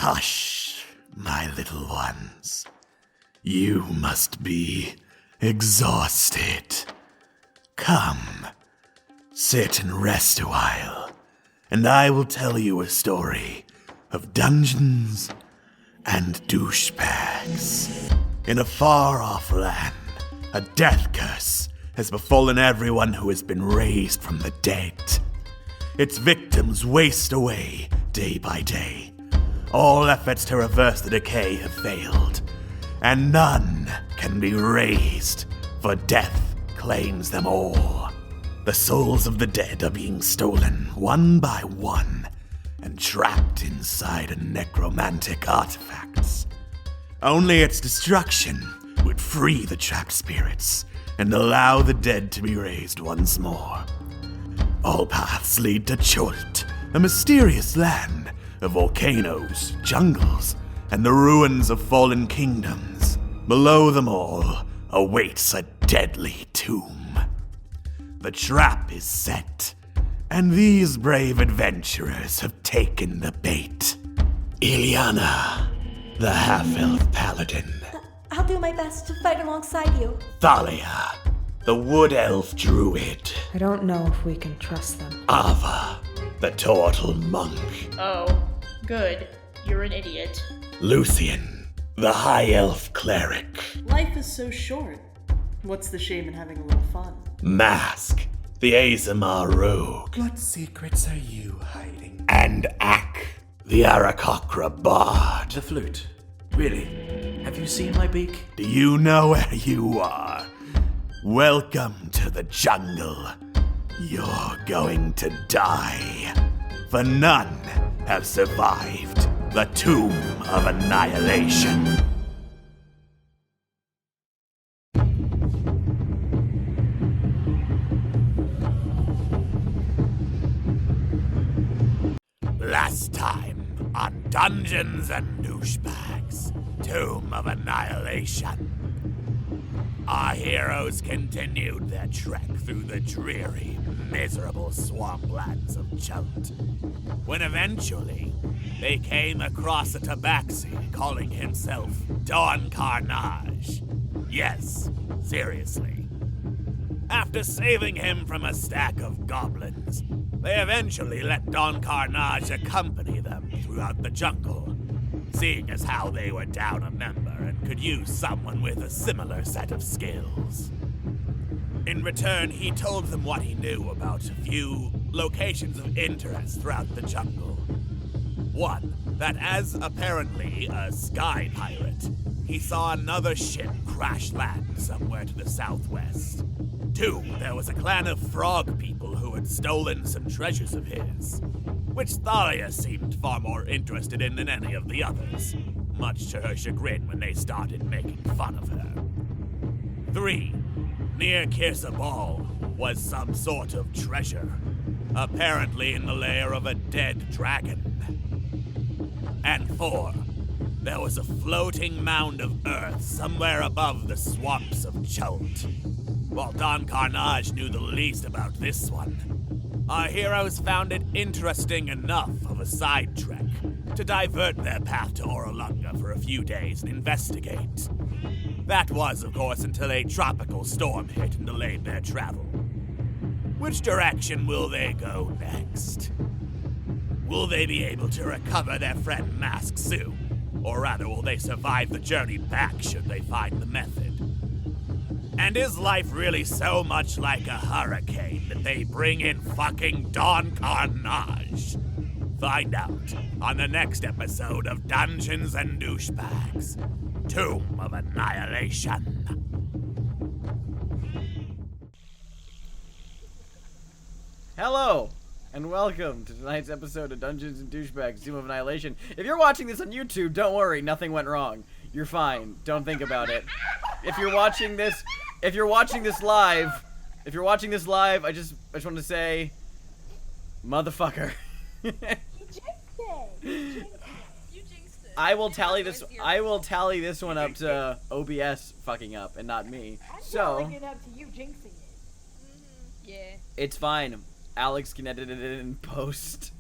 Hush, my little ones. You must be exhausted. Come, sit and rest a while, and I will tell you a story of dungeons and douchebags. In a far-off land, a death curse has befallen everyone who has been raised from the dead. Its victims waste away day by day. All efforts to reverse the decay have failed, and none can be raised, for death claims them all. The souls of the dead are being stolen one by one and trapped inside necromantic artifacts. Only its destruction would free the trapped spirits and allow the dead to be raised once more. All paths lead to Chult, a mysterious land of volcanoes, jungles, and the ruins of fallen kingdoms. Below them all awaits a deadly tomb. The trap is set, and these brave adventurers have taken the bait. Ileana, the half-elf paladin. I'll do my best to fight alongside you. Thalia, the wood elf druid. I don't know if we can trust them. Ava, the turtle monk. Oh, good. You're an idiot. Lucian, the high elf cleric. Life is so short. What's the shame in having a little fun? Mask, the Azamar rogue. What secrets are you hiding? And Ak, the Arakocra bard. The flute. Really? Have you seen my beak? Do you know where you are? Welcome to the jungle. You're going to die, for none have survived the Tomb of Annihilation. Last time on Dungeons and Douchebags, Tomb of Annihilation. Our heroes continued their trek through the dreary, miserable swamplands of Chult, when eventually they came across a tabaxi calling himself Don Carnage. Yes, seriously. After saving him from a stack of goblins, they eventually let Don Carnage accompany them throughout the jungle, seeing as how they were down a member and could use someone with a similar set of skills. In return, he told them what he knew about a few locations of interest throughout the jungle. One, that as apparently a sky pirate, he saw another ship crash land somewhere to the southwest. Two, there was a clan of frog people who had stolen some treasures of his, which Thalia seemed far more interested in than any of the others, much to her chagrin when they started making fun of her. 3. Near Kirsabal was some sort of treasure, apparently in the lair of a dead dragon. And 4. There was a floating mound of earth somewhere above the swamps of Chult. While Don Carnage knew the least about this one, our heroes found it interesting enough of a side trek to divert their path to Orolunga for a few days and investigate. That was, of course, until a tropical storm hit and delayed their travel. Which direction will they go next? Will they be able to recover their friend Mask soon? Or rather, will they survive the journey back should they find the method? And is life really so much like a hurricane that they bring in fucking Don Carnage? Find out on the next episode of Dungeons and Douchebags, Tomb of Annihilation. Hello, and welcome to tonight's episode of Dungeons and Douchebags, Tomb of Annihilation. If you're watching this on YouTube, don't worry, nothing went wrong. You're fine. Don't think about it. If you're watching this live, I just want to say, motherfucker. You jinxed it. You jinxed it. I will tally this one up to OBS fucking up and not me. I'm So telling it up to you jinxing it. Yeah. it's fine. Alex can edit it in post.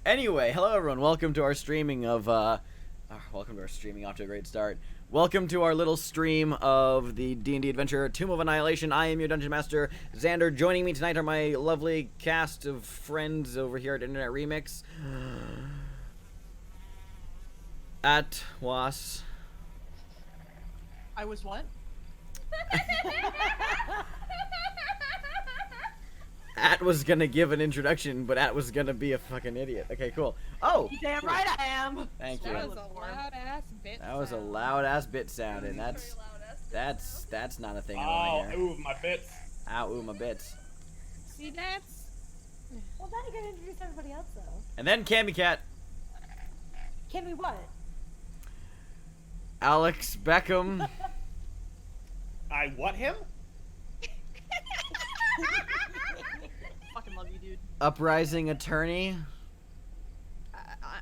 Anyway, hello everyone. Welcome to our streaming of welcome to our streaming off to a great start. Welcome to our little stream of the D&D adventure Tomb of Annihilation. I am your Dungeon Master, Xander. Joining me tonight are my lovely cast of friends over here at Internet Remix. At Was. I was what? At was gonna give an introduction, but At was gonna be a fucking idiot. Okay, cool. Oh! Damn right I am! Thank you. That was a loud ass bit. That was a loud ass bit sound, and that's not a thing I Oh, want to hear. ooh, my bits. Ow, ooh, my bits. See, that's. Well, now you gotta introduce everybody else, though. And then Cammy Cat, Can we what? Alex Beckham, I what him? Fucking love you, dude. Uprising Attorney,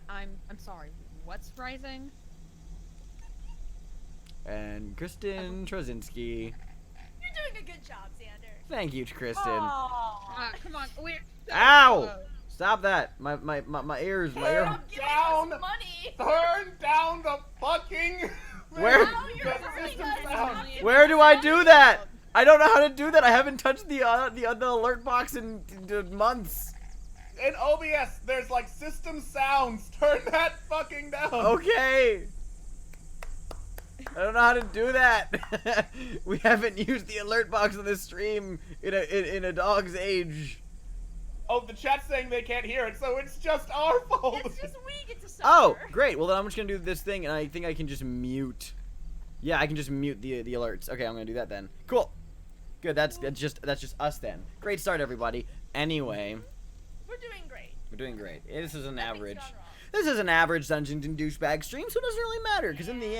I'm sorry. What's rising? and Kristen Trozinski. You're doing a good job, Xander. Thank you, Kristen. Come on, we're. Ow! Stop that! My ears, my ear. Give Down. us money. Turn down the fucking. Where? Now you're hurting us. Where do I do that? I don't know how to do that. I haven't touched the alert box in months. In OBS, there's like system sounds. Turn that fucking down. Okay. I don't know how to do that. We haven't used the alert box on this stream in a dog's age. Oh, the chat's saying they can't hear it, so it's just our fault. It's just we get to suffer. Oh, great. Well, then I'm just gonna do this thing, and I think I can just mute. Yeah, I can just mute the alerts. Okay, I'm gonna do that then. Cool. Good. That's just us then. Great start, everybody. Anyway, We're doing great. we're doing great. This is an Nothing's average. gone wrong. This is an average Dungeons and Douchebag stream, so it doesn't really matter. Because in the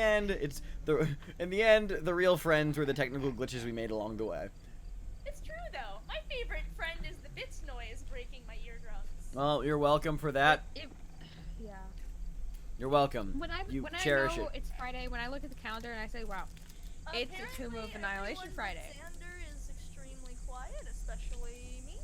end, the real friends were the technical glitches we made along the way. It's true though. My favorite friend is the bits noise breaking my eardrums. Well, you're welcome for that. Yeah. You're welcome. When I cherish know it. it's Friday, when I look at the calendar and I say, wow, it's a Tomb of Apparently, Annihilation everyone Friday. but Xander is extremely quiet, especially me.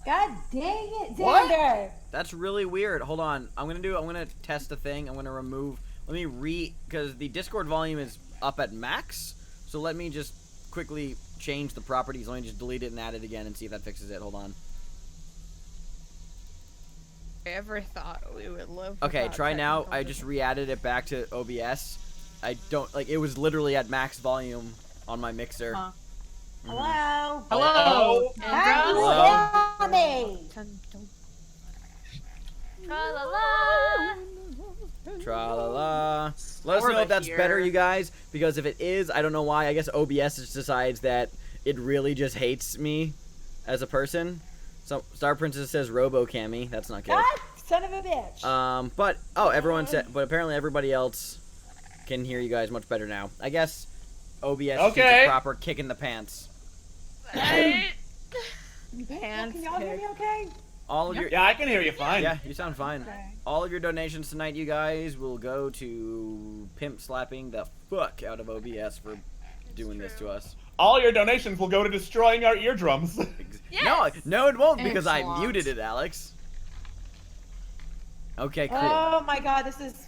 God dang it, What? Xander! That's really weird. Hold on. I'm gonna test a thing. I'm gonna remove. Let me because the Discord volume is up at max. So let me just quickly change the properties. Let me just delete it and add it again and see if that fixes it. Hold on. I ever thought we would live. Okay, without try now. technical I just difficulties. re-added it back to OBS. I don't like. It was literally at max volume on my mixer. Huh. Hello? Hello. Can you hear me? Tra-la-la. Tra-la-la. Let us Or know if the that's here. better, you guys. Because if it is, I don't know why. I guess OBS just decides that it really just hates me as a person. So Star Princess says Robo Cammy. That's not good. God, son of a bitch. But but apparently everybody else can hear you guys much better now. I guess OBS is Okay. a proper kick in the pants. Right. Can y'all hear me okay? All of your Yeah, I can hear you fine. yeah, you sound fine. Okay. All of your donations tonight, you guys, will go to pimp slapping the fuck out of OBS for doing this to true. us. All your donations will go to destroying our eardrums. Yes. No, it won't because I Excellent. muted it, Alex. Okay, cool. Oh my god, this is...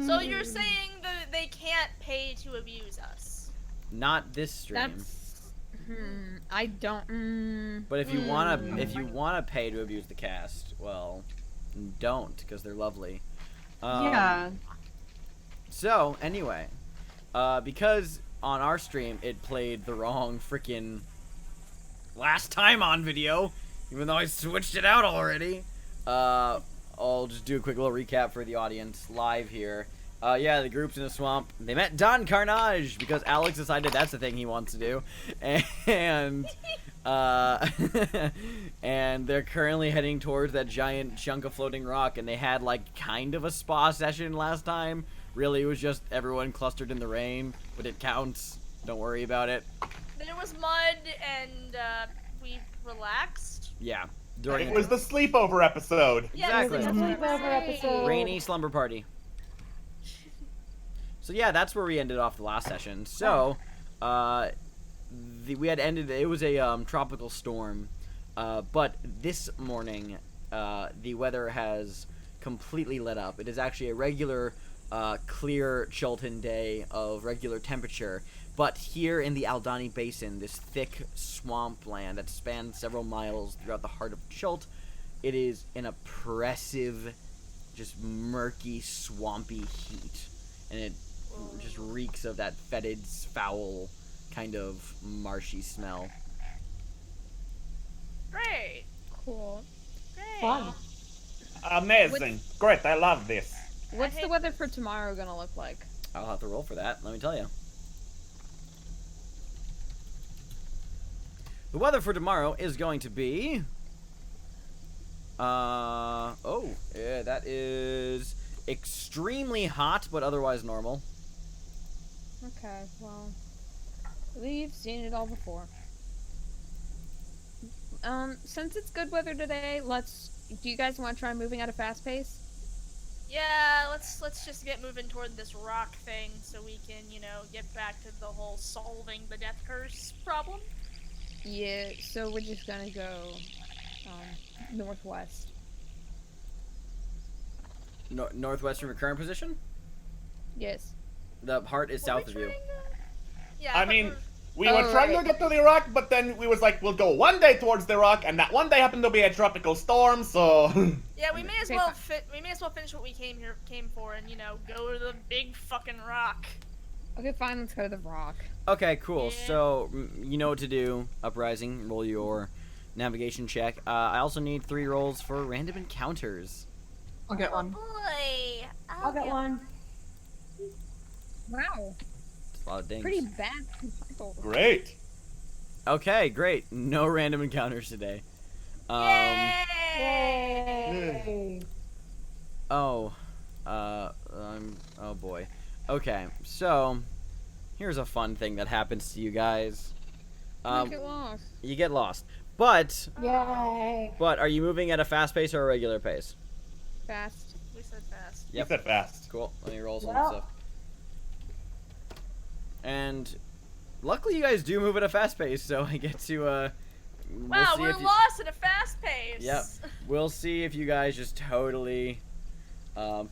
So you're saying that they can't pay to abuse us? Not this stream. That's. I don't. But if you wanna pay to abuse the cast, well, don't because they're lovely. Yeah. So anyway, because on our stream it played the wrong freaking last time on video, even though I switched it out already. I'll just do a quick little recap for the audience live here. Yeah, the group's in a swamp. They met Don Carnage because Alex decided that's the thing he wants to do, and and they're currently heading towards that giant chunk of floating rock. And they had like kind of a spa session last time. Really, it was just everyone clustered in the rain, but it counts. Don't worry about it. There was mud and we relaxed. Yeah, during It was the sleepover episode. Yeah, Exactly. it was a Sleepover episode. rainy slumber party. So yeah, that's where we ended off the last session. So, we had ended. It was a tropical storm, but this morning the weather has completely let up. It is actually a regular, clear Chilton day of regular temperature. But here in the Aldani Basin, this thick swampland that spans several miles throughout the heart of Chilt, it is an oppressive, just murky, swampy heat. And it just reeks of that fetid, foul, kind of marshy smell. Great. Cool. Great. Fun. Amazing. Great, I love this. What's the weather for tomorrow gonna look like? I'll have to roll for that, let me tell you. The weather for tomorrow is going to be... that is extremely hot, but otherwise normal. Okay, well, we've seen it all before. Since it's good weather today, do you guys want to try moving at a fast pace? Yeah, let's just get moving toward this rock thing so we can, get back to the whole solving the death curse problem. Yeah, so we're just gonna go, northwest. Northwest from your current position? Yes. The heart is south of you. Yeah. I mean, we were trying to get to the rock, but then we was like, we'll go one day towards the rock, and that one day happened to be a tropical storm, so... Yeah, we may as well finish what we came for and, go to the big fucking rock. Okay, fine, let's go to the rock. Okay, cool. Yeah. So, you know what to do. Uprising, roll your navigation check. I also need 3 rolls for random encounters. I'll get one. Boy, I'll get one. Wow, It's a lot of dings. pretty bad. Great. Okay, great. No random encounters today. Yay! Oh boy. Okay, so here's a fun thing that happens to you guys. Get lost. You get lost. But Yay! are you moving at a fast pace or a regular pace? Fast. We said fast. Yep. You said fast. Cool. Let me roll some Well. stuff. And luckily you guys do move at a fast pace, so I get to Wow, we're lost at a fast pace. Yep. We'll see if you guys just totally so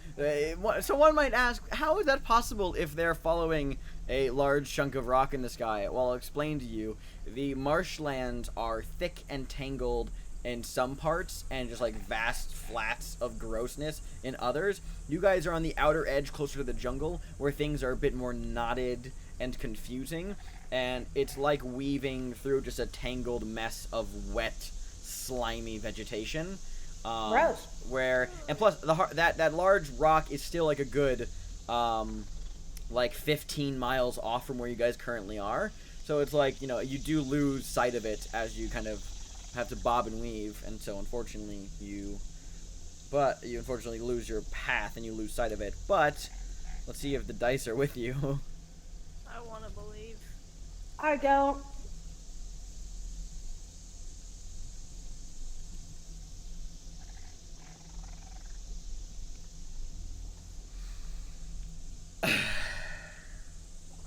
one might ask, how is that possible if they're following a large chunk of rock in the sky? Well, I'll explain to you. The marshlands are thick and tangled in some parts and just like vast flats of grossness in others. You guys are on the outer edge closer to the jungle where things are a bit more knotted and confusing, and it's like weaving through just a tangled mess of wet, slimy vegetation. Gross. And plus that large rock is still like a good 15 miles off from where you guys currently are. So it's like, you do lose sight of it as you kind of have to bob and weave, and so unfortunately you unfortunately lose your path and you lose sight of it. But let's see if the dice are with you. I want to believe. I don't.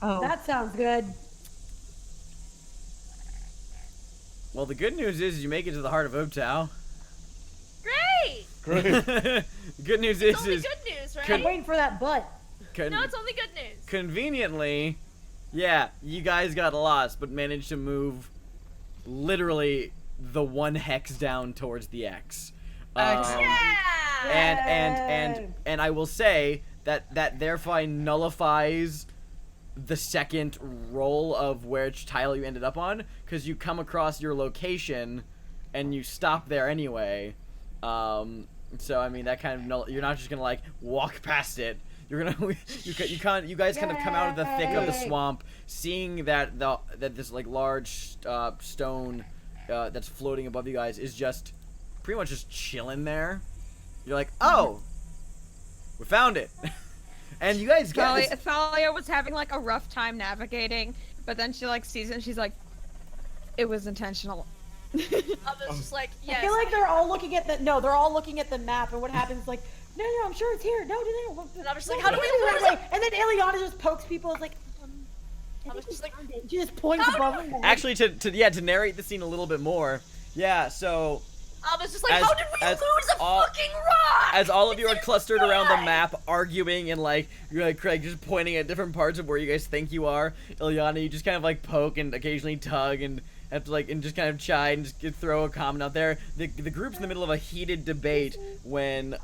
Oh. That sounds good. Well, the good news is you make it to the heart of Ubtao. Great. Great. Good news It's only is good news, right? I'm waiting for that butt. No, it's only good news. Conveniently, yeah, you guys got lost, but managed to move literally the 1 hex down towards the X. Yeah. And I will say that therefore nullifies the second roll of which tile you ended up on, because you come across your location and you stop there anyway. So I mean that kind of you're not just gonna like walk past it. You're gonna you guys kind of come out of the thick of the swamp, seeing that this like large stone that's floating above you guys is just pretty much just chilling there. You're like, oh, we found it. And you guys get this. Thalia was having like a rough time navigating, but then she like sees it and she's like, it was intentional. I was just like, yes. I feel like they're all looking at they're all looking at the map, and what happens is like, no, I'm sure it's here. No. And I was just like, how do we lose it? And then Ileana just pokes people. It's like, I was just like, she just points above them. Actually, to narrate the scene a little bit more, yeah. So I was just like, how did we lose a fucking rock? As all of you are clustered around the map, arguing and like you're like Craig just pointing at different parts of where you guys think you are. Ilyana, you just kind of like poke and occasionally tug and have to like and just kind of chide and just throw a comment out there. The group's in the middle of a heated debate when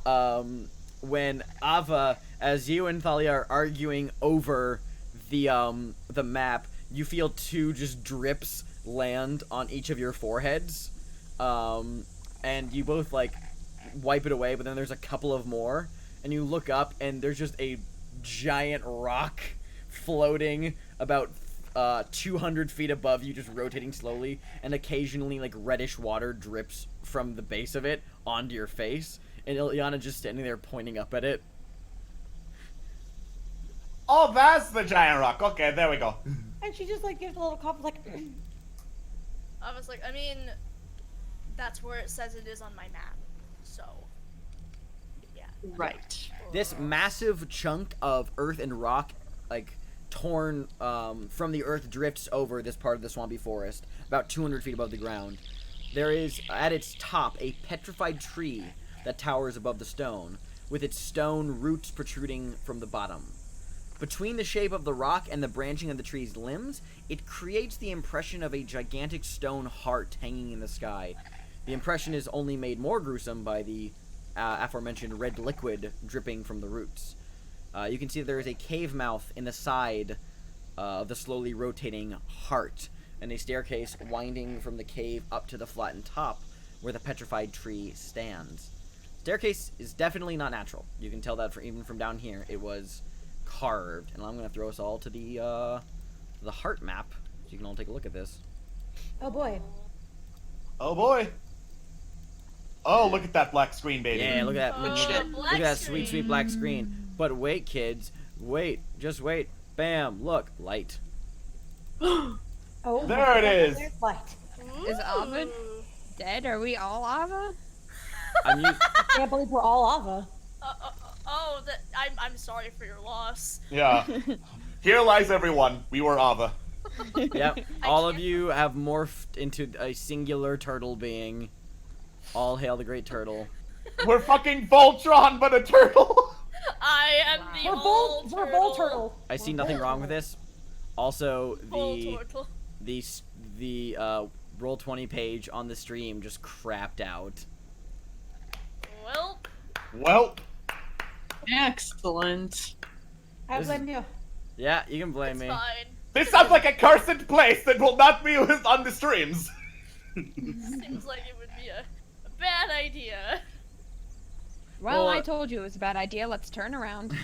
Ava, as you and Thalia are arguing over the map, you feel 2 just drips land on each of your foreheads. And you both, like, wipe it away, but then there's a couple of more, and you look up, and there's just a giant rock floating about 200 feet above you, just rotating slowly, and occasionally, like, reddish water drips from the base of it onto your face, and Ilyana just standing there pointing up at it. Oh, that's the giant rock. Okay, there we go. And she just like gives a little cough, like. I was like, I mean, that's where it says it is on my map. So, yeah. Right. This massive chunk of earth and rock, like, torn from the earth, drifts over this part of the swampy forest, about 200 feet above the ground. There is, at its top, a petrified tree that towers above the stone, with its stone roots protruding from the bottom. Between the shape of the rock and the branching of the tree's limbs, it creates the impression of a gigantic stone heart hanging in the sky. The impression is only made more gruesome by the aforementioned red liquid dripping from the roots. You can see that there is a cave mouth in the side of the slowly rotating heart, and a staircase winding from the cave up to the flattened top where the petrified tree stands. Staircase is definitely not natural. You can tell that even from down here. It was carved, and I'm going to throw us all to the heart map, so you can all take a look at this. Oh boy. Oh boy. Oh, look at that black screen, baby. Yeah, look at that. Look at black that screen. sweet black screen. But wait, kids. Wait. Just wait. Bam. Look. Light. Oh. There it is. There's light. Is Ava dead? Are we all Ava? I can't believe we're all Ava. I'm sorry for your loss. Yeah. Here lies everyone. We were Ava. Yep. All of you have morphed into a singular turtle being. All hail the great turtle. We're fucking Voltron, but a turtle. I am the old We're Bull Turtle. I see nothing wrong with this. Also, turtle. the Roll20 page on the stream just crapped out. Well. Excellent. I blame you. Yeah, you can blame It's me. fine. This sounds like a cursed place that will not be used on the streams. Seems like it would be a bad idea. Well, Well, I told you it was a bad idea. Let's turn around.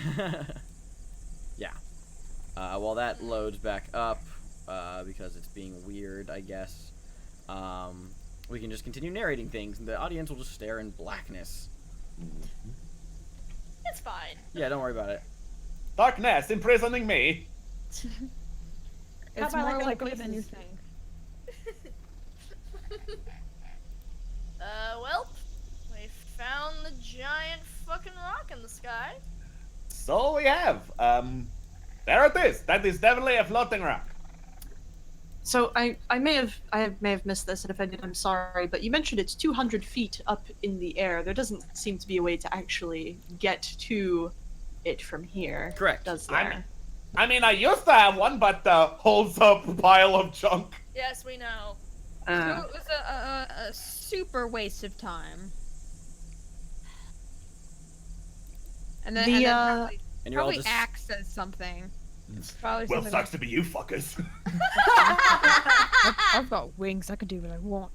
Yeah. While that loads back up, because it's being weird, I guess, we can just continue narrating things, and the audience will just stare in blackness. It's fine. Yeah, don't worry about it. Darkness imprisoning me. It's about more like likely than you voices? think. Well, we found the giant fucking rock in the sky. So we have. There it is. That is definitely a floating rock. So I may have missed this, and if I did, I'm sorry. But you mentioned it's 200 feet up in the air. There doesn't seem to be a way to actually get to it from here. Correct. Does there? I mean, I used to have one, but holds up a pile of junk. Yes, we know. So it was a super waste of time. And then, And you're all probably just Axe says something. It's probably Well, something sucks to be you fuckers. I've got wings. I can do what I want.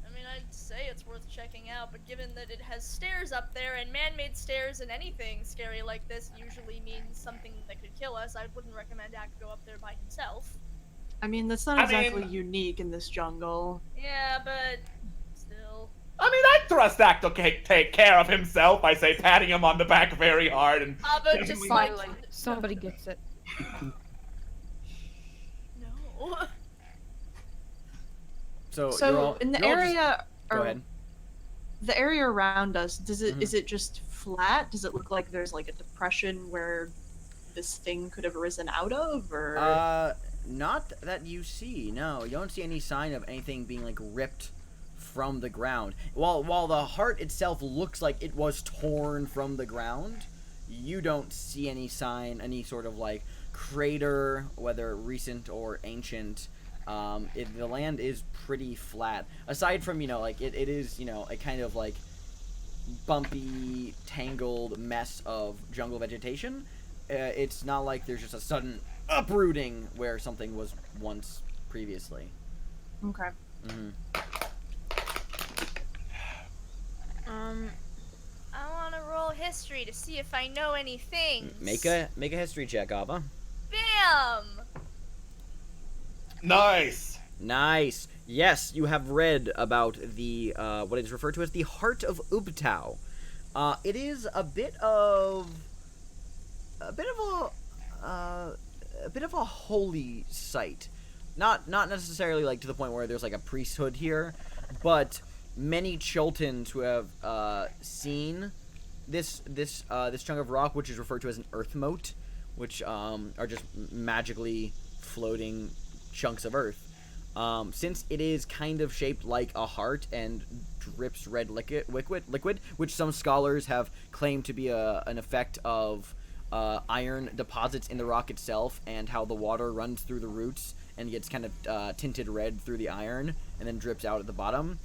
I mean, I'd say it's worth checking out, but given that it has stairs up there, and man-made stairs and anything scary like this usually means something that could kill us, I wouldn't recommend Ack go up there by himself. I mean, that's not exactly unique in this jungle. Yeah, but still. I mean, I trust Ack to take care of himself. I say, patting him on the back very hard and. But just like Somebody gets it. no. so So all, in the you're all just- area, Go ahead. the area around us, does it Mhm. is it just flat? Does it look like there's like a depression where this thing could have arisen out of, or? Not that you see. No, you don't see any sign of anything being like ripped from the ground. While the heart itself looks like it was torn from the ground, you don't see any sign, any sort of like crater, whether recent or ancient. The land is pretty flat. Aside from, like, it is, a kind of, like, bumpy, tangled mess of jungle vegetation. It's not like there's just a sudden uprooting where something was once previously. Okay. Mm-hmm. I want to roll history to see if I know anything. Make a history check, Ava. Bam! Nice. Nice. Yes, you have read about the what is referred to as the Heart of Ubtao. It is a bit of a holy site. Not necessarily like to the point where there's like a priesthood here, but many Chiltons who have seen this chunk of rock, which is referred to as an earth moat, which are just magically floating chunks of earth. Since it is kind of shaped like a heart and drips red liquid, which some scholars have claimed to be an effect of iron deposits in the rock itself, and how the water runs through the roots and gets kind of tinted red through the iron and then drips out at the bottom.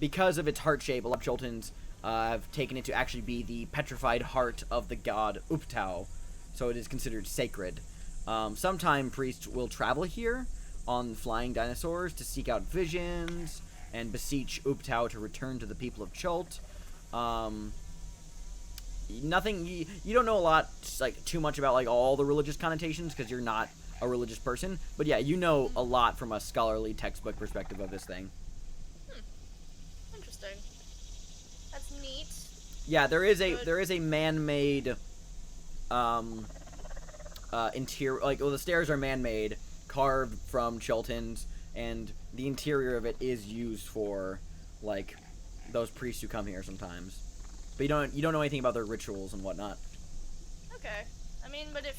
Because of its heart shape, a lot of Chiltons have taken it to actually be the petrified heart of the god Ubtao, so it is considered sacred. Sometime priests will travel here on flying dinosaurs to seek out visions and beseech Ubtao to return to the people of Chult. Nothing, you don't know a lot, like, too much about, like, all the religious connotations, because you're not a religious person, but yeah, you know a lot from a scholarly textbook perspective of this thing. Interesting. That's neat. Yeah, there is a man-made interior, like, well, the stairs are man-made, carved from Chiltons, and the interior of it is used for, like, those priests who come here sometimes. But you don't know anything about their rituals and whatnot. Okay. I mean, but if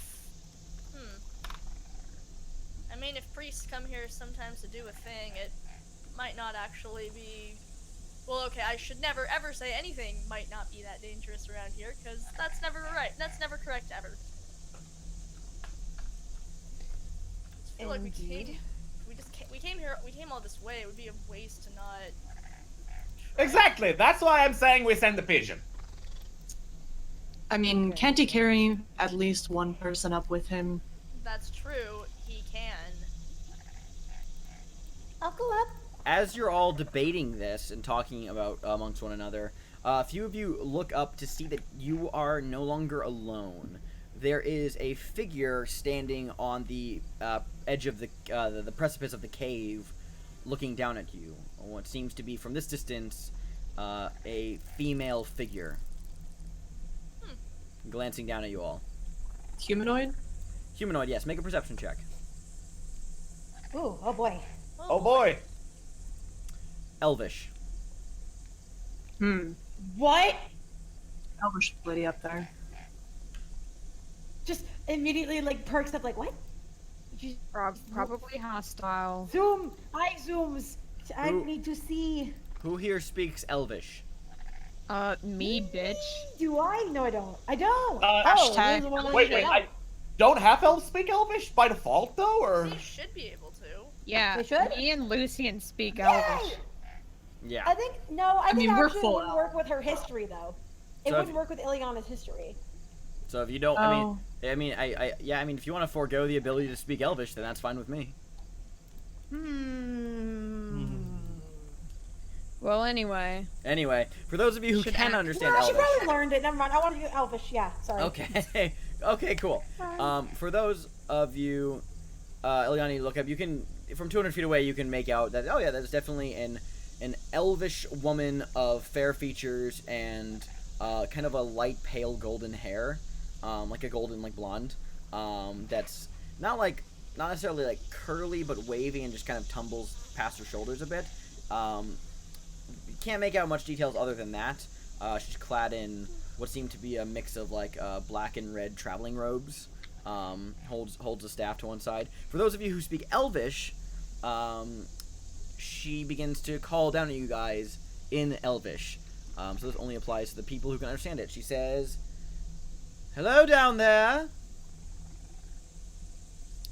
priests come here sometimes to do a thing, it might not actually be. Well, okay, I should never ever say anything might not be that dangerous around here, because that's never right. That's never correct ever. I feel like we came all this way. It would be a waste to not. Exactly. That's why I'm saying we send the pigeon. I mean, can't he carry at least one person up with him? That's true. He can. I'll go up. As you're all debating this and talking about amongst one another, a few of you look up to see that you are no longer alone. There is a figure standing on the edge of the precipice of the cave, looking down at you. What seems to be, from this distance, a female figure. Glancing down at you all. Humanoid? Humanoid, yes. Make a perception check. Ooh, oh boy. Oh boy. Elvish. What? Elvish lady up there. Just immediately like perks up like what? Probably hostile. Zoom! I zooms! I Who- need to see. Who here speaks Elvish? Me, bitch. Do I? No, I don't. I don't! Hashtag- here's the one Wait, I I don't half elves speak Elvish by default though, or? They should be able to. Yeah, They should? me and Lucian speak Yay! Elvish. Yeah. I think, no, I think mean, we're actually it full wouldn't work with her history, though. It So if- wouldn't work with Ileana's history. So if you don't, Oh. I mean, if you want to forego the ability to speak Elvish, then that's fine with me. Well, anyway. Anyway, for those of you who Should can act- understand No, she Elvish. probably learned it. Never mind. I want to do Elvish. Yeah, sorry. Okay. Okay, cool. For those of you, Ileana, you look up, you can, from 200 feet away, you can make out that, oh yeah, that's definitely an elvish woman of fair features and kind of a light pale golden hair, like a golden, like, blonde, that's not necessarily like curly, but wavy and just kind of tumbles past her shoulders a bit. You can't make out much details other than that. She's clad in what seem to be a mix of like black and red traveling robes. Holds a staff to one side. For those of you who speak Elvish, she begins to call down at you guys in Elvish. So this only applies to the people who can understand it. She says, "Hello down there."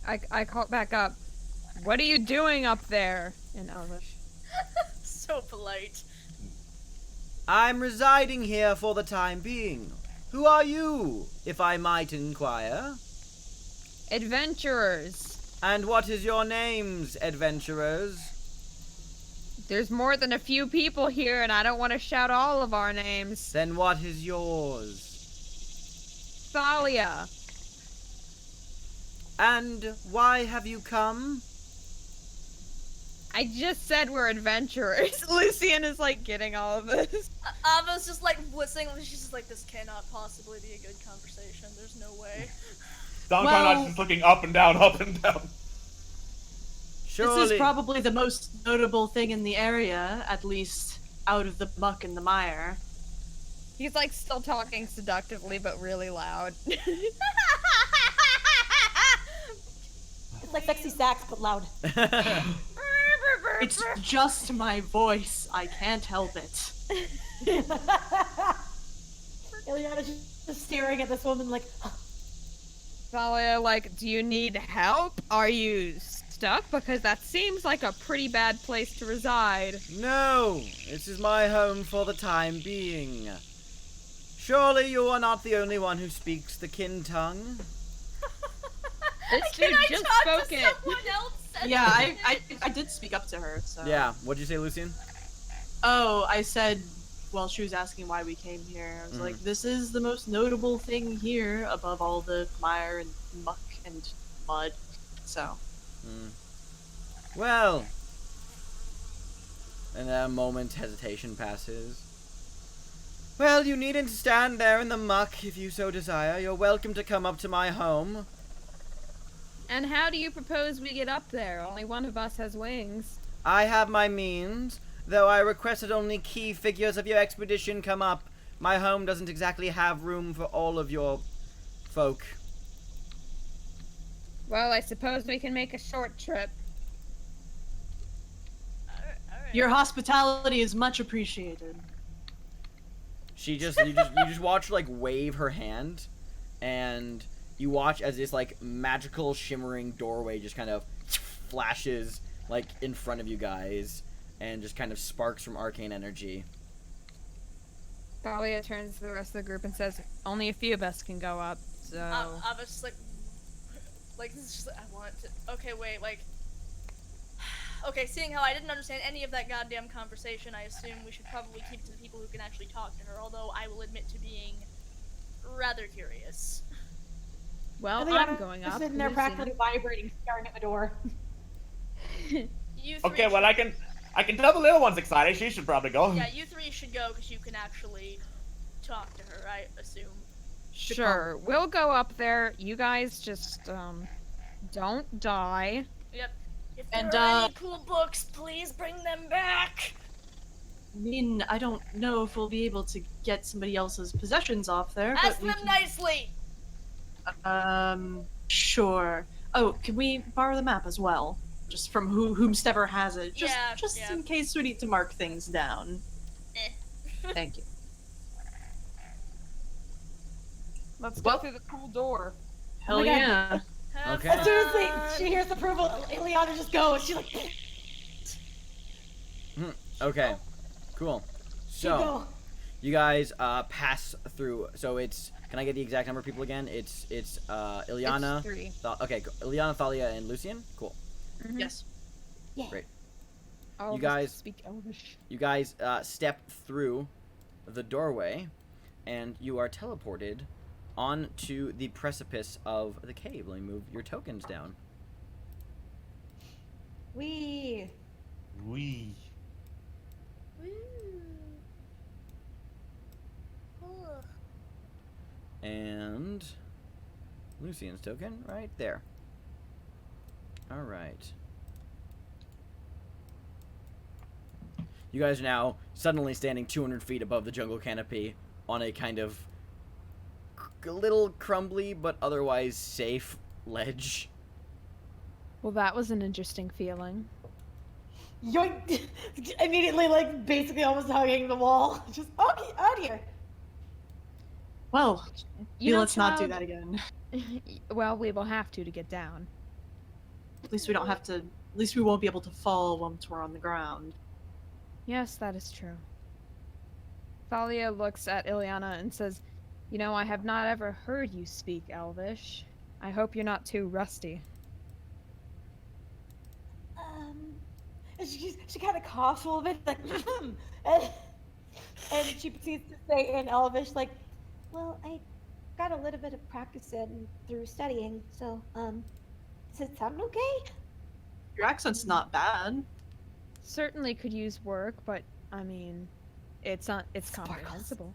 I call back up. What are you doing up there? In Elvish. So polite. "I'm residing here for the time being. Who are you, if I might inquire?" Adventurers. "And what is your names, adventurers?" There's more than a few people here, and I don't want to shout all of our names. "Then what is yours?" Thalia. "And why have you come?" I just said we're adventurers. Lucian is like getting all of this. Ava's just like listening. She's just like, this cannot possibly be a good conversation. There's no way. Donkon's just looking up and down, up and down. Surely. This is probably the most notable thing in the area, at least out of the muck and the mire. He's like still talking seductively, but really loud. It's like sexy sax, but loud. It's just my voice. I can't help it. Ileana's just staring at this woman like, Thalia, like, do you need help? Are you stuck? Because that seems like a pretty bad place to reside. "No, this is my home for the time being. Surely you are not the only one who speaks the kin tongue." This Can dude I just talk spoke to it. someone else? Yeah, I did speak up to her, so... Yeah, what'd you say, Lucian? Oh, I said, well, she was asking why we came here. I was like, this is the most notable thing here, above all the mire and muck and mud, so... Well, and a moment hesitation passes. "Well, you needn't stand there in the muck if you so desire. You're welcome to come up to my home." And how do you propose we get up there? Only one of us has wings. "I have my means, though I request that only key figures of your expedition come up. My home doesn't exactly have room for all of your folk." Well, I suppose we can make a short trip. Alright. Your hospitality is much appreciated. You just watch her, like, wave her hand, and you watch as this, like, magical shimmering doorway just kind of flashes, like, in front of you guys, and just kind of sparks from arcane energy. Thalia turns to the rest of the group and says, only a few of us can go up, so... Ava's just like, this is just, I want to, okay, wait, like, okay, seeing how I didn't understand any of that goddamn conversation, I assume we should probably keep to the people who can actually talk to her, although I will admit to being rather curious. Well, Ileana I'm going up. sitting there Lucian. practically vibrating, staring at the door. You three Okay, well, I can tell the little one's excited. She should probably go. Yeah, you three should go, because you can actually talk to her, I assume. Sure, we'll go up there. You guys just, don't die. Yep. If And, there are any cool books, please bring them back! I mean, I don't know if we'll be able to get somebody else's possessions off there, Ask but we them nicely! Sure. Oh, can we borrow the map as well? Just from whomstever has it. Just, Yeah. in case we need to mark things down. Thank you. Let's Well- go through the cool door. Hell my God. yeah. Have Okay. As soon as fun. she hears approval, Ileana just goes. She's like, Okay, cool. she So, go. you guys pass through. So it's, can I get the exact number of people again? It's Ileana. It's 3. Okay, Ileana, Thalia, and Lucian. Cool. Mhm. Yes. Great. All You of us guys- speak Elvish. You guys step through the doorway, and you are teleported onto the precipice of the cave. Let me move your tokens down. Wee. Wee. Woo. Ugh. And Lucian's token right there. All right. You guys are now suddenly standing 200 feet above the jungle canopy on a kind of little crumbly but otherwise safe ledge. Well, that was an interesting feeling. yoink! Immediately, like, basically almost hugging the wall. Just, okay, out here. Well, You know, let's not do child- that again. Well, we will have to get down. At least we don't have to. At least we won't be able to fall once we're on the ground. Yes, that is true. Thalia looks at Ileana and says, "You know, I have not ever heard you speak Elvish. I hope you're not too rusty." And she kind of coughs a little bit, like, and she proceeds to say in Elvish, like, well, I got a little bit of practice in through studying, so, does it sound okay? Your accent's not bad. Certainly could use work, but I mean, it's Sparkles. comprehensible.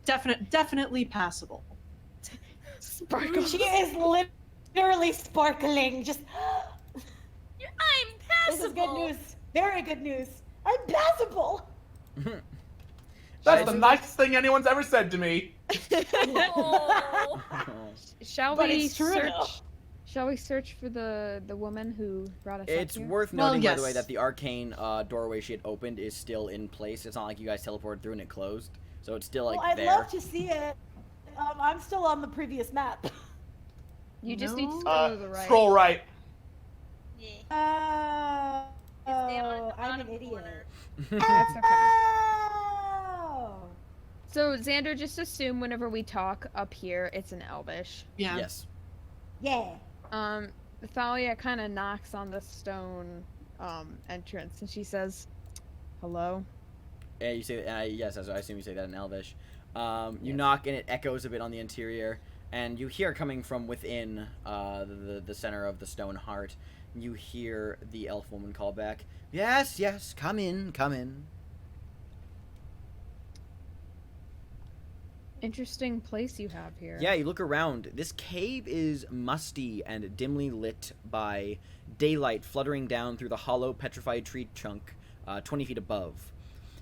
Definitely passable. Sparkles. She is literally sparkling, just, I'm this is passable. good news, very good news. I'm passable! That's the nicest thing anyone's ever said to me. Oh. Shall But we it's true, search? though. Shall we search for the woman who brought us It's up here? worth Well, noting, by the way, yes. that the arcane doorway she had opened is still in place. It's not like you guys teleported through and it closed. So it's still, like, Well, I'd there. love to see it. I'm still on the previous map. You just need to No. go to the right. Scroll right. Yeah. Stay on the I'm an bottom idiot. corner. That's okay. Oh! So Xander, just assume whenever we talk up here, it's in Elvish. Yeah. Yes. Yeah. Thalia kind of knocks on the stone entrance, and she says, "Hello." And you say, yes, I assume you say that in Elvish. You knock and it echoes a bit on the interior, and you hear coming from within the center of the stone heart. You hear the elf woman call back, "Yes, yes, come in, come in." Interesting place you have here. Yeah, you look around. This cave is musty and dimly lit by daylight fluttering down through the hollow petrified tree trunk 20 feet above.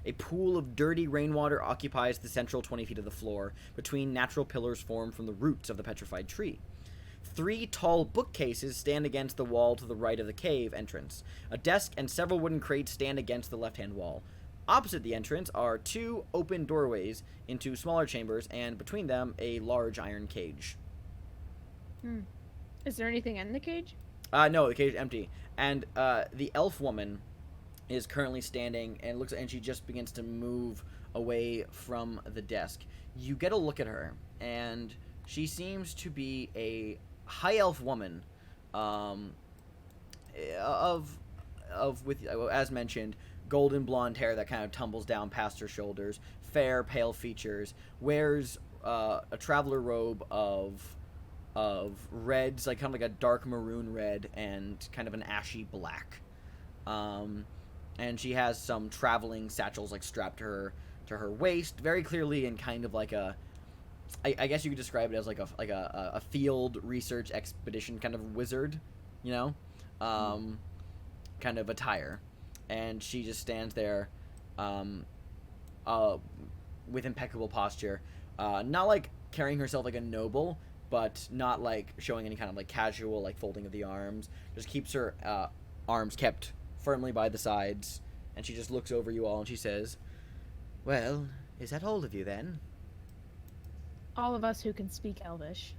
A pool of dirty rainwater occupies the central 20 feet of the floor, between natural pillars formed from the roots of the petrified tree. 3 tall bookcases stand against the wall to the right of the cave entrance. A desk and several wooden crates stand against the left-hand wall. Opposite the entrance are 2 open doorways into smaller chambers, and between them, a large iron cage. Is there anything in the cage? No, the cage is empty. And the elf woman is currently standing and she just begins to move away from the desk. You get a look at her, and she seems to be a high elf woman, with, as mentioned, golden blonde hair that kind of tumbles down past her shoulders, fair, pale features, wears a traveler robe of reds, like kind of like a dark maroon red and kind of an ashy black. And she has some traveling satchels like strapped to her waist, very clearly in kind of like a, I guess you could describe it as like a field research expedition kind of wizard, you know, kind of attire. And she just stands there, with impeccable posture, not like carrying herself like a noble, but not like showing any kind of like casual like folding of the arms. Just keeps her arms kept firmly by the sides, and she just looks over you all and she says, "Well, is that all of you then?" All of us who can speak Elvish.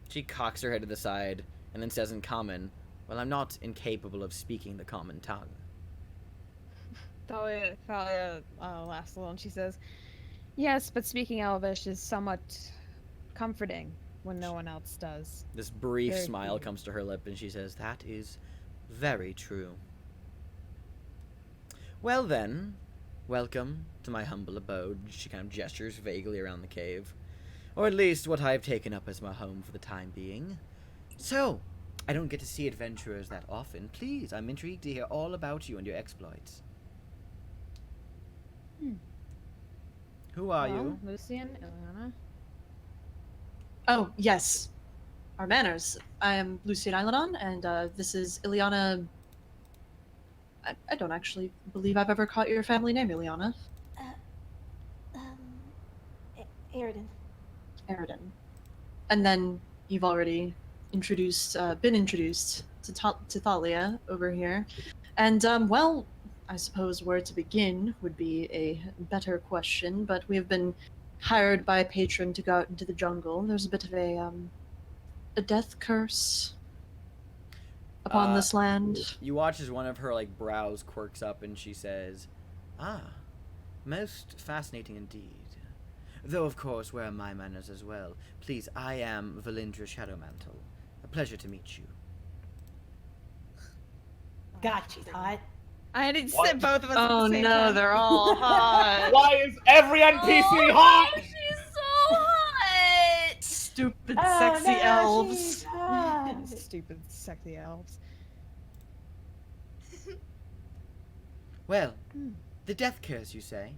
She cocks her head to the side and then says in common, "Well, I'm not incapable of speaking the common tongue." Thalia laughs a little and she says, "Yes, but speaking Elvish is somewhat comforting when no one else does." This brief Very smile cute. comes to her lip and she says, "That is very true. Well then, welcome to my humble abode." She kind of gestures vaguely around the cave. "Or at least what I've taken up as my home for the time being. So, I don't get to see adventurers that often. Please, I'm intrigued to hear all about you and your exploits." Who are you? Lucian, Ileana. Oh, yes. Our manners. I am Lucian Islandon, and this is Ileana. I don't actually believe I've ever caught your family name, Ileana. Aridin. Aridin. And then you've already been introduced to Thalia over here. And, well, I suppose where to begin would be a better question, but we have been hired by a patron to go out into the jungle. There's a bit of a death curse upon this land. You watch as one of her like brows quirks up and she says, "Ah, most fascinating indeed. Though of course, where are my manners as well? Please, I am Valindra Shadowmantle. A pleasure to meet you." God, she's hot. I didn't What? sit both of us at Oh the same no, time. they're all hot. Why is every NPC hot? Oh, she's so hot. Stupid, Oh, sexy no, elves. she's hot. Stupid, sexy elves. Well, the death curse, you say?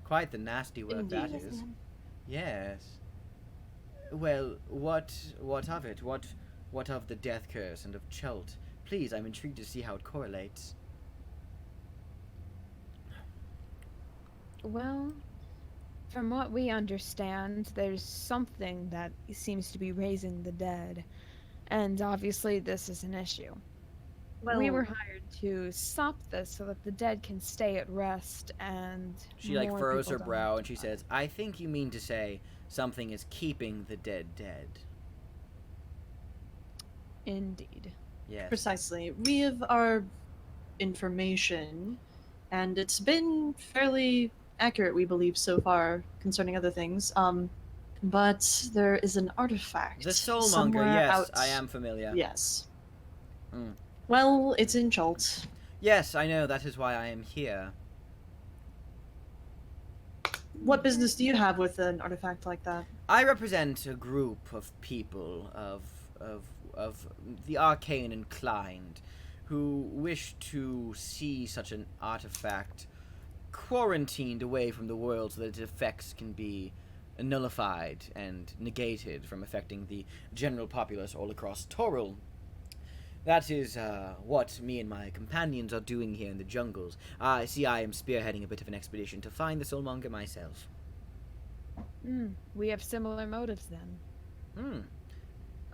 Quite the nasty word that Indeed. is. Yes. Well, what of it? What of the death curse and of Chult? Please, I'm intrigued to see how it correlates. Well, from what we understand, there's something that seems to be raising the dead. And obviously this is an issue. We were hired to stop this so that the dead can stay at rest and She like more furrows people her don't brow have and she to says, "I think you mean to say something is keeping the dead dead." Indeed. Yes. Precisely. We have our information, and it's been fairly accurate, we believe, so far concerning other things. But there is an artifact. The Soulmonger, somewhere yes, out- I am familiar. Yes. Mm. Well, it's in Chult. Yes, I know, that is why I am here. What business do you have with an artifact like that? I represent a group of people of the arcane inclined who wish to see such an artifact quarantined away from the world so that its effects can be nullified and negated from affecting the general populace all across Toril. That is what me and my companions are doing here in the jungles. I am spearheading a bit of an expedition to find the Soulmonger myself. We have similar motives then.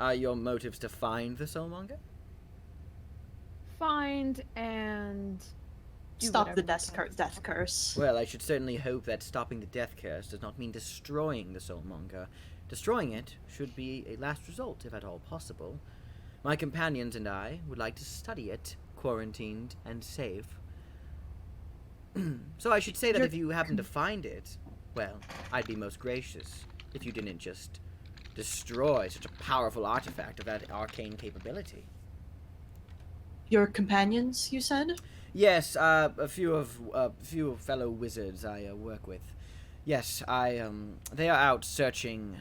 Are your motives to find the Soulmonger? Find and do Stop the whatever we death curse. Well, I should certainly hope that stopping the death curse does not mean destroying the Soulmonger. Destroying it should be a last result, if at all possible. My companions and I would like to study it, quarantined and safe. So I should say that if you happen to find it, well, I'd be most gracious if you didn't just destroy such a powerful artifact of that arcane capability. Your companions, you said? Yes, a few fellow wizards I work with. Yes, they are out searching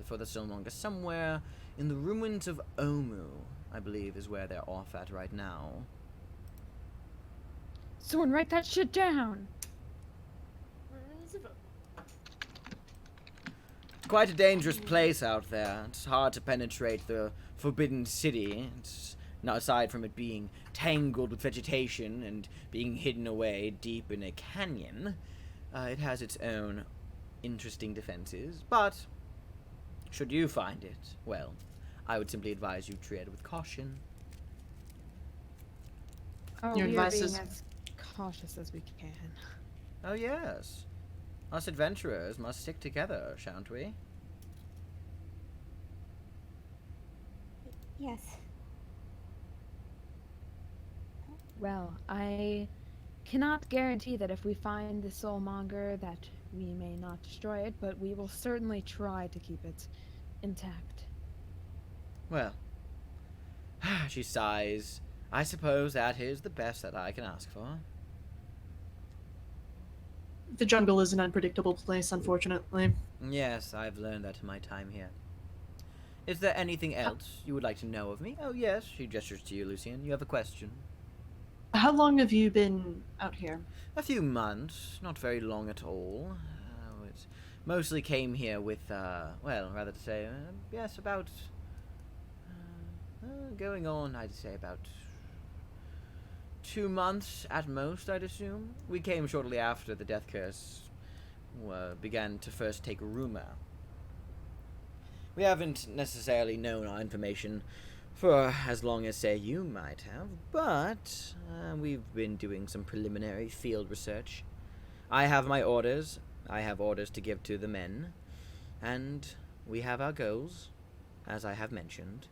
for the Soulmonger somewhere in the ruins of Omu, I believe, is where they're off at right now. Someone write that shit down. Quite a dangerous place out there. It's hard to penetrate the Forbidden City. It's not aside from it being tangled with vegetation and being hidden away deep in a canyon. It has its own interesting defenses, but should you find it, well, I would simply advise you tread with caution. Oh, Your we are advice being is- as cautious as we can. Oh yes. Us adventurers must stick together, shan't we? Yes. Well, I cannot guarantee that if we find the Soulmonger that we may not destroy it, but we will certainly try to keep it intact. Well, she sighs. I suppose that is the best that I can ask for. The jungle is an unpredictable place, unfortunately. Yes, I've learned that in my time here. Is there anything else you would like to know of me? Oh yes, she gestures to you, Lucian. You have a question. How long have you been out here? A few months, not very long at all. It mostly came here with, well, rather to say, yes, about, going on, I'd say about 2 months at most, I'd assume. We came shortly after the death curse began to first take rumor. We haven't necessarily known our information for as long as, say, you might have, but we've been doing some preliminary field research. I have my orders. I have orders to give to the men, and we have our goals, as I have mentioned.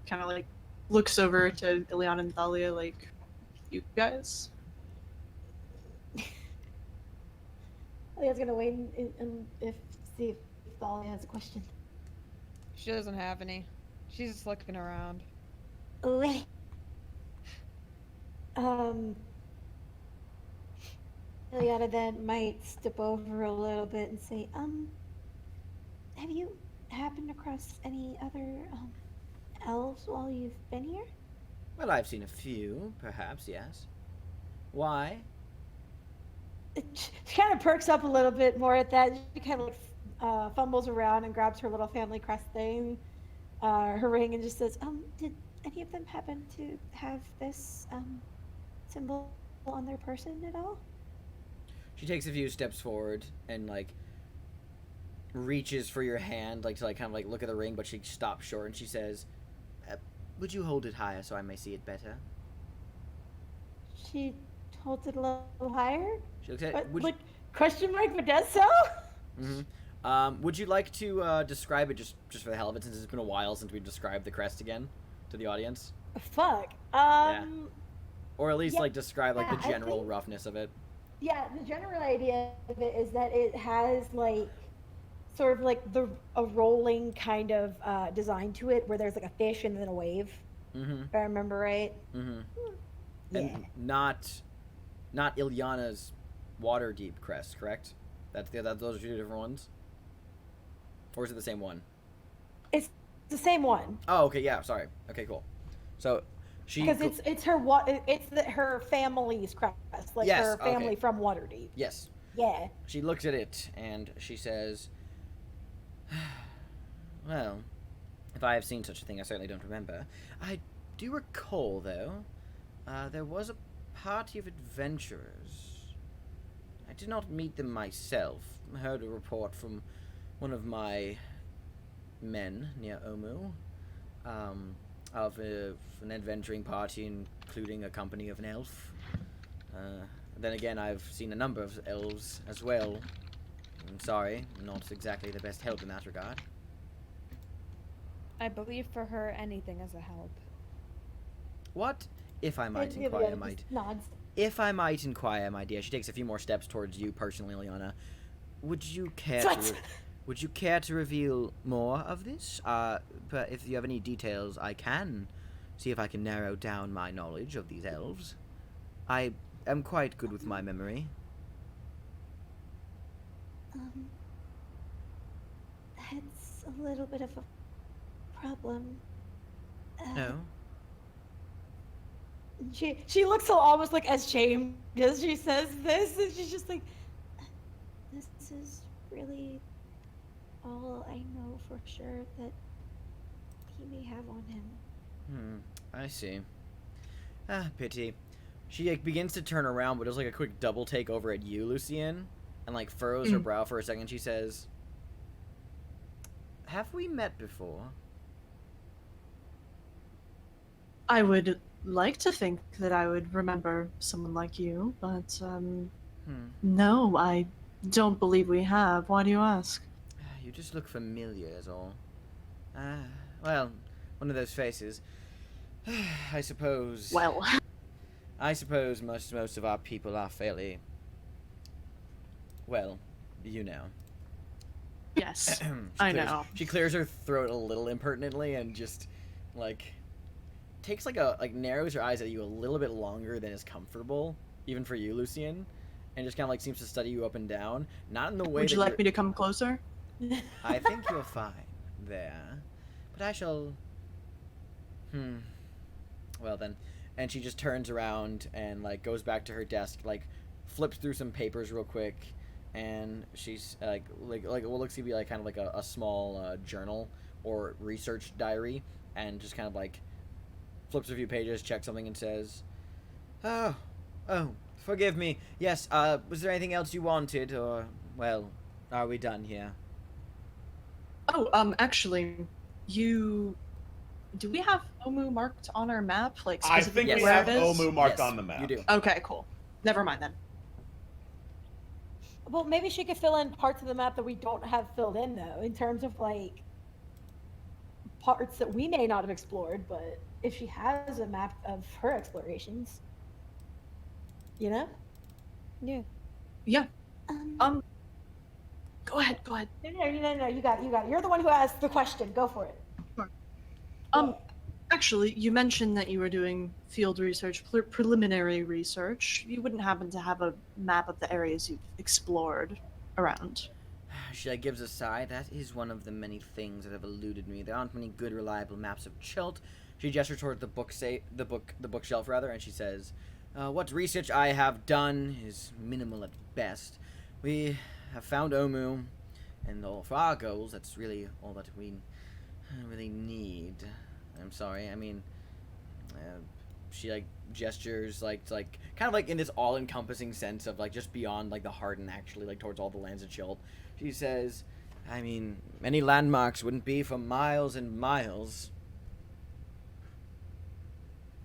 Kind of like looks over to Ileana and Thalia, like, you guys? Leah's gonna wait and see if Thalia has a question. She doesn't have any. She's just looking around. Wait. Ileana then might step over a little bit and say, have you happened across any other, elves while you've been here? Well, I've seen a few, perhaps, yes. Why? She kind of perks up a little bit more at that. She kind of like fumbles around and grabs her little family crest thing, her ring, and just says, did any of them happen to have this symbol on their person at all? She takes a few steps forward and like reaches for your hand, like to like kind of like look at the ring, but she stops short and she says, "Would you hold it higher so I may see it better?" She holds it a little higher. She looks at. But question mark, but does so. Mm-hmm. Would you like to describe it just for the hell of it, since it's been a while since we've described the crest again to the audience? Fuck. Yeah. Or at least yeah, like describe like the I general think- roughness of it. Yeah, the general idea of it is that it has like sort of like a rolling kind of design to it, where there's like a fish and then a wave. Mm-hmm. If I remember right. Mm-hmm. Yeah. And not Ilyana's Waterdeep crest, correct? Those are two different ones. Or is it the same one? It's the same one. Oh, okay, yeah. Sorry. Okay, cool. So she Because it's her family's crest, like Yes, her family okay. from Waterdeep. Yes. Yeah. She looks at it and she says, "Well, if I have seen such a thing, I certainly don't remember. I do recall, though, there was a party of adventurers. I did not meet them myself. I heard a report from one of my men near Omu, of an adventuring party, including a company of an elf. Then again, I've seen a number of elves as well. I'm sorry, not exactly the best help in that regard." I believe for her, anything is a help. What, if I might And inquire, Vivian just nods. If I might inquire, my dear, she takes a few more steps towards you personally, Liana. Would you care to reveal more of this? But if you have any details, I can see if I can narrow down my knowledge of these elves. I am quite good with my memory. It's a little bit of a problem. No? She looks so almost like ashamed as she says this, and she's just like, this is really all I know for sure that he may have on him. I see. Ah, pity. She like, begins to turn around, but does like a quick double take over at you, Lucien, and like furrows her brow for a second. She says, "Have we met before?" I would like to think that I would remember someone like you, but, no, I don't believe we have. Why do you ask? You just look familiar, is all. Well, one of those faces. I suppose. Well. I suppose most of our people are fairly. Well, you know. Yes, I know. She clears her throat a little impertinently and just, like, takes narrows her eyes at you a little bit longer than is comfortable, even for you, Lucien, and just kind of like seems to study you up and down. Not in the way. Would you like me to come closer? I think you're fine there, but I shall. Well then, and she just turns around and like goes back to her desk, like flips through some papers real quick, and she's like what looks to be like kind of like a small journal or research diary, and just kind of like flips a few pages, checks something, and says, "Oh, forgive me. Yes. Was there anything else you wanted, or well, Are we done here? Oh, actually, do we have Omu marked on our map? Like, I specifically think we where have it is? Omu marked Yes, on the map. You do. Okay, cool. Never mind then. Well, maybe she could fill in parts of the map that we don't have filled in, though, in terms of like parts that we may not have explored. But if she has a map of her explorations, you know? Yeah. Yeah. Um, Go ahead. no, you got it. You're the one who asked the question. Go for it. Actually, you mentioned that you were doing field research, preliminary research. You wouldn't happen to have a map of the areas you've explored around. She like gives a sigh. That is one of the many things that have eluded me. There aren't many good, reliable maps of Chult. She gestures toward the bookshelf rather, and she says, "What research I have done is minimal at best. We have found Omu, and for our goals, that's really all that we really need." I'm sorry. I mean, she like gestures like kind of like in this all-encompassing sense of like just beyond like the heart and actually like towards all the lands of Chult. She says, "I mean, many landmarks wouldn't be for miles and miles."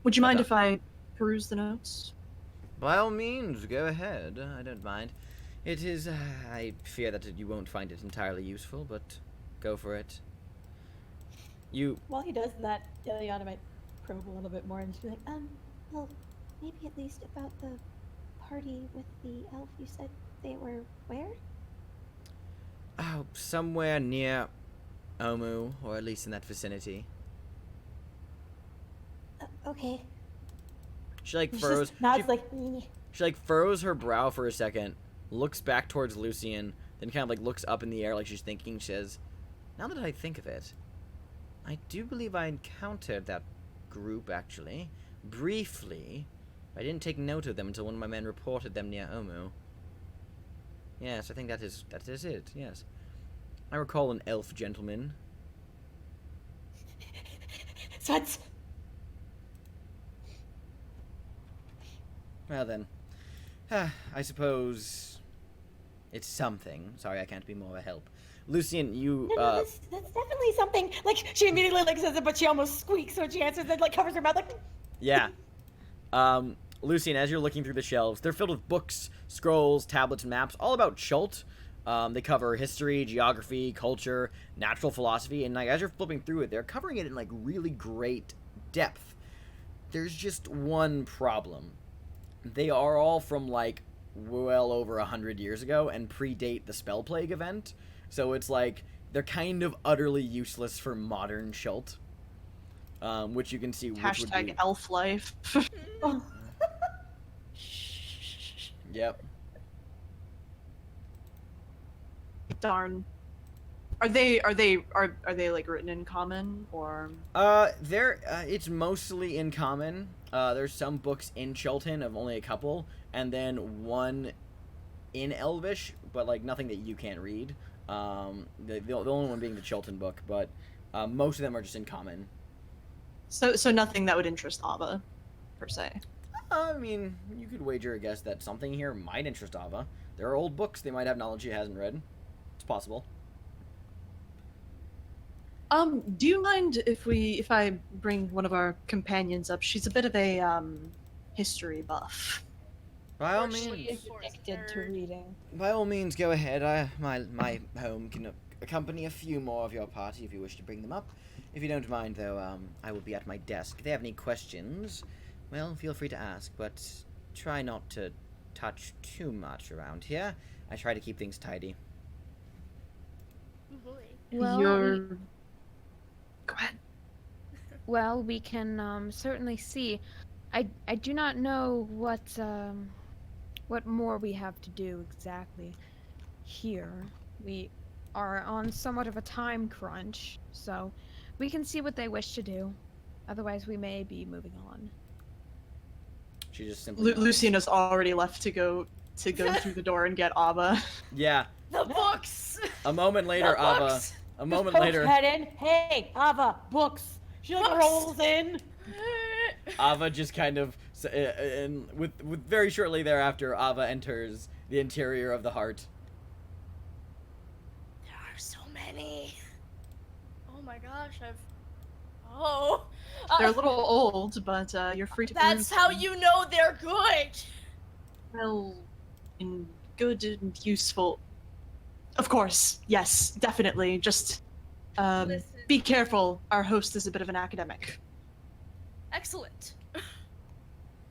Would you mind if I peruse the notes? By all means, go ahead. I don't mind. It is. I fear that you won't find it entirely useful, but go for it. While he does that, Ileana might probe a little bit more and she's like, well, maybe at least about the party with the elf. You said they were where? Oh, somewhere near Omu, or at least in that vicinity. Okay. She like She furrows. just nods like. She like furrows her brow for a second, looks back towards Lucian, then kind of like looks up in the air like she's thinking. She says, "Now that I think of it, I do believe I encountered that group actually, briefly. I didn't take note of them until one of my men reported them near Omu. Yes, I think that is it. Yes, I recall an elf gentleman." So it's. Well then, I suppose it's something. Sorry, I can't be more of a help. Lucian, you. No, that's definitely something. Like she immediately like says it, but she almost squeaks when she answers. Then like covers her mouth like. Yeah. Lucian, as you're looking through the shelves, they're filled with books, scrolls, tablets, and maps, all about Chult. They cover history, geography, culture, natural philosophy, and like as you're flipping through it, they're covering it in like really great depth. There's just one problem. They are all from like well over 100 years ago and predate the Spell Plague event, so it's like they're kind of utterly useless for modern Chult. Which you can see. Hashtag elf life. Yep. Darn. Are they like written in common or? It's mostly in common. There's some books in Chultan of only a couple, and then one in Elvish, but like nothing that you can't read. The only one being the Chultan book, but most of them are just in common. So nothing that would interest Ava, per se. I mean, you could wager a guess that something here might interest Ava. There are old books they might have knowledge she hasn't read. It's possible. Do you mind if I bring one of our companions up? She's a bit of a history buff. By all She means. is Addicted to reading. By all means, go ahead. My home can accompany a few more of your party if you wish to bring them up. If you don't mind, though, I will be at my desk. If they have any questions, well, feel free to ask, but try not to touch too much around here. I try to keep things tidy. Well, Go ahead. Well, we can certainly see. I do not know what more we have to do exactly here. We are on somewhat of a time crunch, so we can see what they wish to do. Otherwise, we may be moving on. She just simply Lucian has already left to go through the door and get Ava. Yeah. The books. A moment later, The Ava. books! A moment Pokes later, head in. Hey, Ava, books. She like Books! rolls in. Ava just kind of, and with very shortly thereafter, Ava enters the interior of the heart. many? Oh my gosh, Oh. They're a little old, but you're free to That's peruse how them. you know they're good! Well, in good and useful. Of course, yes, definitely. Just Listen. be careful. Our host is a bit of an academic. Excellent.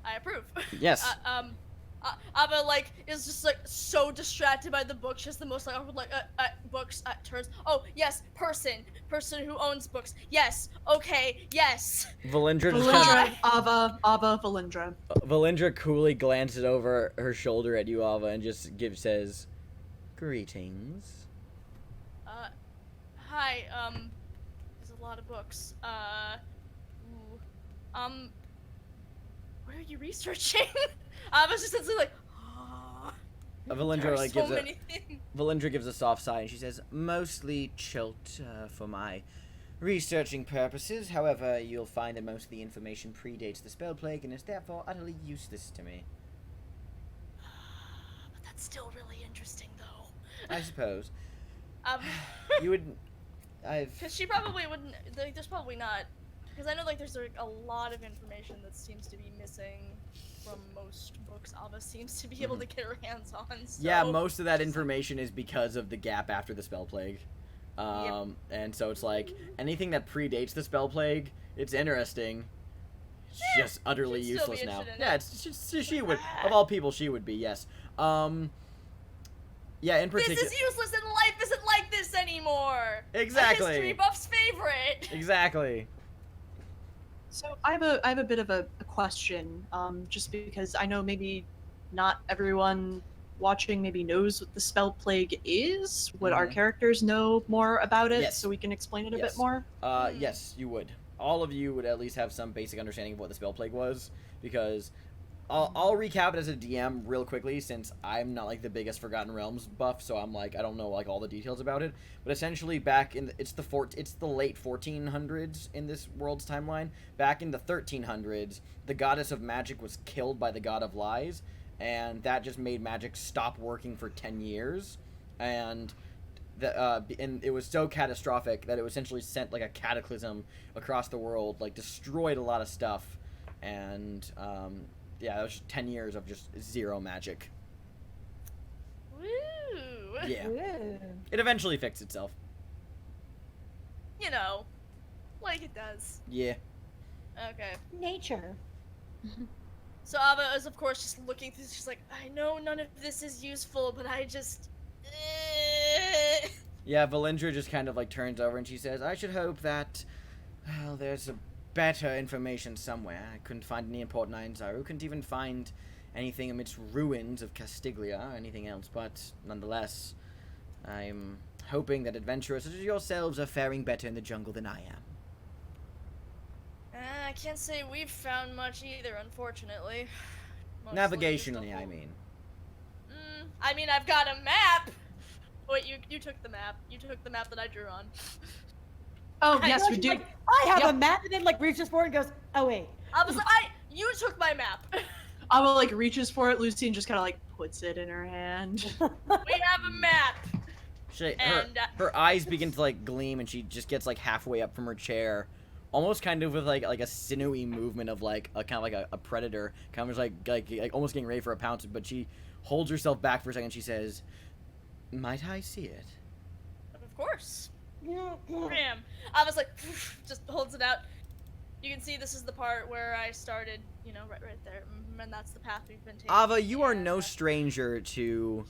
I approve. Yes. Ava, like, is just, like, so distracted by the book. She has the most, like, books, turns. Oh, yes, person who owns books. Yes, okay, yes. Valindra just kind Valindra, Ava, Valindra. Valindra coolly glances over her shoulder at you, Ava, and just says, "Greetings." Hi, there's a lot of books. What are you researching? I was just like, Valindra like so gives many things. Valindra gives a soft sigh and she says, "Mostly chult for my researching purposes. However, you'll find that most of the information predates the spell plague and is therefore utterly useless to me." But that's still really interesting, though. I suppose. You would. Because she probably wouldn't. Like, there's probably not. Because I know, like, there's like a lot of information that seems to be missing from most books Ava seems to be able to get her hands on. So. Yeah, most of that information is because of the gap after the spell plague. And so it's like, anything that predates the spell plague, it's interesting. It's just utterly useless now. Yeah, it's just, she would, of all people, she would be, yes. Yeah, in particular. This is useless and life isn't like this anymore! Exactly! A history buff's favorite! Exactly. So I have a bit of a question, just because I know maybe not everyone watching maybe knows what the spell plague is. Would our characters know more about it, so we can explain it a bit more? Yes, you would. All of you would at least have some basic understanding of what the spell plague was, because I'll recap it as a DM real quickly, since I'm not like the biggest Forgotten Realms buff, so I'm like, I don't know like all the details about it. But essentially, back in it's the late 1400s in this world's timeline. Back in the 1300s, the goddess of magic was killed by the god of lies, and that just made magic stop working for 10 years, and it was so catastrophic that it essentially sent like a cataclysm across the world, like destroyed a lot of stuff, and yeah, it was just 10 years of just zero magic. Woo! Yeah. Ooh. It eventually fixed itself. You know, like it does. Yeah. Okay. Nature. So Ava is, of course, just looking through. She's like, I know none of this is useful, but I just. Yeah, Valindra just kind of like turns over and she says, "I should hope that, well, there's a better information somewhere. I couldn't find any important items. I couldn't even find anything amidst ruins of Castiglia or anything else, but nonetheless, I'm hoping that adventurers such as yourselves are faring better in the jungle than I am." I can't say we've found much either, unfortunately. Mostly Navigationally, just I mean. I mean, I've got a map! Wait, you took the map. You took the map that I drew on. Oh, yes, we do. Like, I have a map, and then like reaches forward and goes, "Oh wait." I was like, you took my map. Ava like reaches for it, Lucy, and just kind of like puts it in her hand. We have a map. Her eyes begin to like gleam, and she just gets like halfway up from her chair, almost kind of with like a sinewy movement of like a kind of like a predator, kind of like almost getting ready for a pounce. But she holds herself back for a second. She says, "Might I see it?" Of course. Bam. I was like, just holds it out. You can see this is the part where I started, you know, right there, and that's the path we've been taking. Ava, you are no stranger to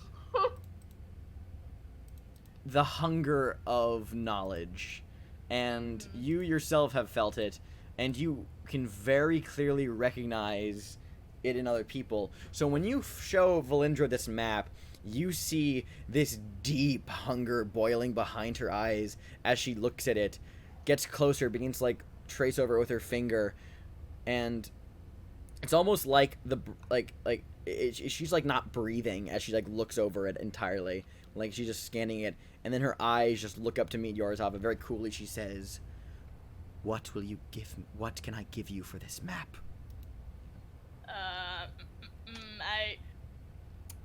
the hunger of knowledge, and you yourself have felt it, and you can very clearly recognize it in other people. So when you show Valindra this map, you see this deep hunger boiling behind her eyes as she looks at it, gets closer, begins to like trace over it with her finger, and it's almost like she's like not breathing as she like looks over it entirely, like she's just scanning it, and then her eyes just look up to meet yours, Ava. Very coolly she says, "What will you give me? What can I give you for this map?"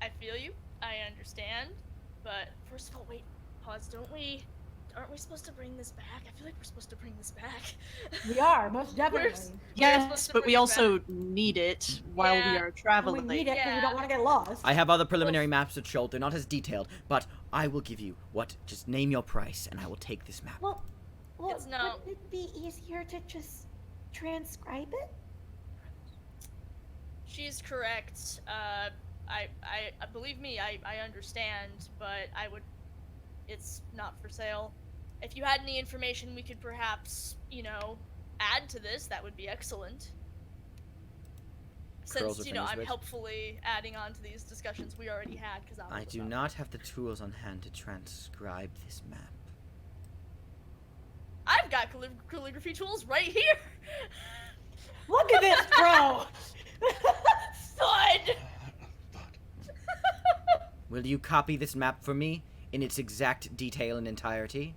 I feel you. I understand, but first of all, wait, pause. Don't we aren't we supposed to bring this back? I feel like we're supposed to bring this back. We are, most We're definitely. supposed Yes, to but bring we it also back. need it while we Yeah. are And traveling. we need it because we Yeah. don't want to get lost. I have other preliminary maps of Chult. They're not as detailed, but I will give you what. Just name your price, and I will take this map. Well, It's no- wouldn't it be easier to just transcribe it? She's correct. I believe me, I understand, but I would. It's not for sale. If you had any information we could perhaps, add to this, that would be excellent. Curls Since, her fingers I'm with. helpfully adding on to these discussions we already had, because I do not have the tools on hand to transcribe this map. I've got calligraphy tools right here! Look at this, bro! Son! Will you copy this map for me in its exact detail and entirety?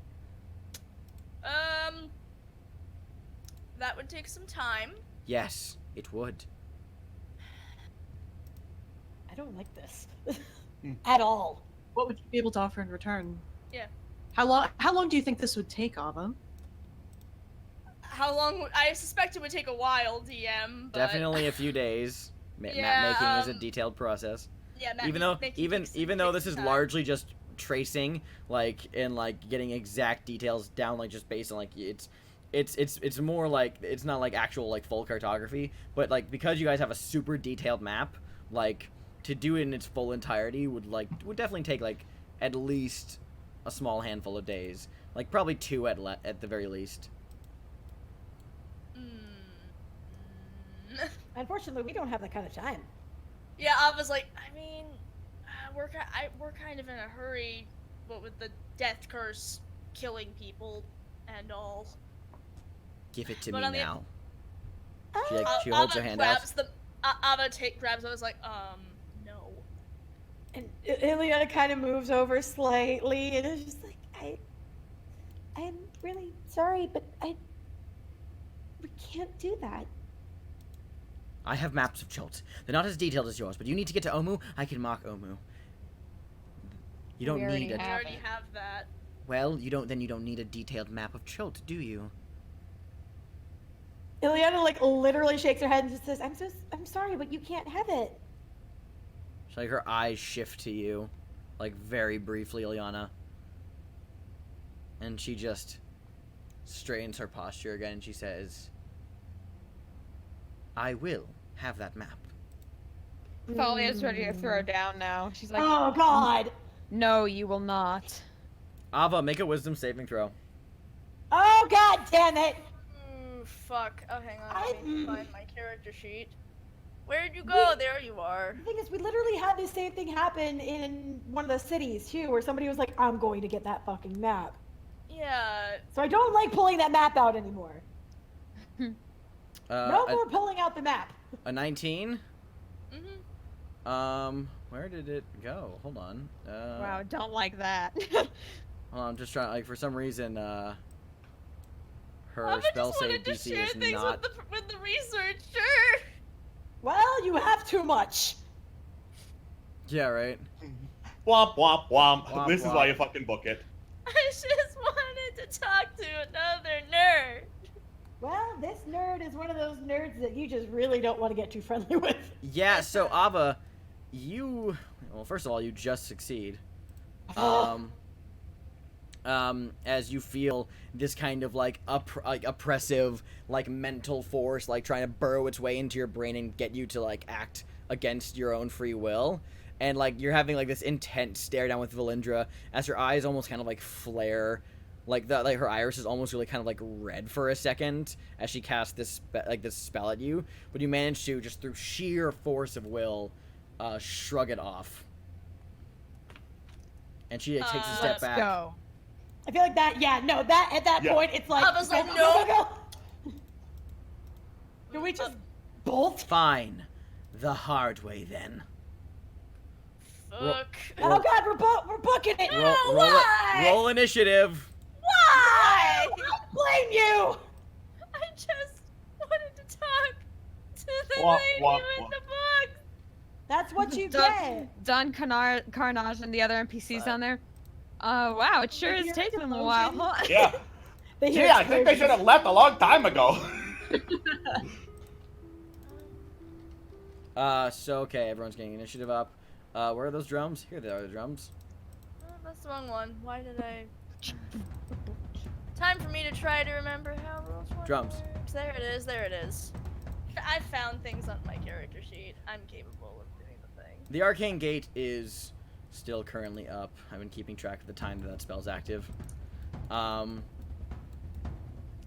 That would take some time. Yes, it would. I don't like this. At all. What would you be able to offer in return? Yeah. How long do you think this would take, Ava? How long I suspect it would take a while, DM, but... Definitely a few days. Yeah, Map making is a detailed process. Yeah, Even though this is largely just tracing, and getting exact details down, just based on it's more like it's not like actual full cartography, but because you guys have a super detailed map, to do it in its full entirety would definitely take at least a small handful of days, probably 2 at the very least. Unfortunately, we don't have that kind of time. Yeah, I was like, I mean, we're kind of in a hurry, but with the death curse killing people and all. Give it to But me on the- now. She holds her hand out. Ava grabs. I was like, no. And Ileana kind of moves over slightly and is just like, I'm really sorry, but we can't do that. I have maps of Chult. They're not as detailed as yours, but you need to get to Omu. I can mark Omu. You don't need We a. already have that. Well, you don't. Then you don't need a detailed map of Chult, do you? Ileana literally shakes her head and just says, I'm sorry, but you can't have it. So her eyes shift to you, very briefly, Ileana. And she just straightens her posture again. And she says, "I will have that map." Thalia's ready to throw down now. She's like, Oh, God! no, you will not. Ava, make a wisdom saving throw. Oh, God damn it! Ooh, fuck. Oh, hang on. Let me find my character sheet. Where'd you go? There you are. The thing is, we literally had the same thing happen in one of the cities, too, where somebody was like, I'm going to get that fucking map. Yeah. So I don't like pulling that map out anymore. No more pulling out the map. A 19? Mm-hmm. Where did it go? Hold on. Wow, don't like that. Hold on, I'm just trying. For some reason, her I spell just save wanted to DC share is things not. with the researcher. Well, you have too much. Yeah, right. Womp womp womp. Womp, This is womp. why you fucking book it. I just wanted to talk to another nerd. Well, this nerd is one of those nerds that you just really don't want to get too friendly with. Yeah. So Ava, you. Well, first of all, you just succeed. As you feel this kind of oppressive mental force trying to burrow its way into your brain and get you to act against your own free will, and you're having this intense stare down with Valindra as her eyes almost kind of flare, her iris is almost really kind of red for a second as she casts this this spell at you, but you manage to just through sheer force of will shrug it off, and she takes a step back. Go. I feel like that, yeah, no, that, at that Yeah. point, it's like, I was like, go. Can we just bolt? Fine. The hard way, then. Fuck. Oh god, we're booking it! Roll initiative. Why? I don't blame you! I just wanted to talk to the Womp, lady womp, with womp. the book. That's what you Done, get! done Carnage and the other NPCs down there. Wow, it sure is taking them a while, huh? Yeah. They hear Gee, I think they should have left a long time ago. So okay, everyone's getting initiative up. Where are those drums? Here they are, the drums. Oh, that's the wrong one. Why did I... Time for me to try to remember how rules work. Drums. There it is, there it is. I found things on my character sheet. I'm capable of doing the thing. The arcane gate is still currently up. I've been keeping track of the time that spell's active.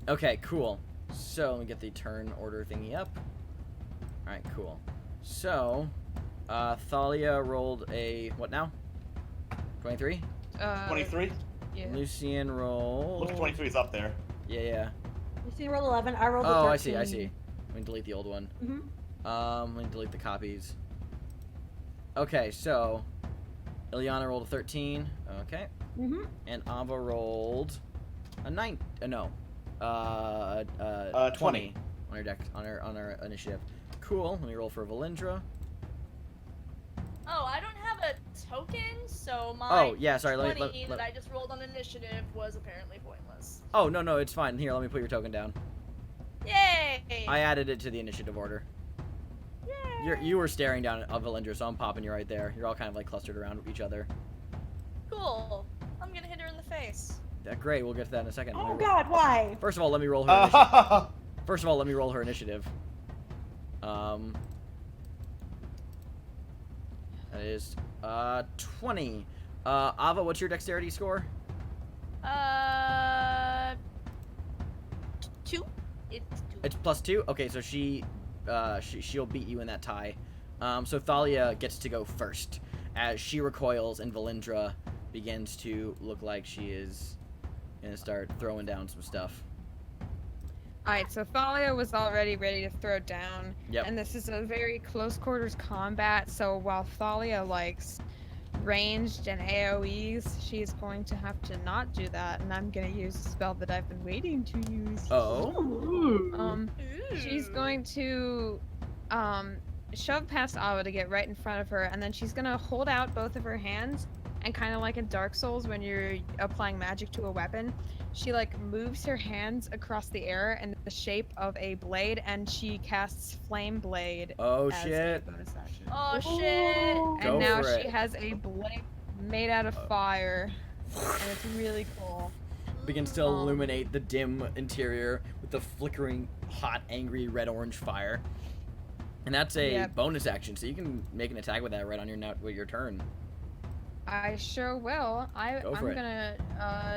Okay, cool. So let me get the turn order thingy up. Alright, cool. So, Thalia rolled a, what now? 23? 23? Yeah. Lucian rolled... Look, 23 is up there. Yeah. You see, roll 11. I rolled a 13. Oh, I see. Let me delete the old one. Mm-hmm. Let me delete the copies. Okay, so Ilyana rolled a 13. Okay. Mm-hmm. And Ava rolled a 9. No. 20 on her deck on her initiative. Cool. Let me roll for Valindra. Oh, I don't have a token, so my Oh, yeah, sorry, 20 that I just rolled on initiative was apparently pointless. Oh, no, it's fine. Here, let me put your token down. Yay! I added it to the initiative order. Yay! You were staring down at Valindra, so I'm popping you right there. You're all kind of like clustered around each other. Cool. I'm gonna hit her in the face. Great, we'll get to that in a second. Oh God, why? First of all, let me roll her initiative. First of all, let me roll her initiative. That is 20. Ava, what's your dexterity score? 2. It's 2. It's +2. Okay, so she'll beat you in that tie. So Thalia gets to go first as she recoils and Valindra begins to look like she is gonna start throwing down some stuff. Alright, so Thalia was already ready to throw down. Yep. And this is a very close quarters combat, so while Thalia likes ranged and AoEs, she's going to have to not do that, and I'm gonna use a spell that I've been waiting to use. Oh. She's going to shove past Ava to get right in front of her, and then she's gonna hold out both of her hands, and kind of like in Dark Souls when you're applying magic to a weapon, she like moves her hands across the air in the shape of a blade, and she casts Flame Blade. Oh as shit. a bonus action. Oh shit! Go And now for she it. has a blade made out of fire, and it's really cool. Begins to illuminate the dim interior with the flickering, hot, angry red-orange fire. And that's a bonus action, so you can make an attack with that right on your turn. I sure will. I'm gonna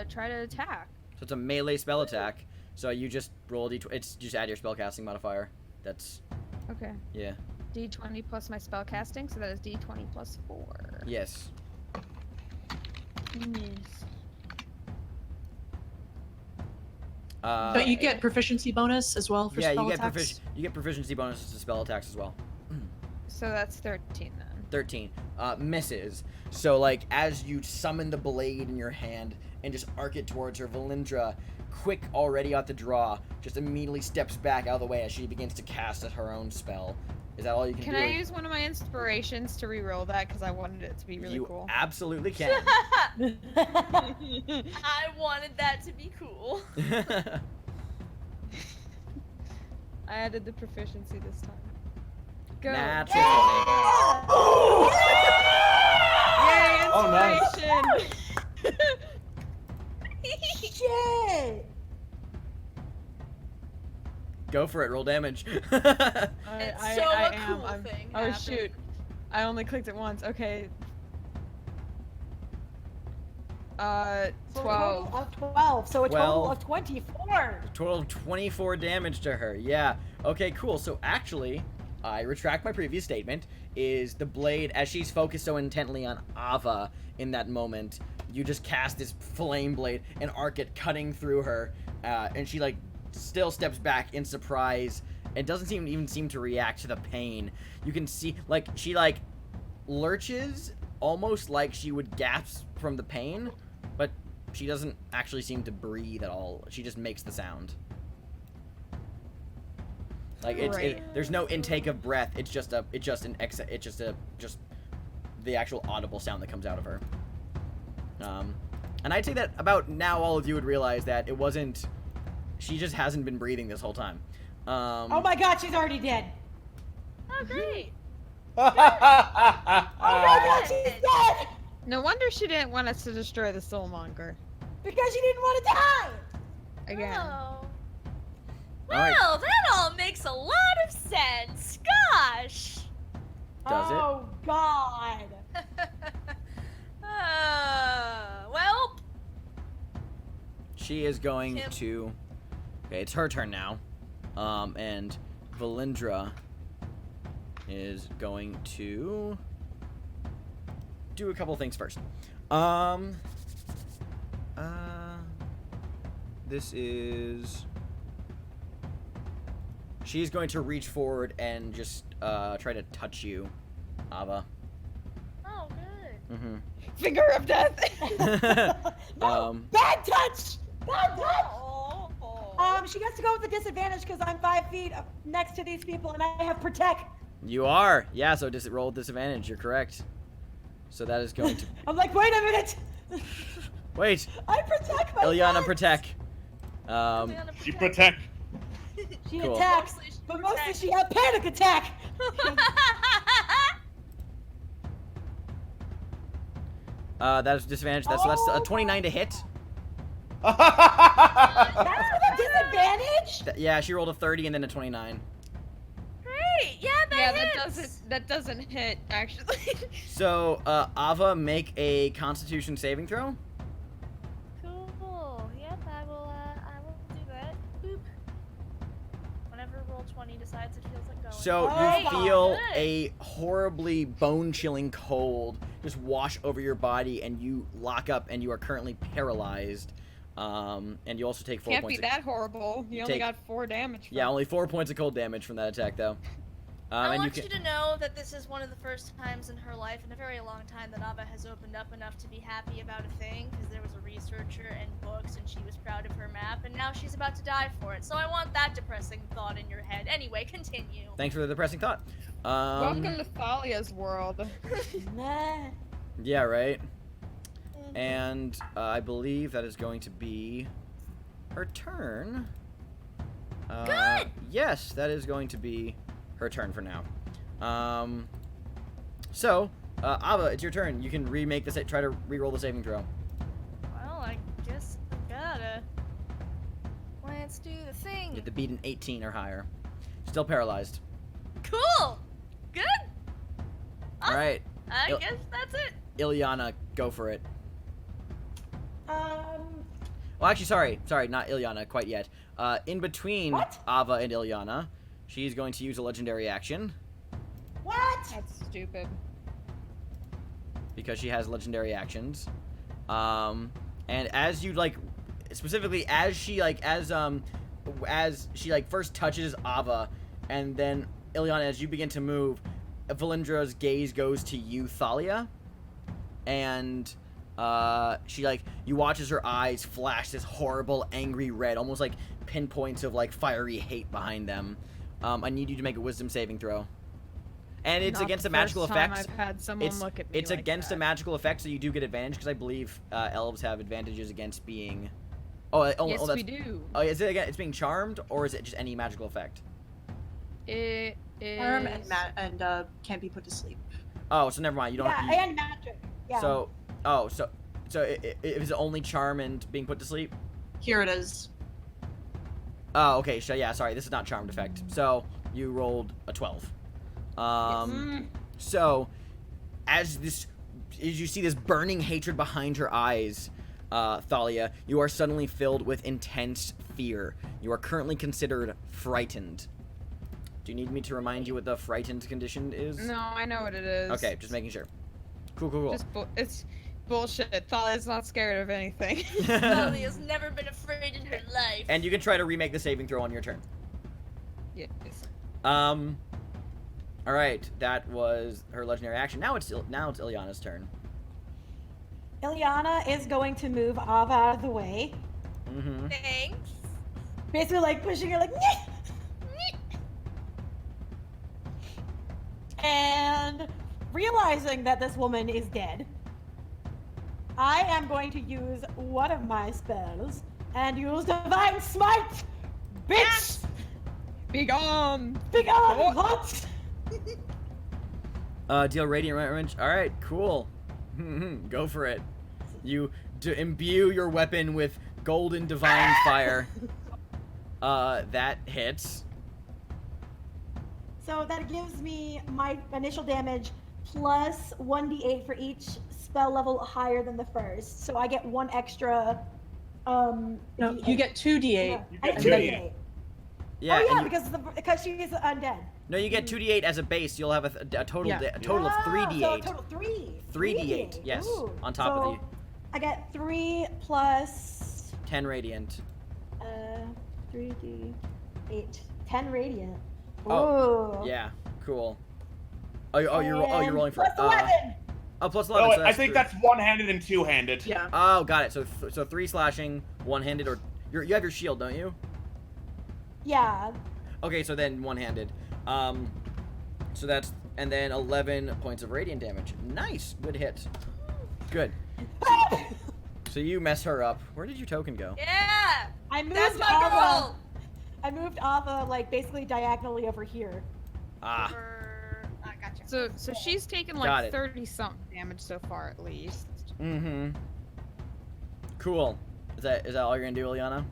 try to attack. So it's a melee spell attack. So you just roll a d20. It's just add your spellcasting modifier. That's Okay. yeah. D20 plus my spell casting, so that is D20 plus 4. Yes. Don't you get proficiency bonus as well for spell attacks? You get proficiency bonuses to spell attacks as well. So that's 13 then. 13. Misses. So like as you summon the blade in your hand and just arc it towards her, Valindra, quick already at the draw, just immediately steps back out of the way as she begins to cast her own spell. Is that all you can do? Can I use one of my inspirations to re-roll that? Because I wanted it to be really You cool. absolutely can. I wanted that to be cool. I added the proficiency this time. Go. Natural. Yay, Oh, nice. inspiration! Shit! Go for it. Roll damage. It's so a cool thing. Oh happened. shoot! I only clicked it once. Okay. So 12. a total of 12. So a total 12. of 24. Total of 24 damage to her. Yeah. Okay, cool. So actually, I retract my previous statement. Is the blade, as she's focused so intently on Ava in that moment, you just cast this flame blade and arc it cutting through her, and she like still steps back in surprise and doesn't even seem to react to the pain. You can see like she like lurches almost like she would gasp from the pain, but she doesn't actually seem to breathe at all. She just makes the sound. Like there's no intake of breath. It's just the actual audible sound that comes out of her. And I'd say that about now all of you would realize that it wasn't... She just hasn't been breathing this whole time. Oh my god, she's already dead. Oh, great. Oh my god, she's dead! No wonder she didn't want us to destroy the soulmonger. Because she didn't want to die! Again. Oh. Alright. Well, that all makes a lot of sense. Gosh. Does it? Oh god. Well. She is going Tim. to... Okay, it's her turn now. And Valindra is going to do a couple things first. This is... She's going to reach forward and just try to touch you, Ava. Oh, good. Mm-hmm. Finger of death! No, bad touch! Bad touch! Oh. She gets to go with a disadvantage because I'm 5 feet up next to these people and I have protect. You are! Yeah, so roll with disadvantage, you're correct. So that is going to... I'm like, wait a minute! Wait! I protect my Ilyana, friends! protect. She protect. She Cool. attacks, Mostly she but mostly protects. she had panic attack! That is disadvantage. That's a 29 to hit. That's with a disadvantage? Yeah, she rolled a 30 and then a 29. Great. Yeah, Yeah, hits. that doesn't hit actually. So, Ava, make a Constitution saving throw. Cool. Yep, I will do that. Boop. Whenever roll 20 decides it feels like going. So Oh, you feel good. a horribly bone-chilling cold just wash over your body, and you lock up, and you are currently paralyzed. And you also take 4 Can't be points. that horrible. You only take- got 4 damage. From Yeah, only 4 points of cold damage from that attack, though. I And want you you can. to know that this is one of the first times in her life in a very long time that Ava has opened up enough to be happy about a thing, because there was a researcher and books and she was proud of her map, and now she's about to die for it. So I want that depressing thought in your head. Anyway, continue. Thanks for the depressing thought. Welcome to Thalia's world. Nah. Yeah, right. And I believe that is going to be her turn. Good! Yes, that is going to be her turn for now. So, Ava, it's your turn. You can remake this. Try to re-roll the saving throw. Well, I guess I gotta. Let's do the You thing. have to beat an 18 or higher. Still paralyzed. Cool! Good! All right, I Yep. guess that's it. Ilyana, go for it. Um, Well, actually, sorry, not Ilyana quite yet. In between What? Ava and Ilyana, she's going to use a legendary action what? That's stupid. because she has legendary actions. And as you specifically as she first touches Ava, and then Ilyana, as you begin to move, Valindra's gaze goes to you, Thalia, and you watch as her eyes flash this horrible, angry red, almost like pinpoints of fiery hate behind them. I need you to make a wisdom saving throw. And it's Not against the a magical first time effect. I've had someone look at me It's like against that. a magical effect, so you do get advantage because I believe elves have advantages against being. Oh, Yes, that's, we do. Oh, is it again? It's being charmed, or is it just any magical effect? It is. and can't be put to sleep. Oh, so never mind. You don't. Yeah, and magic. Yeah. So is it only charm and being put to sleep? Here it is. Oh, okay. So yeah, sorry. This is not charmed effect. So you rolled a 12. So as you see this burning hatred behind her eyes, Thalia, you are suddenly filled with intense fear. You are currently considered frightened. Do you need me to remind you what the frightened condition is? No, I know what it is. Okay, just making sure. Cool. It's bullshit. Thalia's not scared of anything. Molly has never been afraid in her life. And you can try to remake the saving throw on your turn. Yes. All right, that was her legendary action. Now it's Ilyana's turn. Ilyana is going to move Ava out of the way. Mm-hmm. Thanks. Basically, pushing her, "Nyeh!" And realizing that this woman is dead, I am going to use one of my spells and use Divine Smite! Bitch! Begone! Begone, what? Deal radiant range. Alright, cool. Go for it. You imbue your weapon with golden divine fire. That hits. So that gives me my initial damage plus 1d8 for each spell level higher than the first. So I get one extra. No, D8. you get 2d8. No, You I get get 2d8. Yeah. Oh yeah, and because she's undead. no, you get 2d8 as a base. You'll have a total Yeah. a total of 3d8. So a total 3. 3d8, yes, Ooh. on top of So I get 3 plus 10 radiant. 3d8, 10 radiant. Oh, Ooh. yeah, cool. You're rolling for plus 11. Oh, plus Oh, 11. wait, So I that's think three. that's one-handed and two-handed. Yeah. Oh, got it. So 3 slashing, 1-handed, or you have your shield, don't you? Yeah. Okay, so then 1-handed. So that's and then 11 points of radiant damage. Nice, good hit. Good. So you mess her up. Where did your token go? Yeah! I moved That's my Ava. girl! I moved Ava like basically diagonally over here. Ah, I gotcha. So she's taken Got like it. 30 something damage so far at least. mm-hmm. Cool. Is that all you're gonna do, Ileana?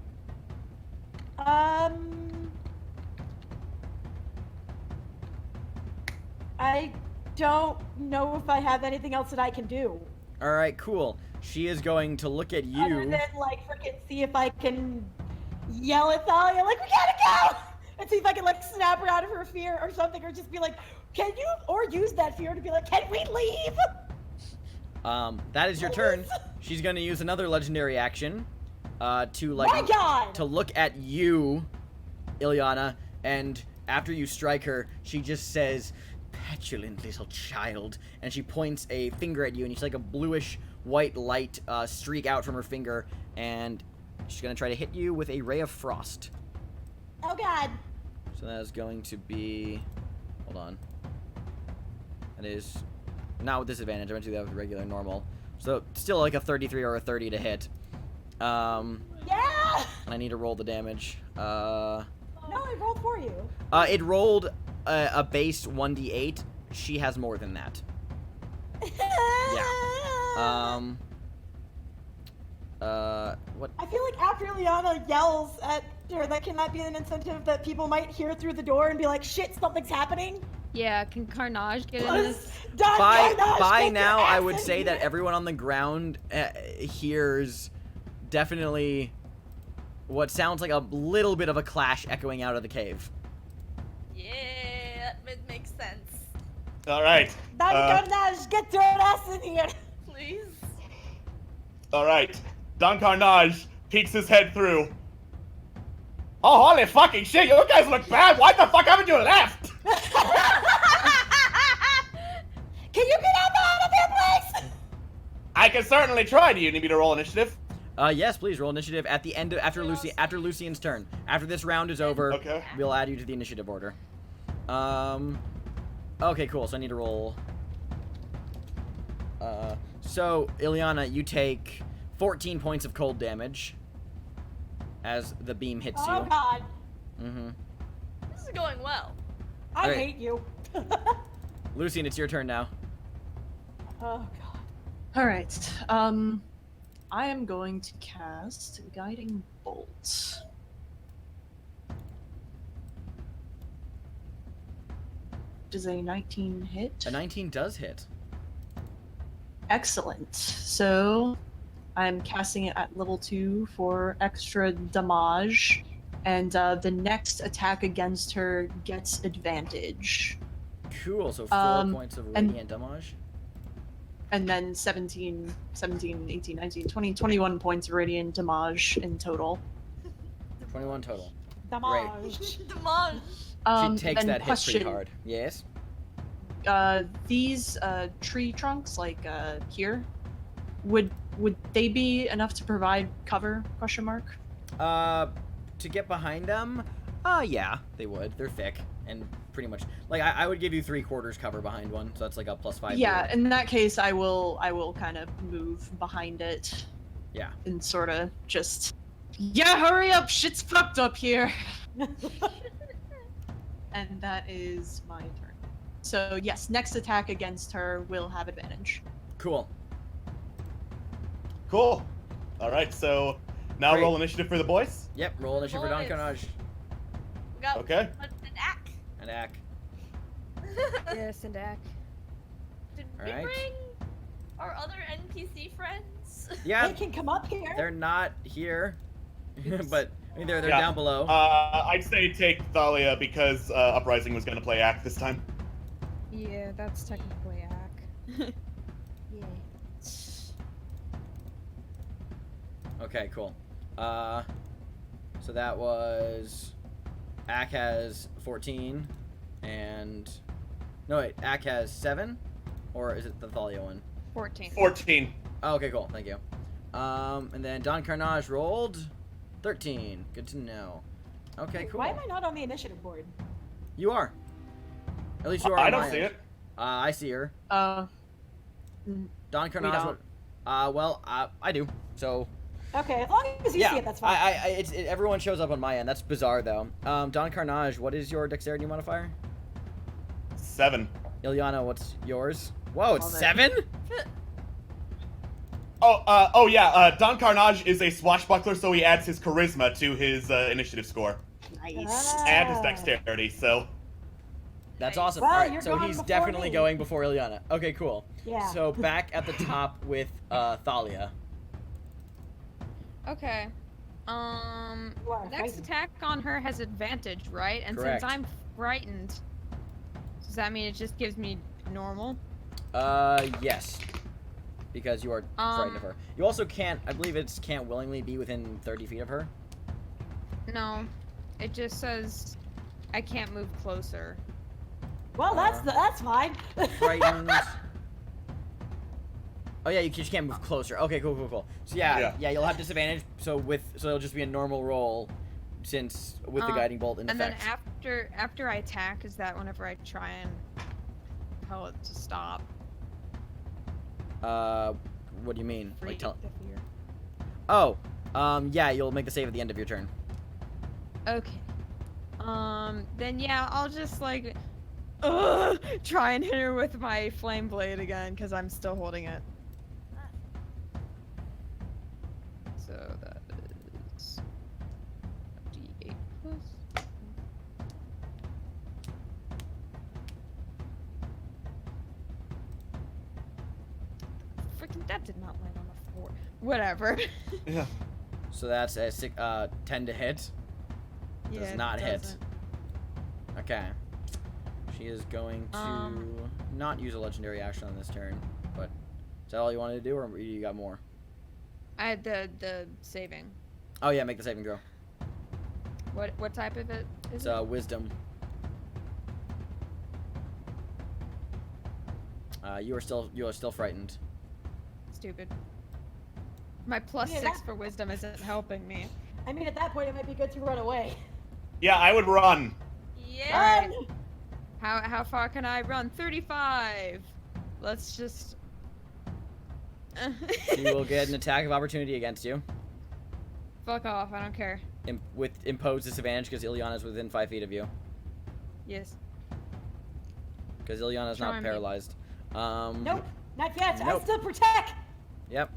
I don't know if I have anything else that I can do. All right, cool. She is going to look at Other you. than like freaking see if I can yell at Thalia like, we gotta go! And see if I can like snap her out of her fear or something, or just be like, can you, or use that fear to be like, can we leave? That is your turn. She's gonna use another legendary action, to like My God! to look at you, Ileana, and after you strike her, she just says, "Petulant little child," and she points a finger at you, and you see like a bluish white light streak out from her finger, and she's gonna try to hit you with a ray of frost. Oh God. So that is going to be, hold on. That is not with disadvantage. I'm gonna do that with regular normal. So still like a 33 or a 30 to hit. Yeah! And I need to roll the damage. No, I rolled for you. It rolled a base 1d8. She has more than that. What? I feel like after Ileana yells at her, that cannot be an incentive that people might hear through the door and be like, shit, something's happening. Yeah, can Carnage get in this? By now, I would say that everyone on the ground hears definitely what sounds like a little bit of a clash echoing out of the cave. Yeah, that makes sense. All right. Carnage, get your ass in here. Please. All right. Don Carnage peeks his head through. Oh, holy fucking shit! You guys look bad. Why the fuck haven't you left? Can you get out of here, please? I can certainly try. Do you need me to roll initiative? Yes, please roll initiative at the end of, after Lucian's turn. After this round is over, Okay. we'll add you to the initiative order. Okay, cool. So I need to roll. So Ileana, you take 14 points of cold damage as the beam hits you. Oh God. Mm-hmm. This is going well. I Alright. hate you. Lucian, it's your turn now. Oh God. All right. I am going to cast Guiding Bolt. Does a 19 hit? A 19 does hit. Excellent. So I'm casting it at level 2 for extra damage, and the next attack against her gets advantage. Cool. So 4 points of radiant damage. And then 17, 18, 19, 20, 21 points of radiant damage in total. 21 total. Damage. Damage. She takes and that hit question, pretty hard. Yes. These tree trunks, like here, would they be enough to provide cover? Question mark. To get behind them, yeah, they would. They're thick and pretty much like I would give you 3/4 cover behind one, so that's like a +5. Yeah, here. in that case, I will kind of move behind it. Yeah. And sort of just, yeah, hurry up, shit's fucked up here. And that is my turn. So yes, next attack against her will have advantage. Cool. Cool. All right, so now Great. roll initiative for the boys. Yep. Roll initiative for Don Boys. Carnage. We got Okay. an act. And Ack. Yes, and Dak. Did we Alright. bring our other NPC friends? Yeah. They can come up here. They're not here, but I mean they're Yeah. down below. I'd say take Thalia because Uprising was going to play act this time. Yeah, that's technically Ack. Yeah. Okay, cool. So that was Ack has 14, and no wait, Ack has 7, or is it the Thalia one? 14. 14. Oh, okay, cool. Thank you. And then Don Carnage rolled 13. Good to know. Okay, cool. Why am I not on the initiative board? You are. At least you are. I on don't my see end. it. I see her. Mm, Don Carnage. don't. Well, I do. So. Okay, as long as you Yeah, see it, that's fine. everyone shows up on my end. That's bizarre, though. Don Carnage, what is your dexterity modifier? 7. Ilyana, what's yours? Whoa, it's Love it. 7? Oh yeah. Don Carnage is a swashbuckler, so he adds his charisma to his initiative score nice. and his Ah. dexterity. So That's awesome. Well, Alright, you're so going he's before definitely me. going before Ilyana. Okay, cool. Yeah. So back at the top with Thalia. Okay. You are Next frightened. attack on her has advantage, right? And Correct. since I'm frightened, does that mean it just gives me normal? Yes. Because you are frightened of her. You also can't, I believe it's can't willingly be within 30 feet of her. No. It just says I can't move closer. Well, that's fine. Frightened. Oh yeah, you just can't move closer. Okay, cool. So yeah, you'll have disadvantage. So it'll just be a normal roll, since with the guiding bolt in And effect. then after I attack, is that whenever I try and tell it to stop? What do you mean? Free Like tell? the fear. Oh, yeah, you'll make the save at the end of your turn. Okay. Then yeah, I'll just like, try and hit her with my flame blade again, because I'm still holding it. So that is D8 plus. Freaking that did not land on a 4. Whatever. yeah. So that's a 10 to hit. Yeah, Does it not hit. doesn't. Okay. She is going to not use a legendary action on this turn, but is that all you wanted to do, or you got more? I had the saving. Oh yeah, make the saving throw. What type of it is It's it? wisdom. You are still frightened. Stupid. My plus Yeah, 6 for wisdom isn't helping me. I mean, at that point, it might be good to run away. Yeah, I would run. Yeah. Run! How far can I run? 35. Let's just. She will get an attack of opportunity against you. Fuck off! I don't care. With imposed disadvantage because Ilyana is within 5 feet of you. Yes. Because Ilyana is Try not me. paralyzed. Nope, not yet. Nope. I still protect. Yep.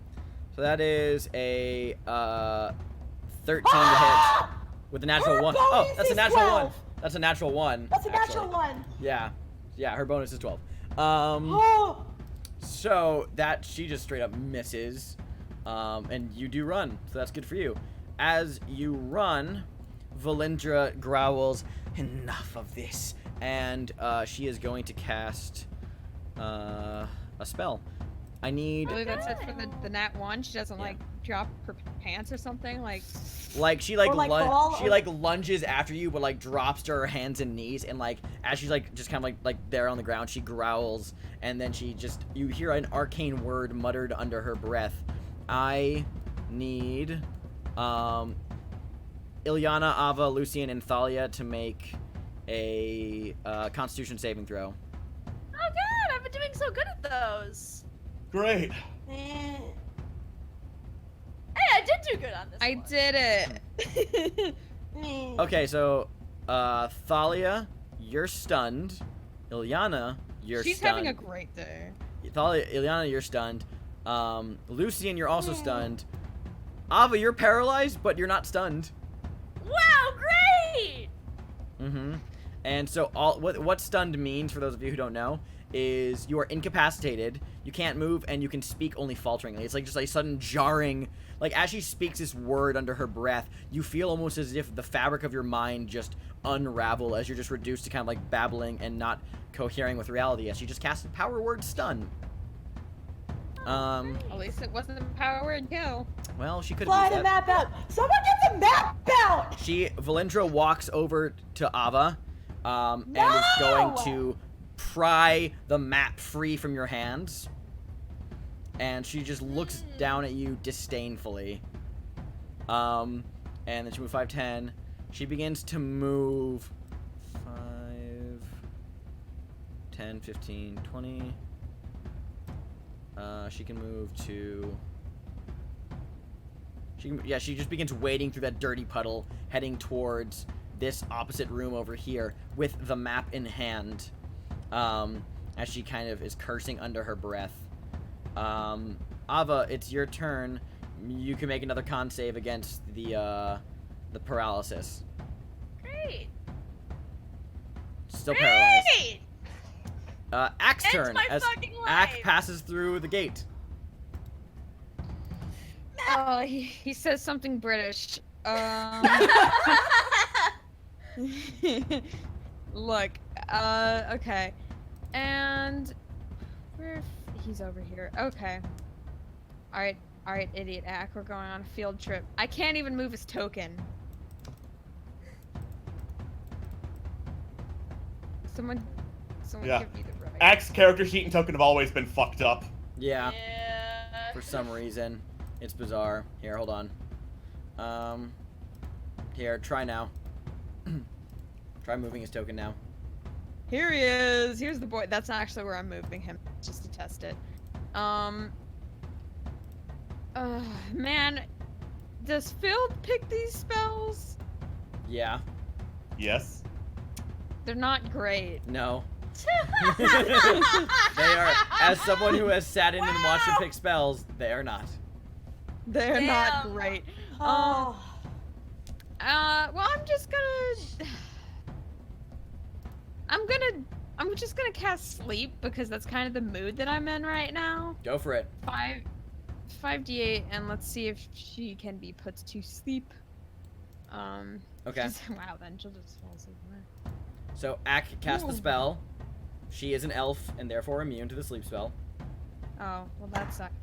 So that is a 13 to hit with a natural Her 1. bonus Oh, that's a is natural 1. 12. That's a natural 1. That's a natural actually. one. Yeah, her bonus is 12. Oh, So that she just straight up misses, and you do run. So that's good for you. As you run, Valindra growls, "Enough of this," and she is going to cast a spell. I need Really, that's it for the nat 1. She doesn't like drop her pants or something. Like. she Or, like, fall, she or- like lunges after you, but like drops to her hands and knees, and like as she's like just kind of like there on the ground, she growls, and then you hear an arcane word muttered under her breath. I need Ilyana, Ava, Lucian, and Thalia to make a Constitution saving throw. Oh good, I've been doing so good at those. Great. Eh. Hey, I did do good on this I one. did it. Okay, so Thalia, you're stunned. Ilyana, you're She's stunned. having a great day. Thalia, Ilyana, you're stunned. Lucian, you're also stunned. Ava, you're paralyzed, but you're not stunned. Wow, great! Mm-hmm. And so what stunned means, for those of you who don't know, is you are incapacitated, you can't move, and you can speak only falteringly. It's like just like sudden jarring, like as she speaks this word under her breath, you feel almost as if the fabric of your mind just unravel as you're just reduced to kind of like babbling and not cohering with reality as she just casts the power word stun. At least it wasn't a power word kill. Well, she could Fly have the used that. map out. Someone get the map out. Valindra walks over to Ava, and is going to pry the map free from your hands. And she just looks down at you disdainfully. And then she moves 5, 10. She begins to move 5, 10, 15, 20. She can move to... She just begins wading through that dirty puddle, heading towards this opposite room over here with the map in hand, as she kind of is cursing under her breath. Ava, it's your turn. You can make another con save against the paralysis. Great. Still paralyzed. Great! Axe End turn my as fucking Axe life. passes through the gate. Oh, he says something British. Look, okay. And he's over here. Okay. Alright, idiot Ack, we're going on a field trip. I can't even move his token. Someone Yeah. give me the right. Axe character sheet and token have always been fucked up. Yeah. Yeah. For some reason. It's bizarre. Here, hold on. Here, try now. Try moving his token now. Here he is. Here's the boy. That's not actually where I'm moving him, just to test it. Man, does Phil pick these spells? Yeah. Yes. They're not great. No. They are, as someone who has sat in and watched him pick spells, they are not. They're not Damn. great. Oh. Well, I'm just gonna cast sleep because that's kind of the mood that I'm in right now. Go for it. 5d8, and let's see if she can be put to sleep. Okay. Wow, then she'll just fall asleep. So, Ack casts the Ooh. spell. She is an elf, and therefore immune to the sleep spell. Oh, well that sucks.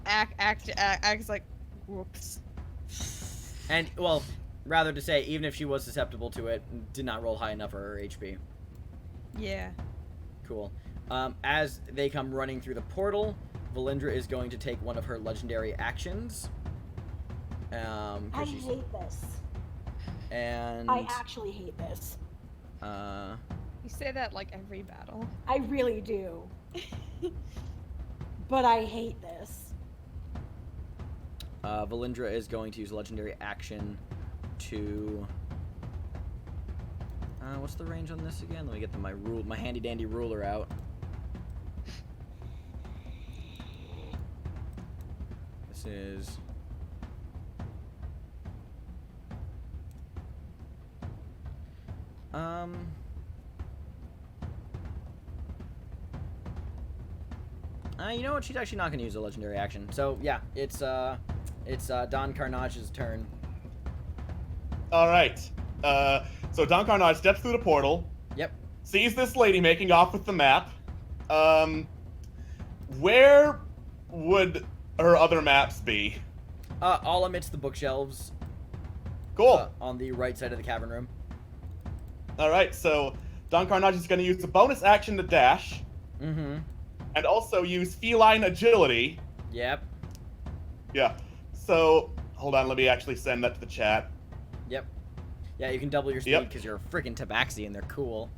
Act's like, whoops. And, well, rather to say, even if she was susceptible to it, did not roll high enough for her HP. Yeah. Cool. As they come running through the portal, Valindra is going to take one of her legendary actions. I hate this. And... I actually hate this. You say that like every battle. I really do. But I hate this. Valindra is going to use a legendary action to... what's the range on this again? Let me get my handy dandy ruler out. This is... you know what? She's actually not going to use a legendary action. So, yeah, it's Don Carnage's turn. Alright. So Don Carnage steps through the portal. Yep. Sees this lady making off with the map. Where would her other maps be? All amidst the bookshelves. Cool. On the right side of the cavern room. Alright, so Don Carnage is going to use the bonus action to dash. Mm-hmm. And also use feline agility. Yep. Yeah. So, hold on, let me actually send that to the chat. Yep. Yeah, you can double your speed Yep. because you're a freaking tabaxi and they're cool.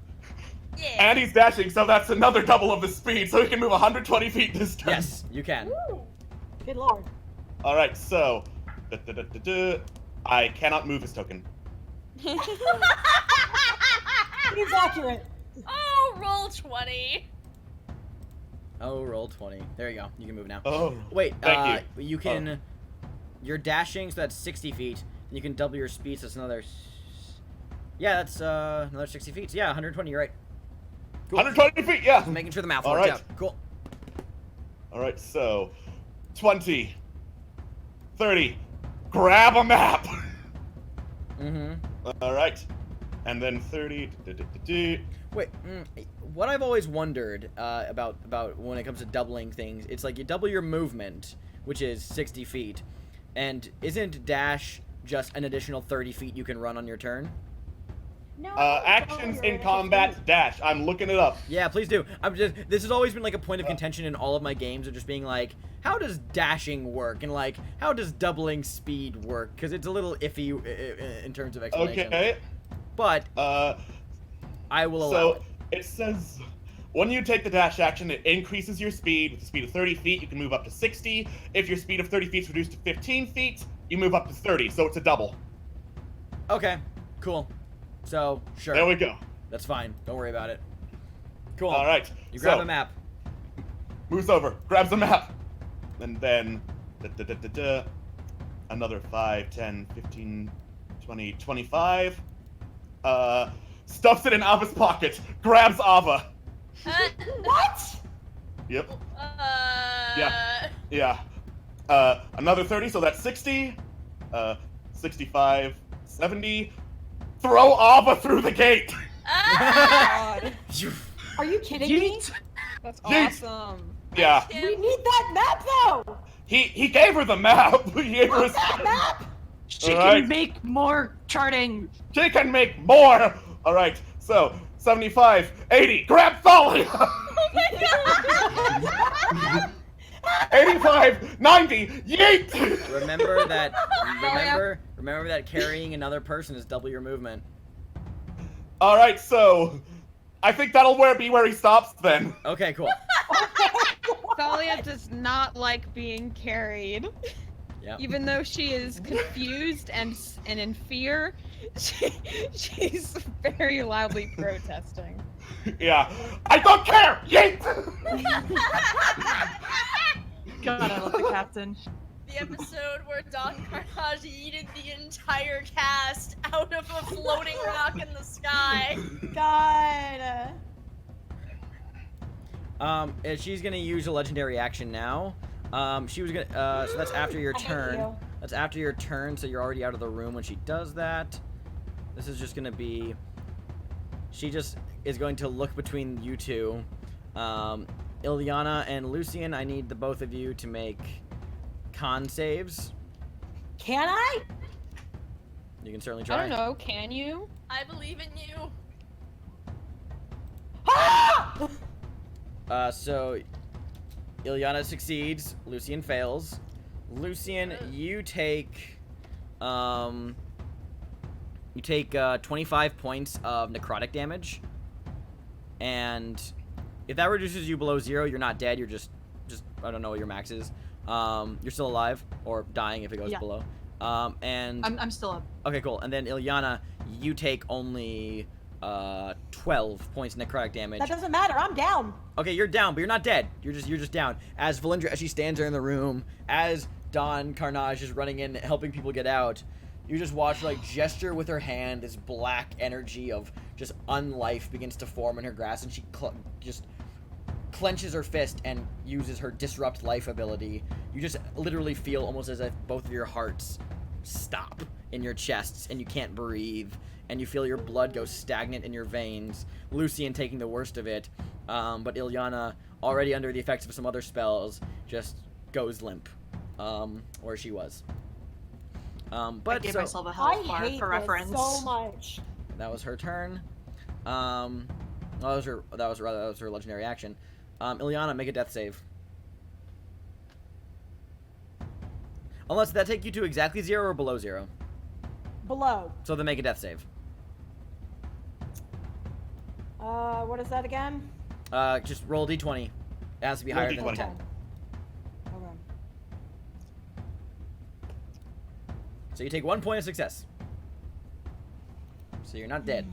Yeah. And he's dashing, so that's another double of his speed, so he can move 120 feet this turn. Yes, you can. Woo! Good lord. Alright, so... I cannot move this token. Seems accurate. Oh, roll 20. Oh, roll 20. There you go. You can move now. Oh, Wait, thank you can... You're dashing, so that's 60 feet. And you can double your speed, so that's another... Yeah, that's another 60 feet. So yeah, 120, you're right. Cool. 120 feet, yeah! Just making sure the math All works right. out. Cool. Alright, so... 20. 30. Grab a map! Mm-hmm. Alright. And then 30... Wait, what I've always wondered about when it comes to doubling things, it's like you double your movement, which is 60 feet, and isn't dash just an additional 30 feet you can run on your turn? No. Actions in combat dash. I'm looking it up. Yeah, please do. This has always been like a point of contention in all of my games of just being like, how does dashing work? And like, how does doubling speed work? Because it's a little iffy in terms of explanation. Okay. But I will allow So, it. it says... When you take the dash action, it increases your speed. With a speed of 30 feet, you can move up to 60. If your speed of 30 feet is reduced to 15 feet, you move up to 30, so it's a double. Okay, cool. So, sure. There we go. That's fine. Don't worry about it. Cool. Alright. You grab so, a map. Moves over, grabs the map. And then... another 5, 10, 15, 20, 25. Stuffs it in Ava's pocket. Grabs Ava. What? Yep. Yeah. Yeah. Another 30, so that's 60. 65, 70. Throw Ava through the gate! God. Are you kidding me? That's Yeet. awesome. Yeah. We need that map though. He gave her the map! He gave her What's that map? She Alright. can make more charting. She can make more! Alright, so 75, 80, grab Thalia! 85, 90, yeet! Remember that. Remember that carrying another person is double your movement. Alright, so I think that'll be where he stops then. Okay, cool. Thalia does not like being carried. Yep. Even though she is confused and in fear, she's very loudly protesting. Yeah. I don't care! Yeet! God, I love the captain. The episode where Don Carnage yeeted the entire cast out of a floating rock in the sky. God. And she's gonna use a legendary action now. She was gonna. So that's after your I hate turn. you. That's after your turn, so you're already out of the room when she does that. This is just gonna be. She just is going to look between you two. Ilyana and Lucian, I need the both of you to make con saves. Can I? You can certainly try. I don't know, can you? I believe in you. Ah! So Ilyana succeeds, Lucian fails. Lucian, you take 25 points of necrotic damage. And if that reduces you below 0, you're not dead, you're just I don't know what your max is. You're still alive, or dying if it goes below. And I'm still up. okay, cool. And then Ilyana, you take only 12 points of necrotic damage. That doesn't matter. I'm down. Okay, you're down, but you're not dead. You're just down. As Valindra, as she stands there in the room, as Don Carnage is running in, helping people get out, you just watch her, like, gesture with her hand. This black energy of just unlife begins to form in her grasp, and she just clenches her fist and uses her disrupt life ability. You just literally feel almost as if both of your hearts stop in your chests, and you can't breathe, and you feel your blood go stagnant in your veins. Lucian taking the worst of it, but Ilyana, already under the effects of some other spells, just goes limp, where she was. But I gave myself a health bar hate for reference. this so much. that was her turn. That was her legendary action. Ilyana, make a death save. Unless that take you to exactly 0 or below 0. Below. So then make a death save. What is that again? Just roll d20. It has to be Roll higher than D20. 10. Okay. So you take 1 point of success. So you're not dead.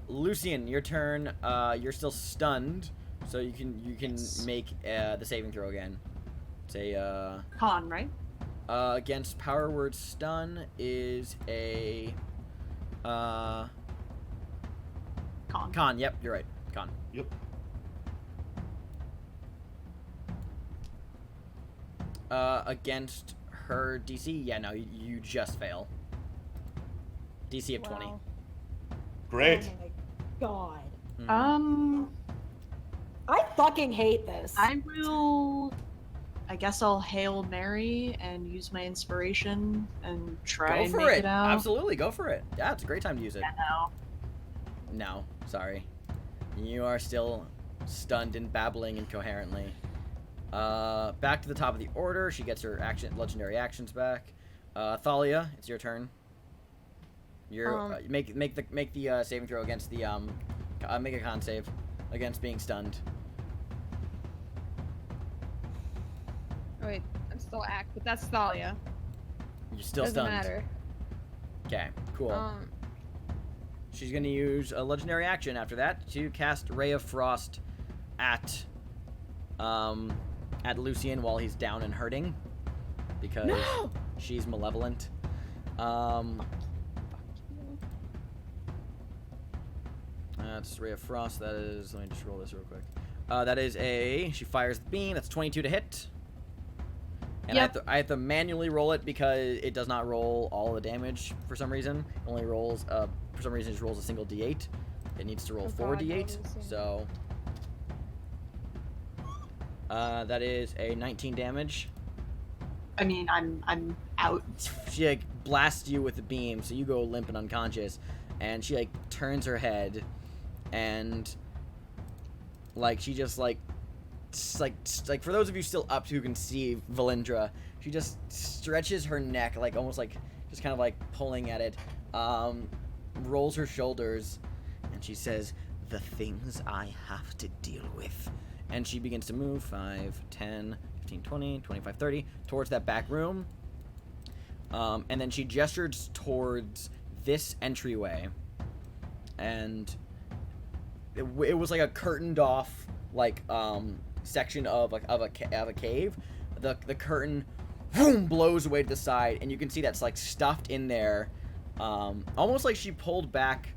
Lucian, your turn. You're still stunned, so you can make the saving throw again. Say Con, right? against power word stun is a Con. con. Yep, you're right. Con. Yep. Against her DC, yeah, no, you just fail. DC of 20. Wow. Great. Oh my god. Mhm. I fucking hate this. I will. I guess I'll Hail Mary and use my inspiration and try Go and for make it. it out. Absolutely, go for it. Yeah, it's a great time to use it. I know. No, sorry. You are still stunned and babbling incoherently. Back to the top of the order. She gets her legendary actions back. Thalia, it's your turn. You're make the saving throw against the make a con save against being stunned. Oh, wait, I'm still act, but that's Thalia. You're still Doesn't stunned. matter. Okay, cool. She's gonna use a legendary action after that to cast Ray of Frost at Lucian while he's down and hurting, because she's malevolent. That's Ray of Frost. That is. Let me just roll this real quick. That is a. She fires the beam. That's 22 to hit. And Yep. I have to manually roll it because it does not roll all the damage for some reason. It only rolls, for some reason, it just rolls a single d8. It needs to roll Oh 4 God, d8. that is So, that is a 19 damage. I mean, I'm out. She like blasts you with the beam, so you go limp and unconscious. And she like turns her head, and like she just like for those of you still up who can see Valindra, she just stretches her neck, like almost like just kind of like pulling at it, rolls her shoulders, and she says, "The things I have to deal with." And she begins to move 5, 10, 15, 20, 25, 30 towards that back room. And then she gestures towards this entryway, and it was like a curtained off like section of a cave. The curtain boom, blows away to the side, and you can see that's like stuffed in there, almost like she pulled back,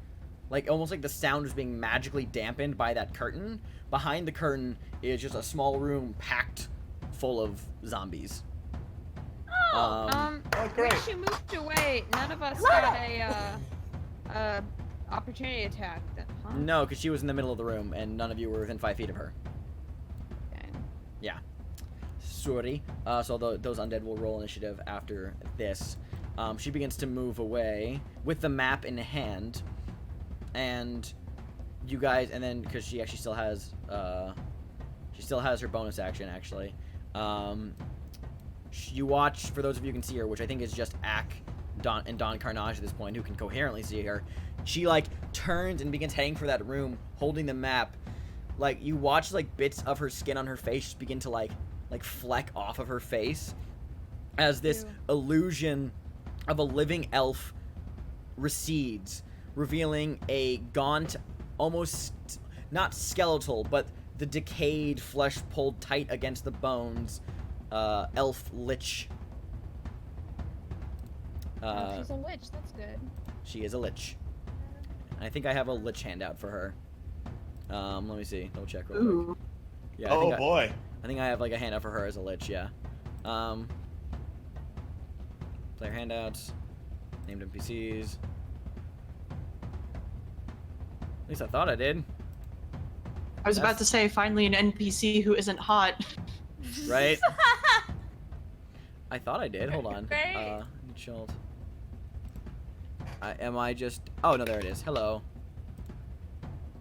like almost like the sound was being magically dampened by that curtain. Behind the curtain is just a small room packed full of zombies. Oh, great. When she moved away, none of us got a opportunity attack. Then, huh? No, because she was in the middle of the room, and none of you were within 5 feet of her. Okay. Yeah. Sorry. So those undead will roll initiative after this. She begins to move away with the map in hand, and you guys, and then because she actually still has her bonus action actually. You watch, for those of you who can see her, which I think is just Ak, Don Carnage at this point, who can coherently see her. She like turns and begins heading for that room, holding the map. Like you watch like bits of her skin on her face just begin to like fleck off of her face as this illusion of a living elf recedes, revealing a gaunt, almost not skeletal, but the decayed flesh pulled tight against the bones, elf lich. She's a lich. That's good. She is a lich. I think I have a lich handout for her. Let me see. Double check real quick. Ooh. Yeah, Oh boy. I think I have like a handout for her as a lich, yeah. Player handouts, named NPCs. At least I thought I did. I was about to say, finally an NPC who isn't hot. Right? I thought I did. Hold on. Great. Chilled. Am I just... Oh, no, there it is. Hello.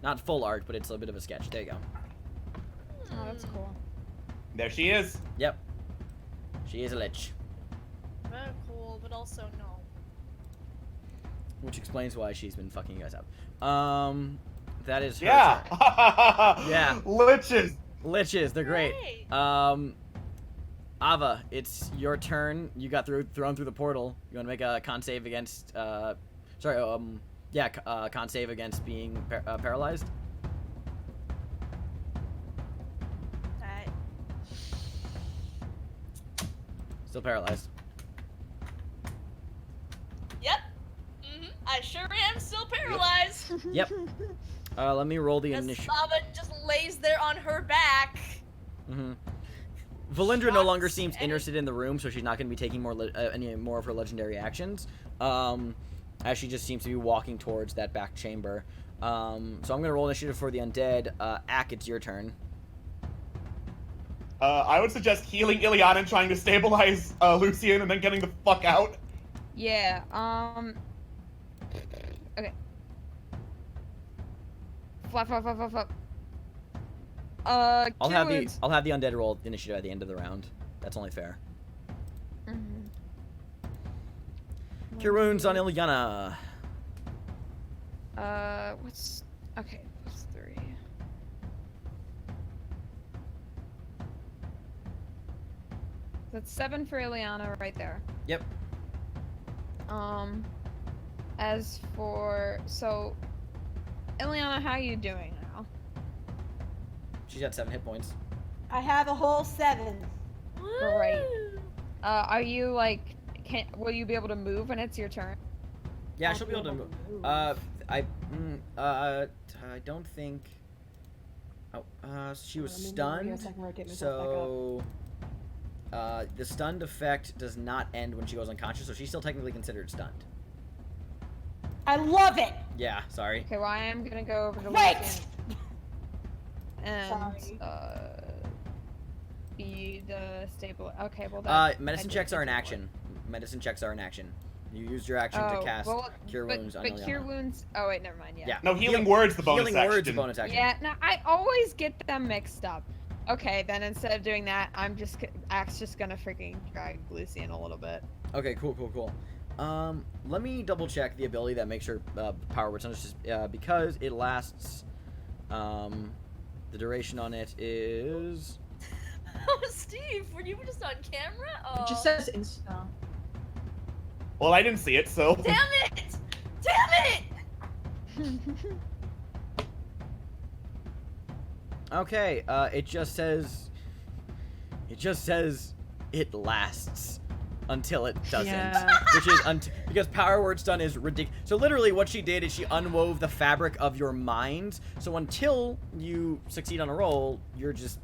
Not full art, but it's a bit of a sketch. There you go. Oh, that's cool. There she is. Yep. She is a lich. Very cool, but also no. Which explains why she's been fucking you guys up. That is her Yeah. turn. Yeah. Liches. Liches, they're great. Yay. Ava, it's your turn. You got thrown through the portal. You want to make a con save against, con save against being paralyzed? Alright. Still paralyzed. Yep. I sure am still paralyzed. Yep. Let me roll the As initiative. Saba just lays there on her back. Valindra no longer Shots seems and- interested in the room, so she's not going to be taking any more of her legendary actions. As she just seems to be walking towards that back chamber. So I'm going to roll initiative for the undead. Ak, it's your turn. I would suggest healing Ileana and trying to stabilize Lucian and then getting the fuck out. Yeah, okay. Flap. I'll have the Keywords. undead roll initiative at the end of the round. That's only fair. Cure wounds on Ileana. What's 3? That's 7 for Ileana right there. Yep. As for Ileana, how you doing now? She's at 7 hit points. I have a whole 7. Great. Are you will you be able to move when it's your turn? Yeah, she'll be able to move. I don't think. Oh, she was stunned. So, the stunned effect does not end when she goes unconscious, so she's still technically considered stunned. I love it. Yeah, sorry. Okay, well I am gonna go over to Wait! Lucian and Sorry. be the stable. Okay, well that. Medicine checks are in action. Medicine checks are in action. You used your action to cast Cure Wounds on Ileana. Cure Wounds. Oh wait, never mind. Yeah. No, healing word's the bonus Healing action. word's the bonus action. Yeah. No, I always get them mixed up. Okay, then instead of doing that, Axe just gonna freaking drag Lucian a little bit. Okay, cool. Let me double check the ability that makes her power word just because it lasts. The duration on it is. Oh, Steve, were you just on camera? Oh. It just says insta. Well, I didn't see it, so. Damn it! Damn it! Okay, it just says it lasts until it doesn't. Yeah. Which is because power word stun is ridiculous. So literally what she did is she unwove the fabric of your mind. So until you succeed on a roll, you're just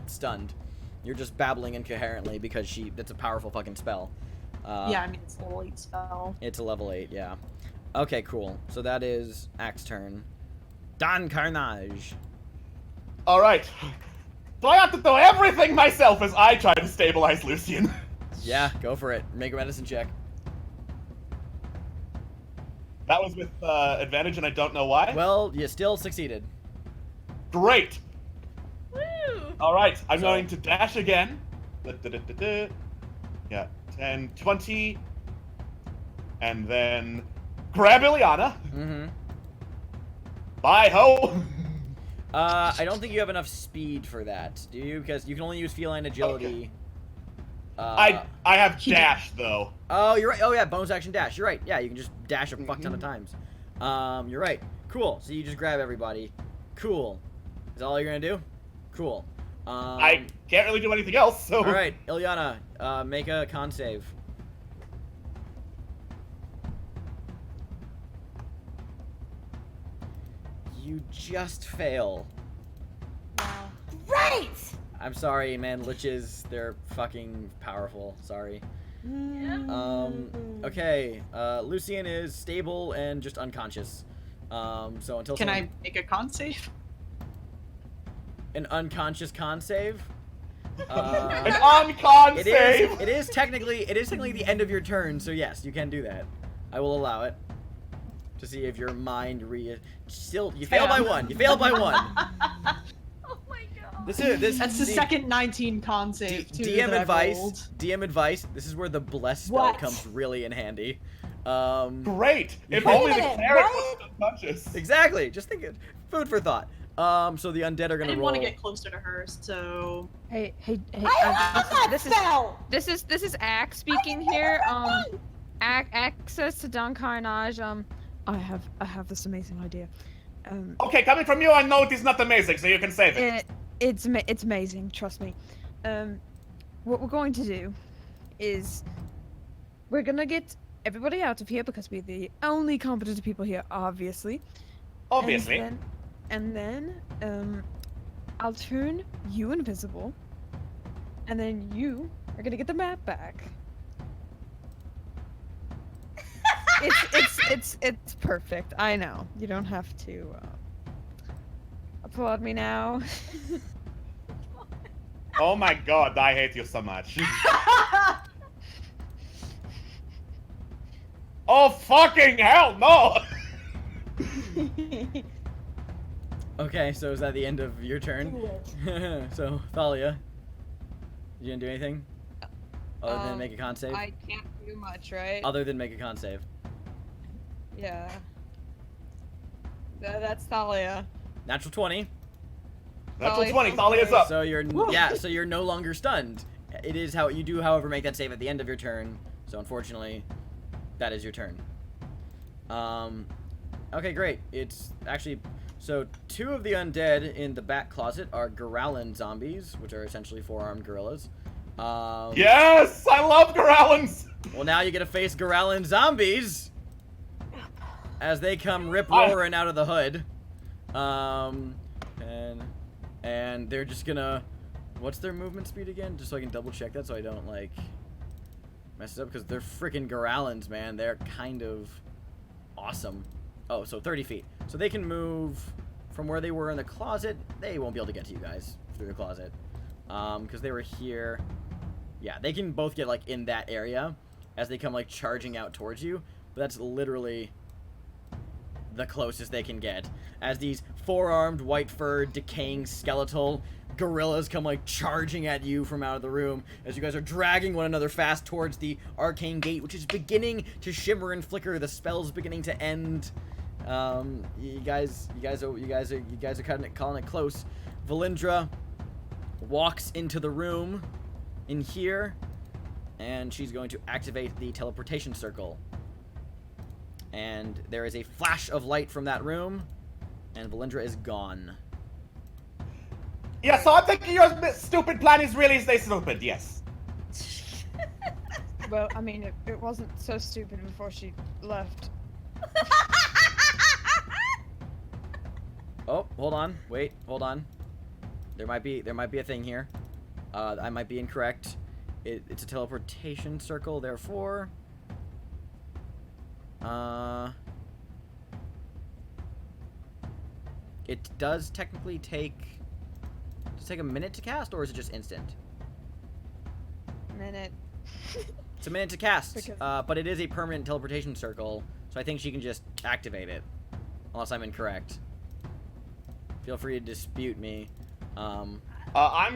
stunned. You're just babbling incoherently because that's a powerful fucking spell. Yeah, I mean, it's a level 8 spell. It's a level 8, yeah. Okay, cool. So that is Axe turn. Don Carnage. Alright. So I have to throw everything myself as I try to stabilize Lucian. Yeah, go for it. Make a medicine check. That was with advantage and I don't know why. Well, you still succeeded. Great. Woo! Alright, I'm going to dash again. Yeah, 10, 20. And then grab Ileana. Mm-hmm. Bye ho! I don't think you have enough speed for that, do you? Because you can only use feline agility. Okay. I have dash though. Oh, you're right. Oh yeah, bonus action dash. You're right. Yeah, you can just dash a fuck ton of times. You're right. Cool. So you just grab everybody. Cool. Is that all you're gonna do? Cool. I can't really do anything else, so. All right, Ileana, make a con save. You just fail. Wow. Right! I'm sorry, man. Liches, they're fucking powerful. Sorry. Okay. Lucian is stable and just unconscious. So until Can I make a con save? an unconscious con save. An uncon save! It is technically the end of your turn, so yes, you can do that. I will allow it. To see if your mind you fail by one. You fail by one. Oh my god. That's the second 19 con save too. DM that I've advice. rolled. DM advice. This is where the bless spell comes really in handy. Great! If Wait a only the minute, cleric what? was unconscious. Exactly. Just think it. food for thought. So the undead are I gonna didn't roll. want to get closer to her, so Hey, This this is Axe speaking here. Access to Don Carnage. I have this amazing idea. Okay, coming from you, I know it is not amazing, so you can save it. It's amazing. Trust me. What we're going to do is we're gonna get everybody out of here because we're the only competent people here, obviously. Obviously. And then I'll turn you invisible, and then you are gonna get the map back. It's perfect. I know. You don't have to applaud me now. Oh my god, I hate you so much. Oh fucking hell, no! Okay, so is that the end of your turn? So, Thalia, you didn't do anything? Other than make a con save? I can't do much, right? Other than make a con save. Yeah. That's Thalia. Natural 20. Natural 20, Thalia's up. So you're so you're no longer stunned. It is how you do, however, make that save at the end of your turn. So unfortunately, that is your turn. Okay, great. It's actually so 2 of the undead in the back closet are Gorallan zombies, which are essentially 4-armed gorillas. Yes, I love Gorallans. Well, now you get to face Gorallan zombies as they come rip roaring out of the hood. And they're just gonna, what's their movement speed again? Just so I can double check that so I don't like mess it up, because they're freaking Gorallans, man. They're kind of awesome. Oh, so 30 feet. So they can move from where they were in the closet. They won't be able to get to you guys through the closet. Because they were here. Yeah, they can both get, like, in that area as they come, like, charging out towards you. But that's literally the closest they can get. As these 4-armed, white-furred, decaying skeletal gorillas come, like, charging at you from out of the room as you guys are dragging one another fast towards the arcane gate, which is beginning to shimmer and flicker. The spell's beginning to end. You guys are calling it close. Valindra walks into the room in here, and she's going to activate the teleportation circle. And there is a flash of light from that room, and Valindra is gone. Yeah, so I'm thinking your stupid plan is really stay stupid, yes. Well, I mean, it wasn't so stupid before she left. Oh, hold on. Wait, hold on. There might be a thing here. I might be incorrect. It's a teleportation circle, therefore. It does technically take a minute to cast, or is it just instant? Minute. It's a minute to cast, Because- but it is a permanent teleportation circle, so I think she can just activate it, unless I'm incorrect. Feel free to dispute me. I'm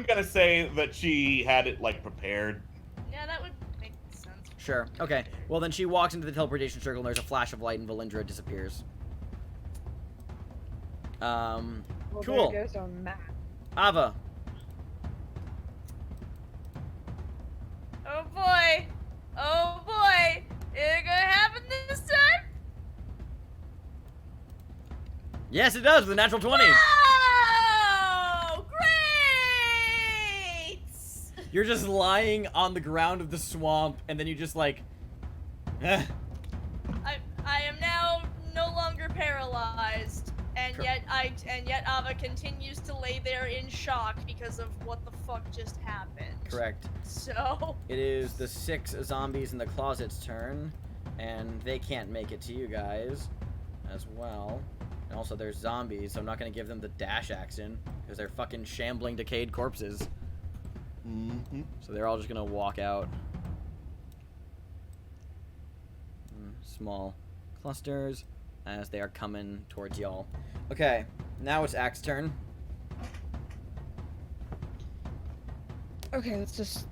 gonna say that she had it, like, prepared. Yeah, that would make sense. Sure. Okay. Well, then she walks into the teleportation circle, and there's a flash of light, and Valindra disappears. Well, Cool. There goes our map. Ava. Oh boy! Oh boy! Is it gonna happen this time? Yes, it does with a natural 20. Oh, great! You're just lying on the ground of the swamp, and then you just like, eh. I am now no longer paralyzed, and yet Ava continues to lay there in shock because of what the fuck just happened. Correct. So It is the 6 zombies in the closet's turn, and they can't make it to you guys as well. And also there's zombies, so I'm not going to give them the dash action, because they're fucking shambling decayed corpses. Mm-hmm. So they're all just going to walk out. Small clusters as they are coming towards y'all. Okay, now it's Axe's turn. Okay, let's just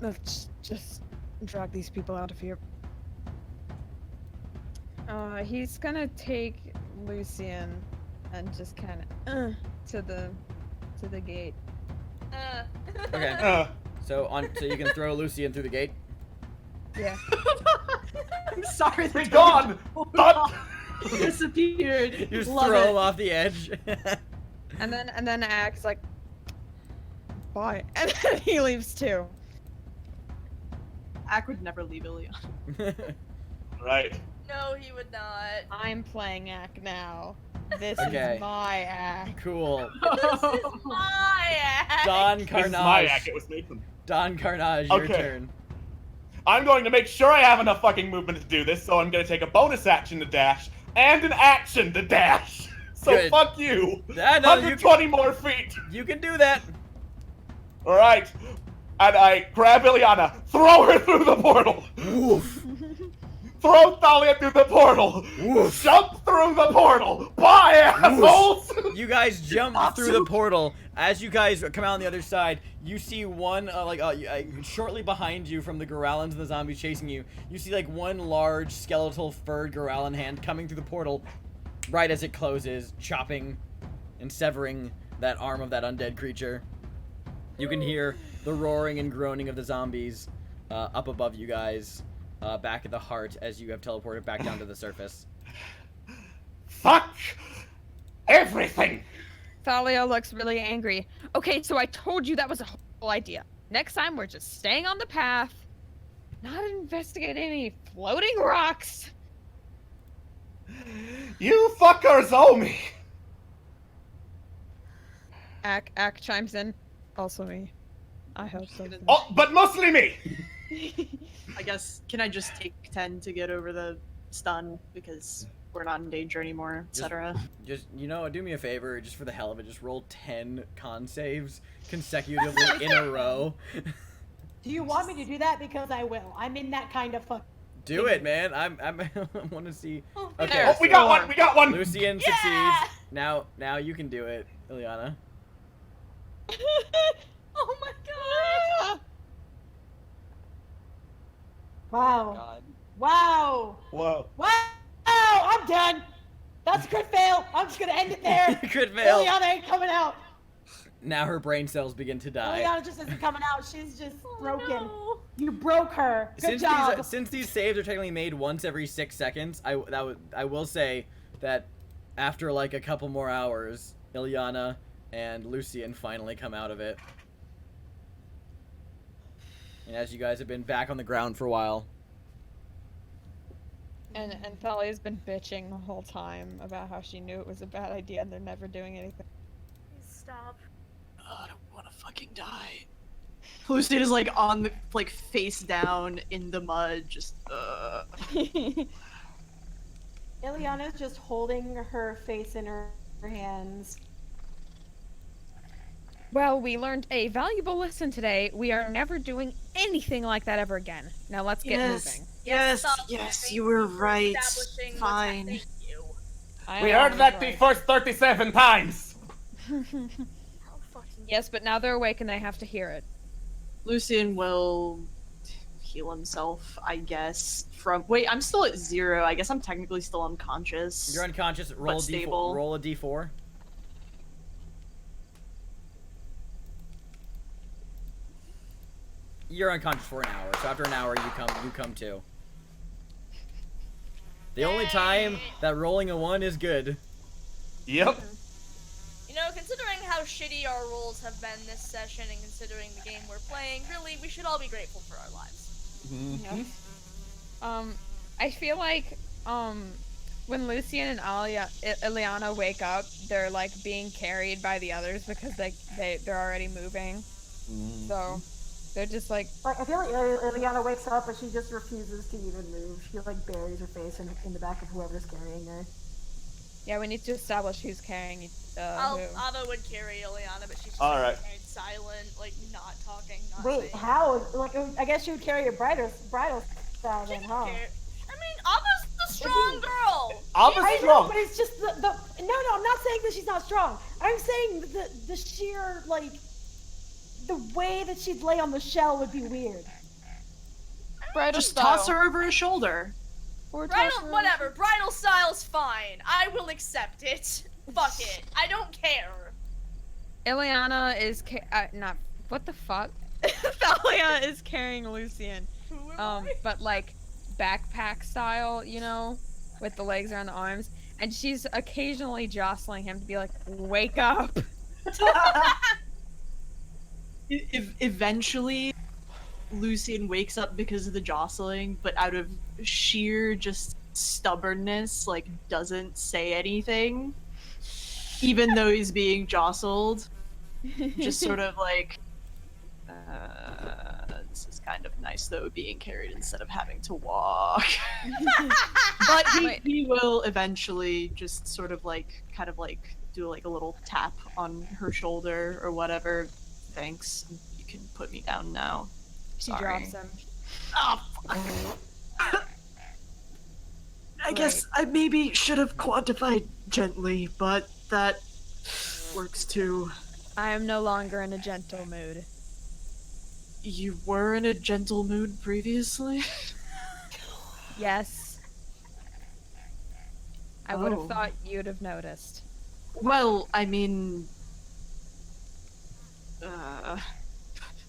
drag these people out of here. He's gonna take Lucian and just kind of to the gate. Okay. So you can throw Lucian through the gate. Yeah. I'm sorry. Be gone! Disappeared. You just Love throw it. him off the edge. And then Ack's like, bye, and then he leaves too. Ack would never leave Ilion. Right. No, he would not. I'm playing Ack now. This Okay. is my Ack. Cool. This is my act. Don This is my act, Carnage. it was Nathan. Don Carnage, your Okay. turn. I'm going to make sure I have enough fucking movement to do this, so I'm going to take a bonus action to dash and an action to dash. So Good. fuck you. Yeah, no, you 120 more feet. You can do that. All right. And I grab Ileana, throw her through the portal. Woof. Throw Thalia through the portal. Woof. Jump through the portal. Bye, assholes. You guys jump through the portal. As you guys come out on the other side, you see one, shortly behind you from the Gorallans and the zombies chasing you, you see like one large skeletal furred Gorallan hand coming through the portal right as it closes, chopping and severing that arm of that undead creature. You can hear the roaring and groaning of the zombies up above you guys, back at the heart as you have teleported back down to the surface. Fuck everything. Thalia looks really angry. Okay, so I told you that was a whole idea. Next time we're just staying on the path, not investigating any floating rocks. You fuckers owe me. Ack chimes in. Also me. I hope so. Oh, but mostly me. I guess, can I just take 10 to get over the stun because we're not in danger anymore, etc. Just, do me a favor, just for the hell of it, just roll 10 con saves consecutively in a row. Do you want me to do that? Because I will. I'm in that kind of fuck. Do it, man. I want to see. Okay. Oh, we got one. We got one. Lucian succeeds. Now you can do it, Ileana. Oh my god. Wow. God. Wow. Whoa. Wow. I'm done. That's a crit fail. I'm just gonna end it there. Crit fail. Ileana ain't coming out. Now her brain cells begin to die. Ileana just isn't coming out. She's just broken. No. You broke her. Good Since job. since these saves are technically made once every 6 seconds, I will say that after like a couple more hours, Ileana and Lucian finally come out of it. And as you guys have been back on the ground for a while. And Thalia's been bitching the whole time about how she knew it was a bad idea and they're never doing anything. Please stop. Oh, I don't want to fucking die. Lucian is like on the, like face down in the mud, just Ileana's just holding her face in her hands. Well, we learned a valuable lesson today. We are never doing anything like that ever again. Now let's get moving. Yes, stop yes, moving. you were right. Establishing what's Fine. happening. You. We heard that the first 37 times. How fucking Yes, but now they're awake and they have to hear it. Lucian will heal himself, I guess. Wait, I'm still at 0. I guess I'm technically still unconscious. You're unconscious. Roll But a stable. D4. Roll a D4. You're unconscious for an hour, so after an hour you come to. The only time that rolling a 1 is good. Yep. You know, considering how shitty our rolls have been this session and considering the game we're playing, really, we should all be grateful for our lives. I feel like, when Lucian and Ileana wake up, they're like being carried by the others because they're already moving. So they're just like, I feel like Ileana wakes up, but she just refuses to even move. She like buries her face in the back of whoever's carrying her. yeah, we need to establish who's carrying who. Ava would carry Ileana, but she's just All right. very silent, like not talking, not Wait, saying. how? Like, I guess she would carry a bridal style She then, can huh? carry- I mean, Ava's the strong girl. Ava's I know, strong. but it's just no, I'm not saying that she's not strong. I'm saying the sheer like the way that she'd lay on the shell would be weird. Bridal Just style. toss her over her shoulder. Or Bridal, toss her- whatever. Bridal style's fine. I will accept it. Fuck it. I don't care. Ileana is not what the fuck. Thalia is carrying Lucian, Who am I? but like backpack style, you know, with the legs around the arms, and she's occasionally jostling him to be like, "Wake up!" Eventually, Lucian wakes up because of the jostling, but out of sheer just stubbornness, like doesn't say anything, even though he's being jostled. Just sort of like, this is kind of nice though, being carried instead of having to walk. But he will eventually just sort of like, kind of like do like a little tap on her shoulder or whatever. Thanks. You can put me down now. She Sorry. drops him. Oh, I guess I maybe should have quantified gently, but that works too. I am no longer in a gentle mood. You were in a gentle mood previously? Yes. I would have Oh. thought you'd have noticed. Well, I mean...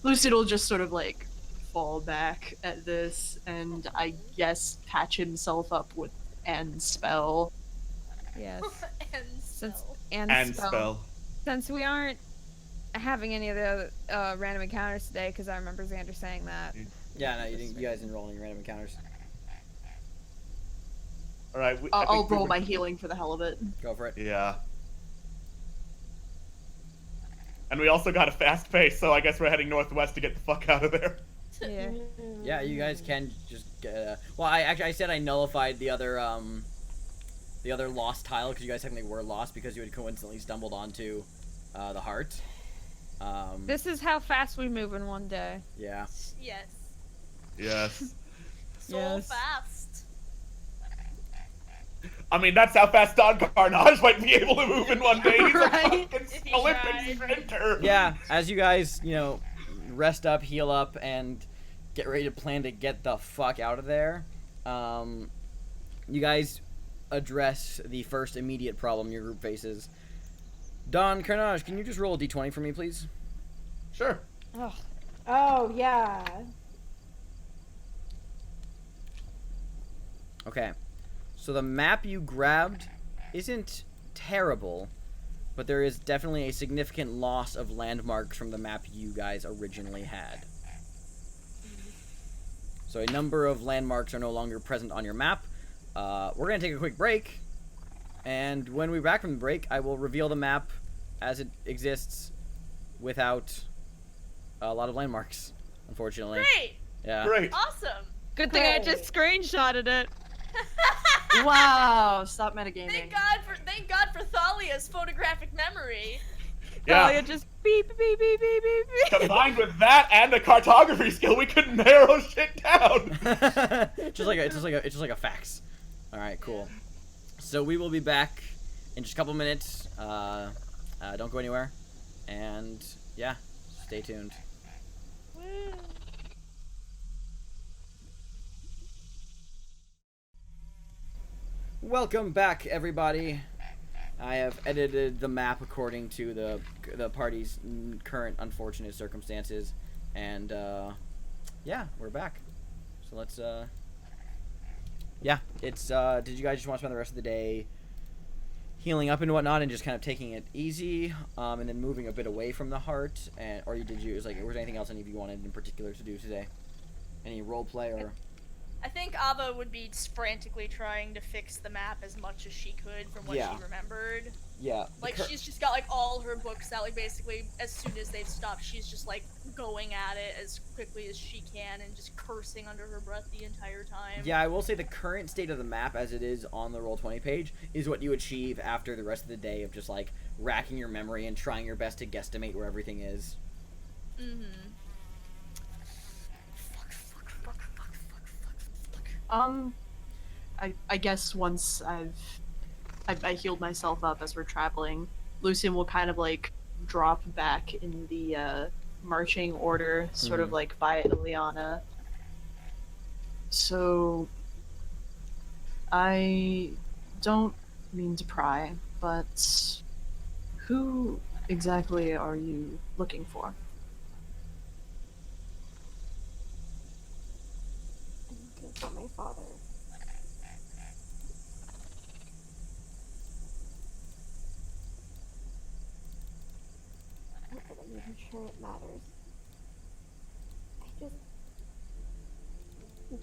Lucid will just sort of like fall back at this and I guess patch himself up with and spell. Yes. And Since spell. And spell. Since we aren't having any of the random encounters today, because I remember Xander saying that. Yeah, no, you guys didn't roll any random encounters. All right. I'll roll my healing for the hell of it. Go for it. Yeah. And we also got a fast pace, so I guess we're heading northwest to get the fuck out of there. Yeah. Yeah, you guys can just get. Well, I said I nullified the other lost tile because you guys technically were lost because you had coincidentally stumbled onto the heart. This is how fast we move in one day. Yeah. Yes. Yes. So Yes. fast. I mean, that's how fast Don Carnage might be able to move in one day. He's Right. a fucking Olympic sprinter. Yeah, as you guys, rest up, heal up, and get ready to plan to get the fuck out of there, you guys address the first immediate problem your group faces. Don Carnage, can you just roll a d20 for me, please? Sure. Oh, yeah. Okay. So the map you grabbed isn't terrible, but there is definitely a significant loss of landmarks from the map you guys originally had. So a number of landmarks are no longer present on your map. We're going to take a quick break, and when we're back from the break, I will reveal the map as it exists without a lot of landmarks, unfortunately. Great. Yeah. Great. Awesome. Good thing I just screenshotted it. Wow, stop metagaming. Thank God for Thalia's photographic memory. Yeah. Thalia just beep beep beep beep beep beep. Combined with that and a cartography skill, we could narrow shit down. it's just like a fax. All right, cool. So we will be back in just a couple minutes. Don't go anywhere, and yeah, stay tuned. Welcome back, everybody. I have edited the map according to the party's current unfortunate circumstances, and yeah, we're back. So let's yeah, it's did you guys just want to spend the rest of the day healing up and whatnot, and just kind of taking it easy, and then moving a bit away from the heart, and or was there anything else any of you wanted in particular to do today? Any role play or? I think Ava would be frantically trying to fix the map as much as she could from what Yeah. she remembered. Yeah. Like, she's just got, like, all her books out, like, basically, as soon as they've stopped, she's just, like, going at it as quickly as she can and just cursing under her breath the entire time. Yeah, I will say the current state of the map as it is on the Roll20 page is what you achieve after the rest of the day of just, like, racking your memory and trying your best to guesstimate where everything is. Mm-hmm. I guess once I healed myself up as we're traveling, Lucian will kind of like drop back in the marching order, sort of like by Ileana. So I don't mean to pry, but who exactly are you looking for? I'm looking for my father. Not that I'm even sure it matters. I just.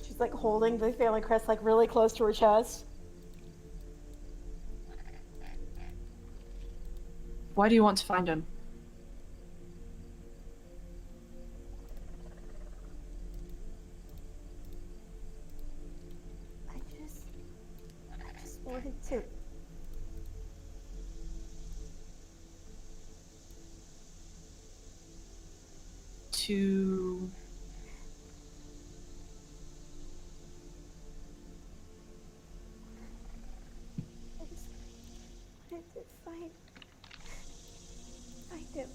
She's like holding the family crest like really close to her chest. Why do you want to find him? I just wanted to. To... I just wanted to find him.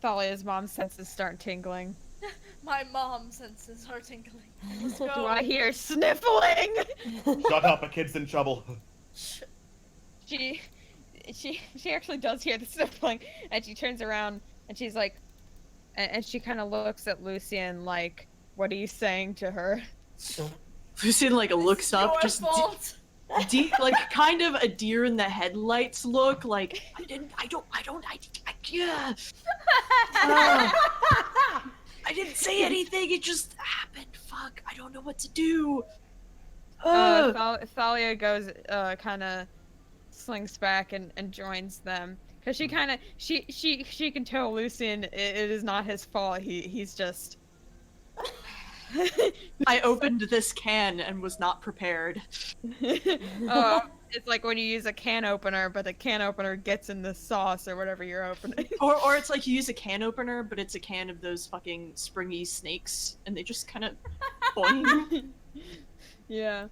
Thalia's mom's senses start tingling. My mom's senses are tingling. Let's go. Do I hear sniffling? Shut up, a kid's in trouble. She actually does hear the sniffling, and she turns around and she's like, and she kind of looks at Lucian like, "What are you saying to her?" Lucian like looks up, Your just fault. deep, like kind of a deer in the headlights look, like yeah. I didn't say anything. It just happened. Fuck. I don't know what to do. Thalia goes, kind of slings back and joins them because she kind of she can tell Lucian it is not his fault. He's just. I opened this can and was not prepared. It's like when you use a can opener, but the can opener gets in the sauce or whatever you're opening. Or it's like you use a can opener, but it's a can of those fucking springy snakes, and they just kind of boing. Yeah.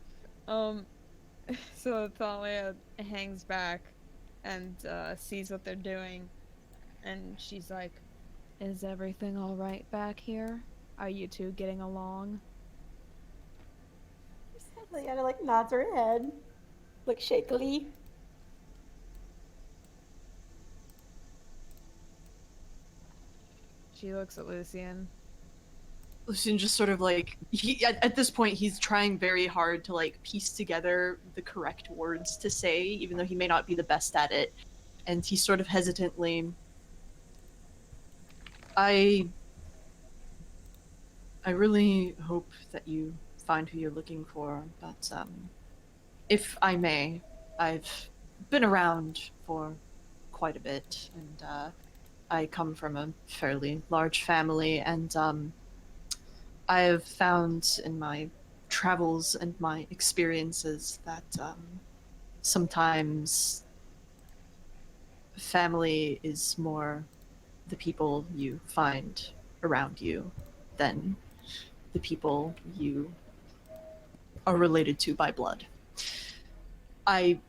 So Thalia hangs back and sees what they're doing, and she's like, "Is everything all right back here? Are you two getting along?" Liana like nods her head, like shakily. She looks at Lucian. Lucian just sort of like at this point he's trying very hard to like piece together the correct words to say, even though he may not be the best at it, and he sort of hesitantly, I really hope that you find who you're looking for, but if I may, I've been around for quite a bit, and I come from a fairly large family, and I have found in my travels and my experiences that sometimes family is more the people you find around you than the people you are related to by blood. I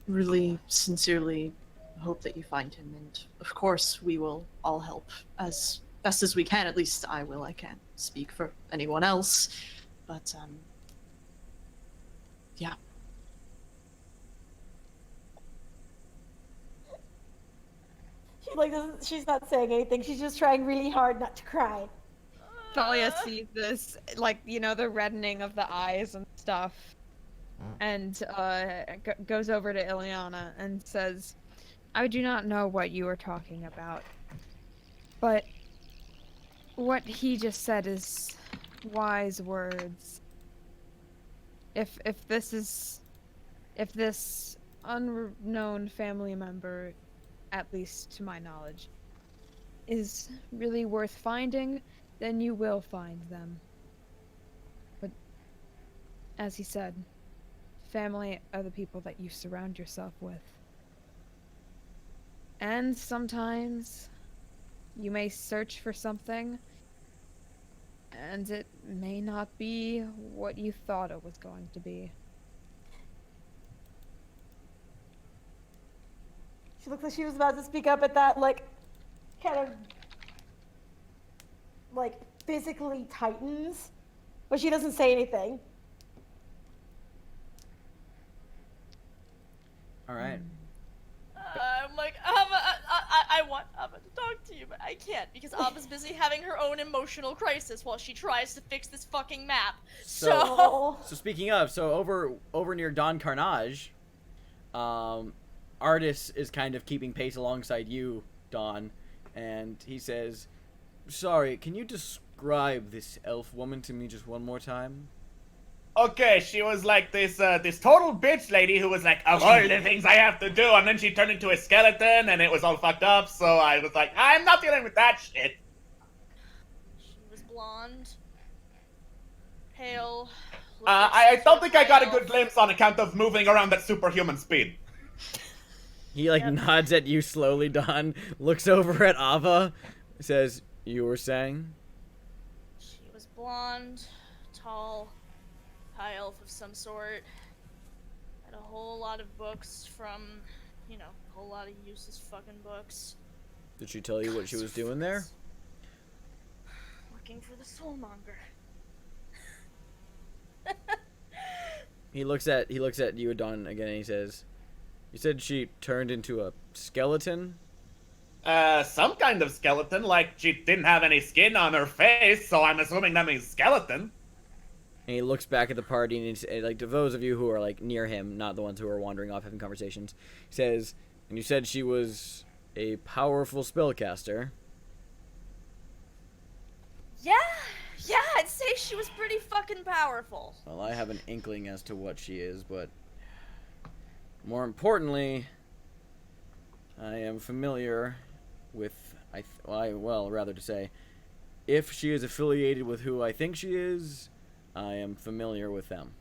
really sincerely hope that you find him, and of course we will all help as best as we can. At least I will. I can't speak for anyone else, but yeah. She like doesn't. She's not saying anything. She's just trying really hard not to cry. Thalia sees this, like, you know, the reddening of the eyes and stuff, and goes over to Ileana and says, "I do not know what you are talking about, but what he just said is wise words. If this unknown family member, at least to my knowledge, is really worth finding, then you will find them. But as he said, family are the people that you surround yourself with. And sometimes you may search for something, and it may not be what you thought it was going to be." She looks like she was about to speak up at that, like, kind of, like, physically tightens, but she doesn't say anything. All right. I'm like, I want Ava to talk to you, but I can't because Ava's busy having her own emotional crisis while she tries to fix this fucking map. So So speaking of, so over near Don Carnage, Artis is kind of keeping pace alongside you, Don, and he says, "Sorry, can you describe this elf woman to me just one more time?" Okay, she was like this total bitch lady who was like, of all the things I have to do, and then she turned into a skeleton, and it was all fucked up, so I was like, I'm not dealing with that shit. she was blonde, pale. I don't think I got a good glimpse on account of moving around at superhuman speed. He like nods at you slowly, Don, looks over at Ava, says, "You were saying?" She was blonde, tall, high elf of some sort. Had a whole lot of books from, a whole lot of useless fucking books. Did she tell you what she was doing there? Looking for the soulmonger. He looks at you, Don, again, and he says, "You said she turned into a skeleton?" Some kind of skeleton, like she didn't have any skin on her face, so I'm assuming that means skeleton. And he looks back at the party, and he's, like, to those of you who are like near him, not the ones who are wandering off having conversations, he says, "And you said she was a powerful spellcaster." Yeah, I'd say she was pretty fucking powerful. Well, I have an inkling as to what she is, but more importantly, I am familiar with, rather to say, if she is affiliated with who I think she is, I am familiar with them.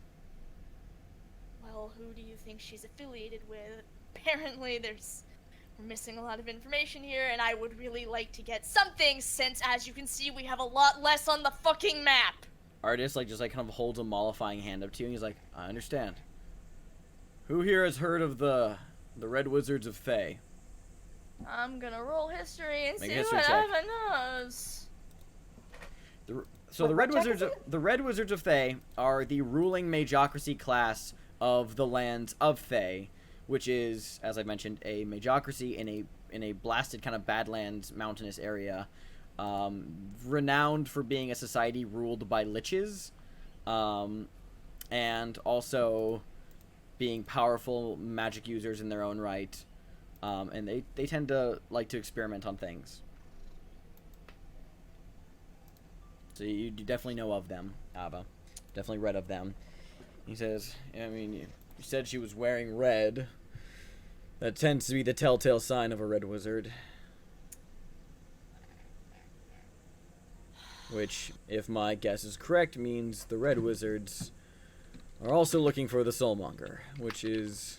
Well, who do you think she's affiliated with? Apparently we're missing a lot of information here, and I would really like to get something since, as you can see, we have a lot less on the fucking map. Artist, just kind of holds a mollifying hand up to you, and he's like, "I understand. Who here has heard of the Red Wizards of Thay?" I'm gonna roll history and Make a see history what check. Ava knows. The Red Wizards of Thay are the ruling magocracy class of the lands of Thay, which is, as I mentioned, a magocracy in a blasted kind of Badlands mountainous area, renowned for being a society ruled by liches, and also being powerful magic users in their own right, and they tend to like to experiment on things. So you definitely know of them, Abba. Definitely read of them. He says, I mean, you said she was wearing red. That tends to be the telltale sign of a red wizard. Which, if my guess is correct, means the red wizards are also looking for the soulmonger, which is,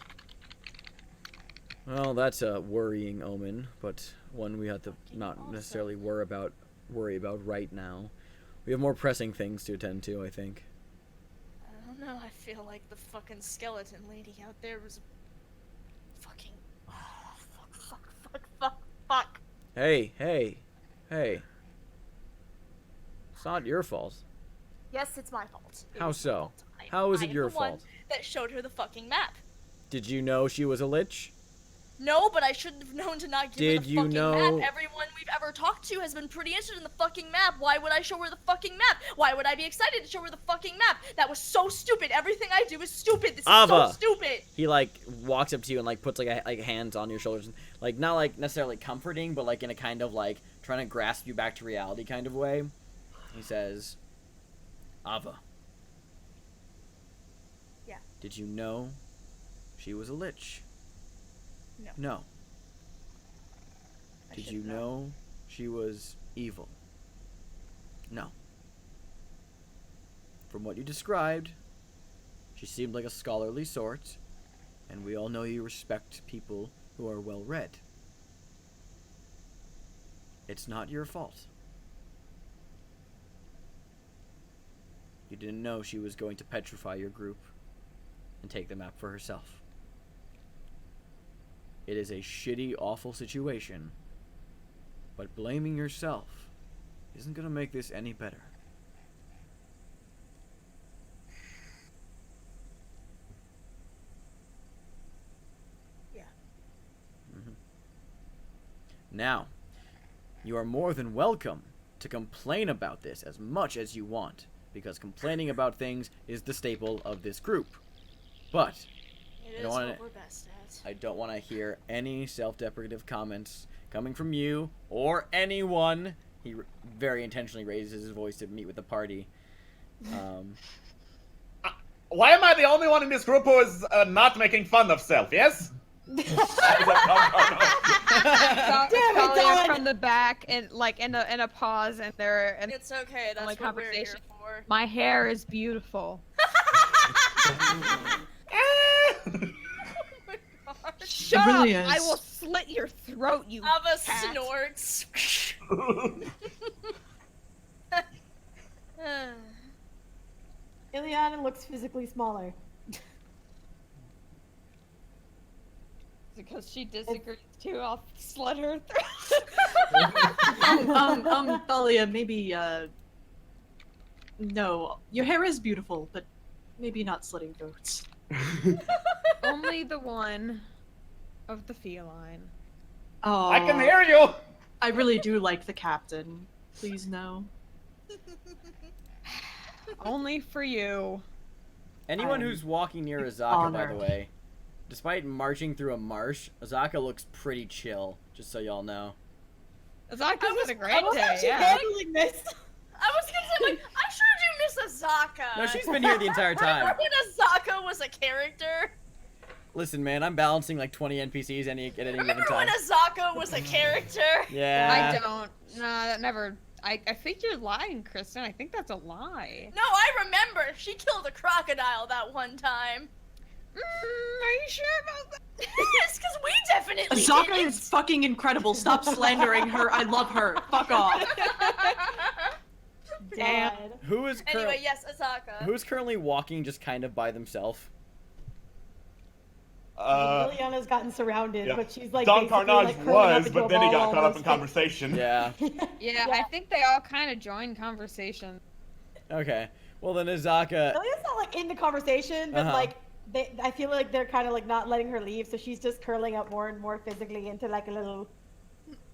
well, that's a worrying omen, but one we have to not necessarily worry about right now. We have more pressing things to attend to, I think. I don't know, I feel like the fucking skeleton lady out there was fucking... Fuck. Hey. It's not your fault. Yes, it's my fault. How so? How is it your fault? I am the one that showed her the fucking map. Did you know she was a lich? No, but I should have known to not give her the fucking map. Everyone we've ever talked to has been pretty interested in the fucking map. Why would I show her the fucking map? Why would I be excited to show her the fucking map? That was so stupid. Everything I do is stupid. This is so stupid. He walks up to you and puts hands on your shoulders, and not necessarily comforting, but in a kind of trying to grasp you back to reality kind of way. He says, "Ava. Yeah. Did you know she was a lich?" No. Did you know she was evil? No. From what you described, she seemed like a scholarly sort, and we all know you respect people who are well read. It's not your fault. You didn't know she was going to petrify your group and take the map for herself. It is a shitty, awful situation, but blaming yourself isn't going to make this any better. Now, you are more than welcome to complain about this as much as you want, because complaining about things is the staple of this group. But It is what we're best at. I don't want to hear any self-deprecative comments coming from you or anyone. He very intentionally raises his voice to meet with the party. Why am I the only one in this group who is not making fun of self, yes? Damn it, Dawn! from the back and like in a pause, and they're in It's okay, that's like what we're here conversation. for. My hair is beautiful. Shut really up! I is. will slit your throat, you Ava cat. snorts. Ileana looks physically smaller. Because she disagrees too, I'll slit her throat. Thalia, maybe, no, your hair is beautiful, but maybe not slitting throats. Only the one of the feline. Oh, I can hear you! I really do like the captain. Please no. Only for you. Anyone I'm who's walking near Azaka, by the honored. way, despite marching through a marsh, Azaka looks pretty chill, just so y'all know. Azaka's had a I great was day, actually yeah. Handling this. I was gonna say, like, I sure do miss Azaka. No, she's been here the entire time. Remember when Azaka was a character? Listen, man, I'm balancing like 20 NPCs at any given Remember time. when Azaka was a character? Yeah. I don't. No, that never. I think you're lying, Kristen. I think that's a lie. No, I remember. She killed a crocodile that one time. Are you sure about that? It's because we definitely Azaka did is fucking incredible. Stop slandering her. I love her. Fuck off. Damn. God. Who is Anyway, yes, Azaka. who is currently walking just kind of by themselves? Ileana's gotten surrounded, yeah. but she's like Don basically, Carnage like, curling up was, into a but then he ball got caught up almost, in like- conversation. Yeah. Yeah, I think they all kind of joined conversation. Okay. Well then, Azaka. Ileana's not like in the conversation, but Uh-huh. like I feel like they're kind of like not letting her leave, so she's just curling up more and more physically into like a little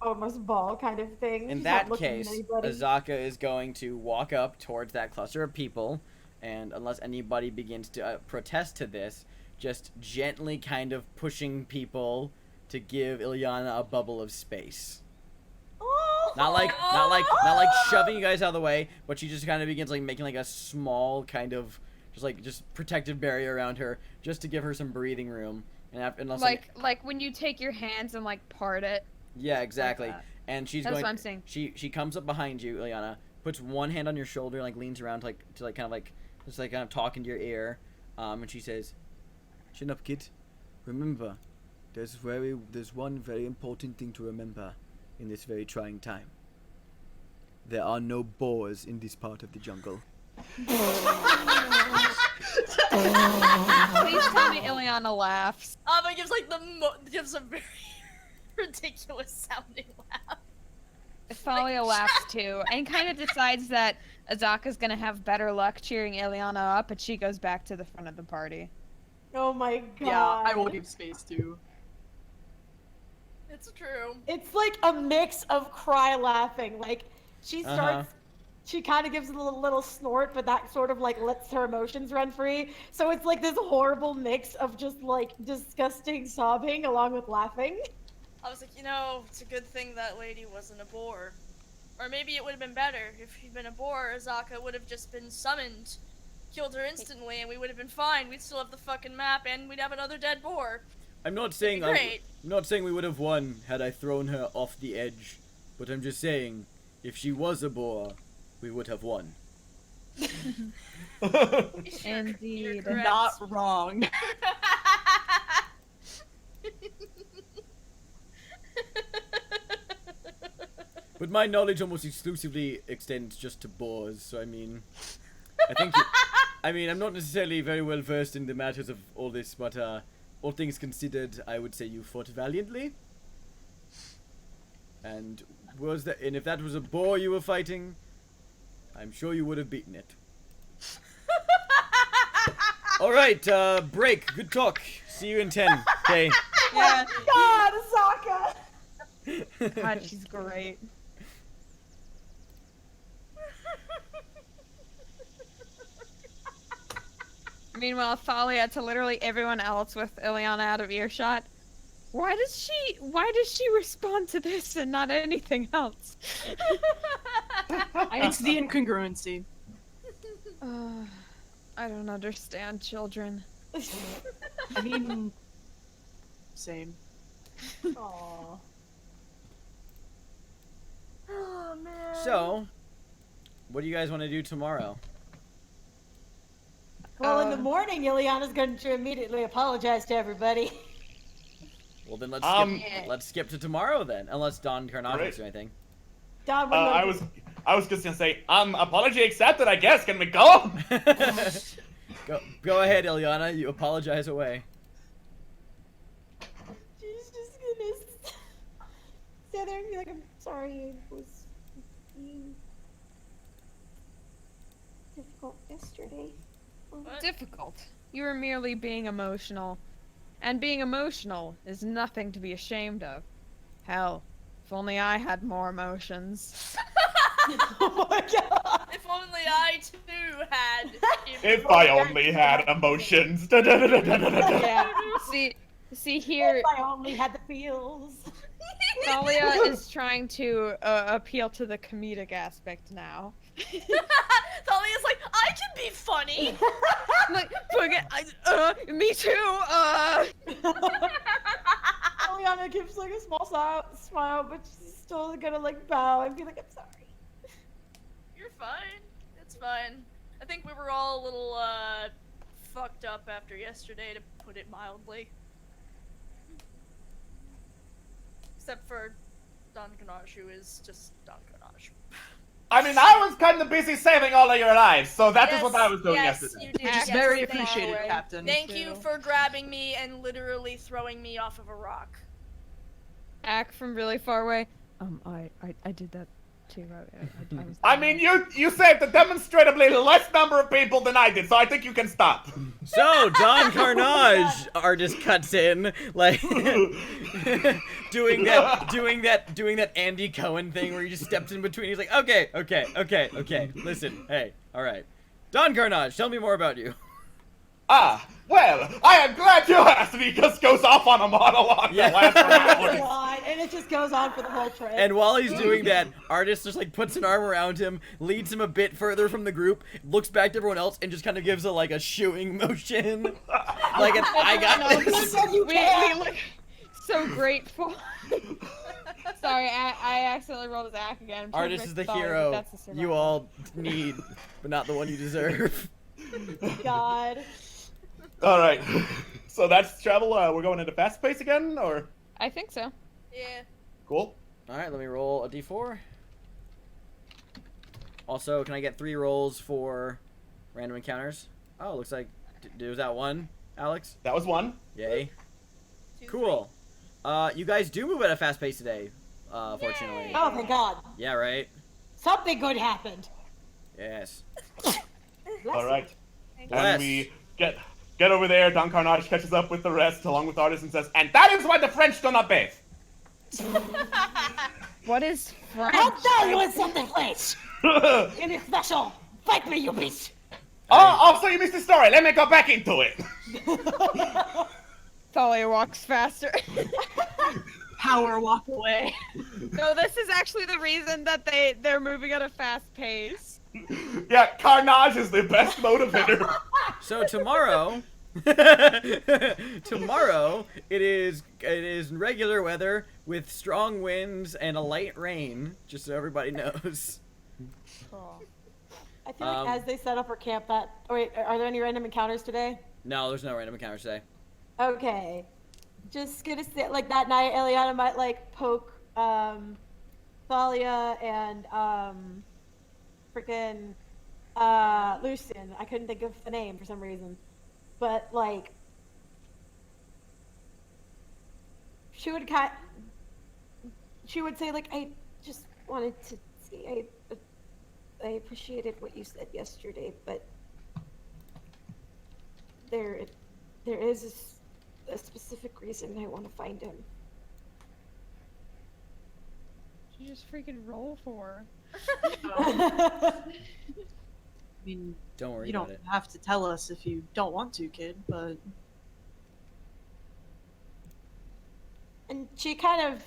almost ball kind of thing. In She's that not looking at case, anybody. Azaka is going to walk up towards that cluster of people, and unless anybody begins to protest to this, just gently kind of pushing people to give Ileana a bubble of space. Oh! Not like shoving you guys out of the way, but she just kind of begins like making like a small kind of just protective barrier around her, just to give her some breathing room. And unless Like when you take your hands and like part it. yeah, exactly. that. And she's That's going. what I'm saying. She comes up behind you, Ileana, puts one hand on your shoulder, like leans around to kind of talk into your ear, and she says, "Chin up, kid. Remember, there's one very important thing to remember in this very trying time. There are no boars in this part of the jungle." Please tell me Ileana laughs. Ava gives like gives a very ridiculous sounding laugh. Thalia laughs too, and kind of decides that Azaka's gonna have better luck cheering Ileana up, and she goes back to the front of the party. Oh my god. Yeah, I will give space too. It's true. It's like a mix of cry laughing. Like she starts she kind of gives a little snort, but that sort of like lets her emotions run free. So it's like this horrible mix of just like disgusting sobbing along with laughing. I was like, it's a good thing that lady wasn't a boar. Or maybe it would have been better if he'd been a boar. Azaka would have just been summoned, killed her instantly, and we would have been fine. We'd still have the fucking map, and we'd have another dead boar. I'm not saying Great. I'm not saying we would have won had I thrown her off the edge, but I'm just saying, if she was a boar, we would have won. Indeed. correct. Not wrong. But my knowledge almost exclusively extends just to boars, so I mean, I'm not necessarily very well versed in the matters of all this, but all things considered, I would say you fought valiantly. And if that was a boar you were fighting, I'm sure you would have beaten it. Alright, break. Good talk. See you in 10. Okay. Yeah. God, Azaka! God, she's great. Meanwhile, Thalia, to literally everyone else with Ileana out of earshot, why does she respond to this and not anything else? It's the incongruency. I don't understand children. I mean, same. Aww. Oh man. So, what do you guys want to do tomorrow? Well, in the morning, Ileana's going to immediately apologize to everybody. Well, then let's skip to tomorrow then, unless Don Carnage wants to do anything. Don, what do you I want to do? I was just gonna say, apology accepted, I guess. Can we go? Go ahead, Ileana. You apologize away. She's just gonna sit there and be like, I'm sorry, it was being difficult yesterday. Difficult. You were merely being emotional. And being emotional is nothing to be ashamed of. Hell, if only I had more emotions. Oh my god! If only I too had. If I only had emotions. Yeah. See here. If I only had the feels. Thalia is trying to appeal to the comedic aspect now. Thalia's like, I can be funny. Like, me too. Ileana gives like a small smile, but she's still gonna like bow and be like, I'm sorry. You're fine. It's fine. I think we were all a little fucked up after yesterday, to put it mildly. Except for Don Ganache, who is just Don Ganache. I mean, I was kind of busy saving all of your lives, so that is what I was doing yesterday. You did. Which is Yes, very thank appreciated, you. Captain. Thank you for grabbing me and literally throwing me off of a rock. Act from really far away. I did that too. I mean, you saved a demonstrably less number of people than I did, so I think you can stop. So, Don Carnage artist cuts in, like, doing that Andy Cohen thing where he just steps in between. He's like, okay, listen, hey, alright. Don Carnage, tell me more about you. Well, I am glad you asked, and he just goes off on a monologue that lasts for hours. And it just goes on for the whole trip. And while he's doing that, artist just like puts an arm around him, leads him a bit further from the group, looks back to everyone else, and just kind of gives a shooing motion. Like an, I got this. We look so grateful. Sorry, I accidentally rolled his act again. Artist is the hero you all need, but not the one you deserve. God. All right, so that's travel. We're going into fast pace again, or? I think so. Yeah. Cool. All right, let me roll a d4. Also, can I get 3 rolls for random encounters? Oh, looks like was that one, Alex? That was 1. Yay. 2, Cool. You guys do move at a fast pace today, fortunately. Oh, thank God. Yeah, right? Something good happened. Yes. All right. Bless. And we get over there. Don Carnage catches up with the rest, along with artists, and says, "And that is why the French do not bathe." What is French? I'll tell you in something, please. It is special. Fight me, you beast. Oh, also you missed the story. Let me go back into it. Thalia walks faster. Power walk away. No, this is actually the reason that they're moving at a fast pace. Yeah, Carnage is the best motivator. So tomorrow, it is regular weather with strong winds and a light rain, just so everybody knows. I feel like as they set up for camp oh wait, are there any random encounters today? No, there's no random encounters today. Okay. Just gonna say, like, that night, Eliana might, like, poke, Thalia and, freaking, Lucian. I couldn't think of the name for some reason. But, like, she would say, like, I just wanted to see, I appreciated what you said yesterday, but there is a specific reason I want to find him. You just freaking roll for. I mean, Don't worry you about don't it. have to tell us if you don't want to, kid, but... And she kind of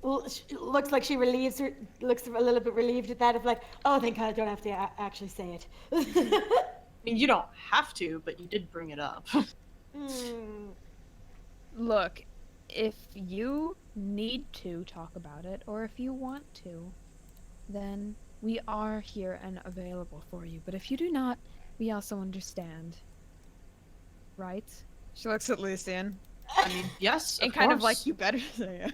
looks like she looks a little bit relieved at that, of like, oh, thank God I don't have to actually say it. I mean, you don't have to, but you did bring it up. Look, if you need to talk about it, or if you want to, then we are here and available for you. But if you do not, we also understand. Right? She looks at Lucian. I mean, yes, And of kind of course. like, you better say it.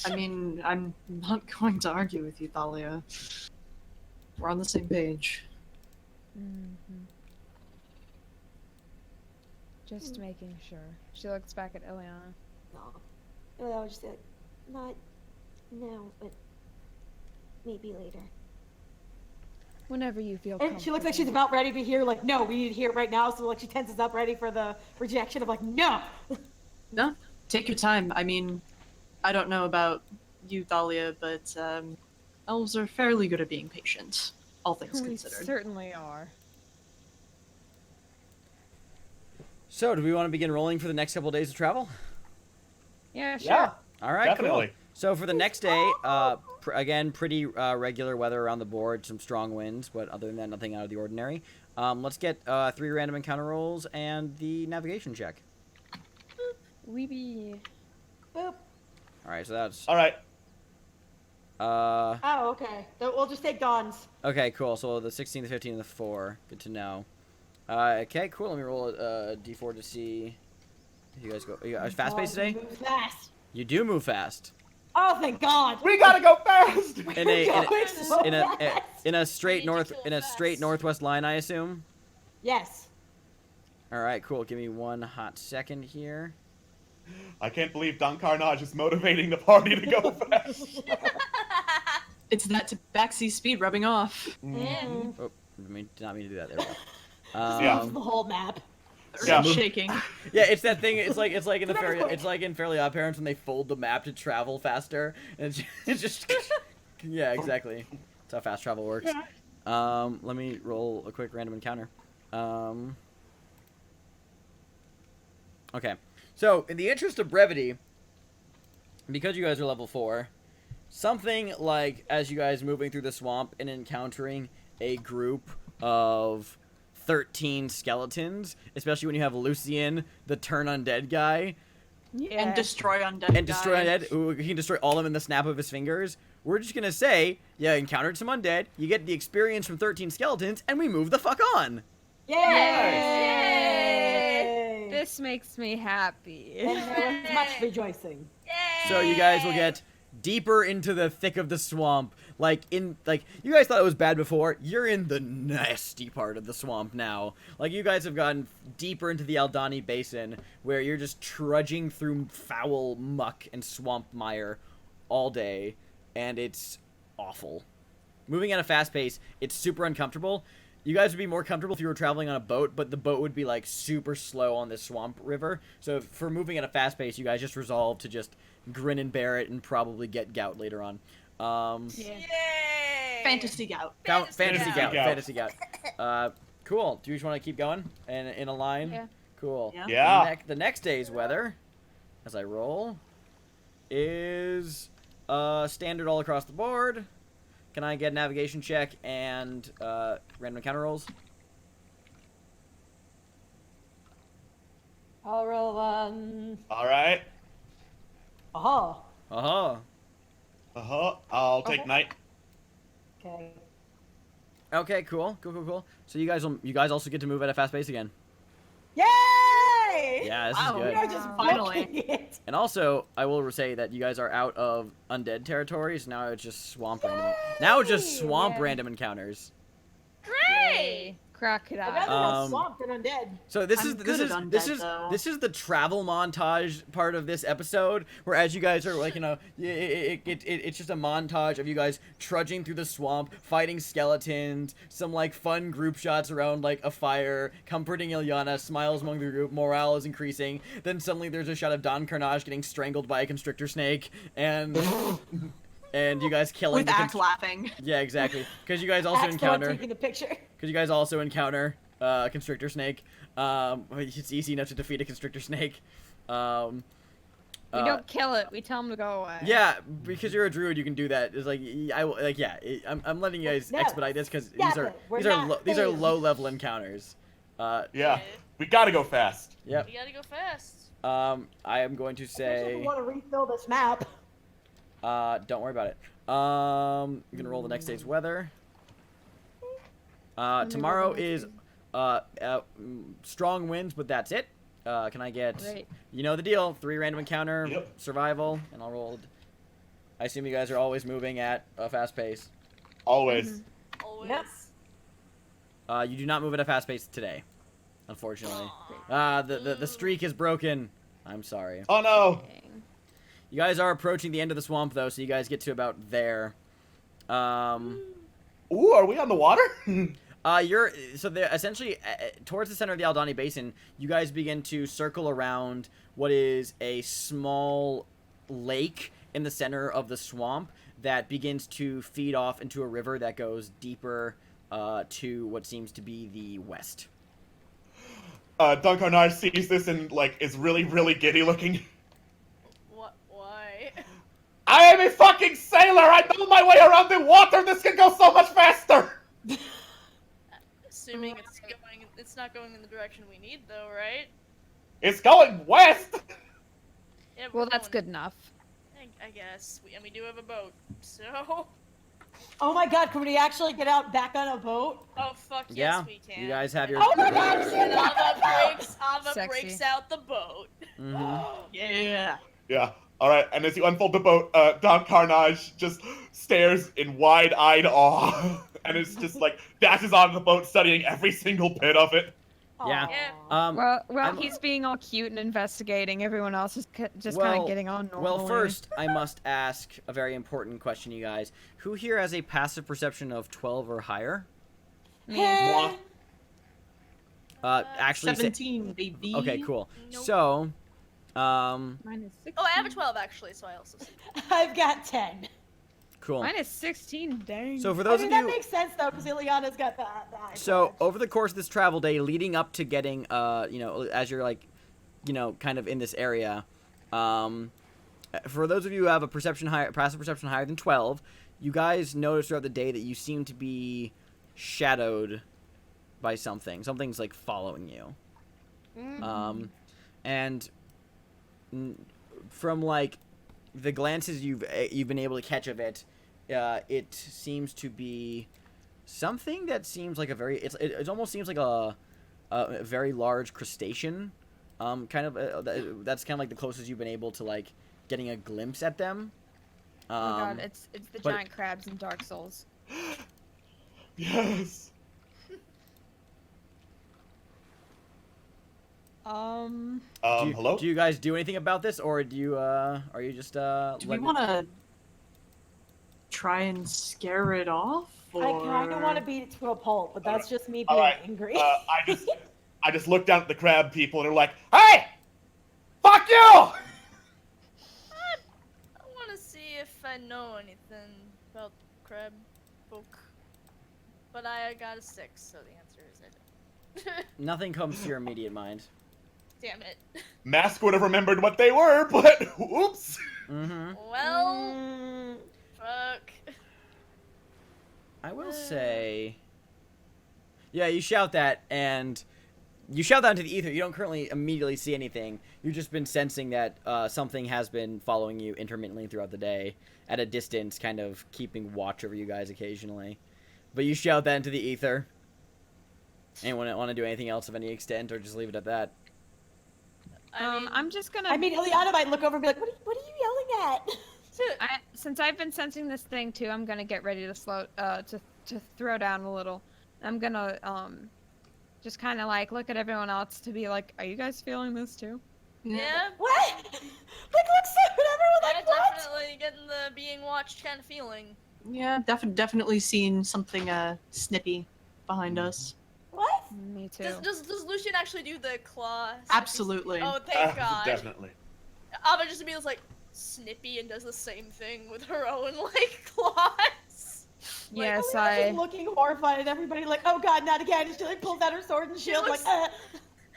I mean, I'm not going to argue with you, Thalia. We're on the same page. Just making sure. She looks back at Ileana. No. I was just like, not now, but maybe later. Whenever you feel And she looks like she's about ready to hear, like, no, we need to hear it right now. So, like, she tenses up, ready for the rejection of, like, no. No, take your time. I mean, I don't know about you, Thalia, but elves are fairly good at being patient, all things We considered. certainly are. So, do we want to begin rolling for the next couple of days of travel? Yeah, sure. Yeah, All right, definitely. cool. So for the next day, again, pretty regular weather around the board, some strong winds, but other than that, nothing out of the ordinary. Let's get 3 random encounter rolls and the navigation check. Weeby. Boop. All right, so that's All right. Oh, okay. We'll just take Dawn's. okay, cool. So the 16, the 15, and the 4. Good to know. Okay, cool. Let me roll a d4 to see if you guys go. Are you guys fast paced today? Move fast. You do move fast. Oh, thank God. We gotta go fast. In a straight We need to north kill in a fast. straight northwest line, I assume. Yes. All right, cool. Give me one hot second here. I can't believe Don Carnage is motivating the party to go fast. It's that tabaxi speed rubbing off. Oh, did not mean to do that. There we go. Yeah. The whole map. Yeah. Shaking. Yeah, it's that thing. It's like in the Fairly Odd Parents when they fold the map to travel faster, and it's just yeah, exactly. That's how fast travel works. Let me roll a quick random encounter. Okay, so in the interest of brevity, because you guys are level 4, something like as you guys moving through the swamp and encountering a group of 13 skeletons, especially when you have Lucian, the turn undead guy, Yeah. And destroy undead. and destroy undead, who he can destroy all of them in the snap of his fingers. We're just gonna say, you encountered some undead, you get the experience from 13 skeletons, and we move the fuck on. Yay! This makes me happy. And there was much rejoicing. So you guys will get deeper into the thick of the swamp. Like you guys thought it was bad before. You're in the nasty part of the swamp now. Like you guys have gotten deeper into the Aldani Basin, where you're just trudging through foul muck and swamp mire all day, and it's awful. Moving at a fast pace, it's super uncomfortable. You guys would be more comfortable if you were traveling on a boat, but the boat would be like super slow on this swamp river. So for moving at a fast pace, you guys just resolve to just grin and bear it and probably get gout later on. Yay! Fantasy gout. Fantasy gout. gout. Fantasy gout. Cool. Do you just want to keep going in a line? Yeah. Cool. Yeah. Yeah. The next day's weather, as I roll, is standard all across the board. Can I get a navigation check and random encounter rolls? I'll roll All right. Oh. I'll take night. Okay. Okay, cool. So you guys also get to move at a fast pace again. Yay! Yeah, this Wow. is We good. are just Finally. booking it. And also, I will say that you guys are out of undead territories. Now it's just swamp random. Now it's just swamp random encounters. Great! I'd rather Crocodile. have swamp than undead. So this I'm is good at undead, though. this is the travel montage part of this episode, where as you guys are like, it's just a montage of you guys trudging through the swamp, fighting skeletons, some like fun group shots around like a fire, comforting Ilyana, smiles among the group, morale is increasing. Then suddenly there's a shot of Don Carnage getting strangled by a constrictor snake, and and you guys killing With Act laughing. Yeah, exactly. Because you guys also Axel encounter. taking the picture. Because you guys also encounter a constrictor snake. It's easy enough to defeat a constrictor snake. We don't kill it. We tell him to go away. Yeah, because you're a druid, you can do that. It's like I'm letting you guys expedite this because these are low level encounters. Yeah, we gotta go fast. Yep. We gotta go fast. I am going to I say. want to refill this map. Don't worry about it. I'm gonna roll the next day's weather. Tomorrow is strong winds, but that's it. Can I get? Great. You know the deal. 3 random encounter, survival, and I'll roll. I assume you guys are always moving at a fast pace. Always. Always. Yep. You do not move at a fast pace today, unfortunately. The streak is broken. I'm sorry. Oh no. You guys are approaching the end of the swamp though, so you guys get to about there. Ooh, are we on the water? They're essentially towards the center of the Aldani Basin. You guys begin to circle around what is a small lake in the center of the swamp that begins to feed off into a river that goes deeper to what seems to be the west. Don Carnage sees this and like is really, really giddy looking. What? Why? I am a fucking sailor. I know my way around the water. This can go so much faster. Assuming it's not going in the direction we need, though, right? It's going west. Yeah, Well, that's good enough. I guess. We do have a boat, so. Oh my god, can we actually get out back on a boat? Oh fuck yes, Yeah, we can. you guys have your. Oh my god, And Ava Sexy. breaks out the boat. Yeah. Yeah. All right. And as you unfold the boat, Don Carnage just stares in wide-eyed awe, and is just like dashes onto the boat, studying every single bit of it. Yeah. Yeah. Well, he's being all cute and investigating. Everyone else is just kind of getting on normally. Well, first, I must ask a very important question, you guys. Who here has a passive perception of 12 or higher? Hey. Actually, 17, baby. Okay, cool. Nope. So, Mine is 16. Oh, I have a 12 actually, so I also see. I've got 10. cool. Mine is 16, dang. So for I those mean, of that you, makes sense though, because Ileana's got the high so perception. over the course of this travel day, leading up to getting, as you're like, kind of in this area, for those of you who have a passive perception higher than 12, you guys notice throughout the day that you seem to be shadowed by something. Something's like following you. And from like the glances you've been able to catch of it, it seems to be something that seems like it almost seems like a very large crustacean. That's kind of like the closest you've been able to like getting a glimpse at them. Oh god, it's the giant crabs in Dark Souls. Yes. Hello? Do you guys do anything about this, or do you are you just Do we want to try and scare it off? Or... I kind of want to beat it to a pulp, but that's just me All being right. angry. I just looked down at the crab people and they're like, "Hey, fuck you!" I want to see if I know anything about crab folk, but I got a 6, so the answer is I don't. Nothing comes to your immediate mind. Damn it. Mask would have remembered what they were, but oops. Mm-hmm. Well, fuck. I will say, yeah, you shout that, and you shout that into the ether. You don't currently immediately see anything. You've just been sensing that something has been following you intermittently throughout the day, at a distance, kind of keeping watch over you guys occasionally. But you shout that into the ether. Anyone want to do anything else of any extent, or just leave it at that? I'm just gonna. I mean, Ileana might look over and be like, what are you yelling at? Since I've been sensing this thing too, I'm gonna get ready to to throw down a little. I'm gonna just kind of like look at everyone else to be like, are you guys feeling this too? Yeah. What? Like, looks at everyone like, what? Definitely getting the being watched kind of feeling. Yeah, definitely seen something snippy behind us. What? Me too. Does Lucian actually do the claw? Absolutely. Oh, thank God. Definitely. Ava just immediately was like, snippy and does the same thing with her own like claws. Yes, She's I. looking horrified, and everybody like, oh god, not again. And she like pulls out her sword and shield, looks- like,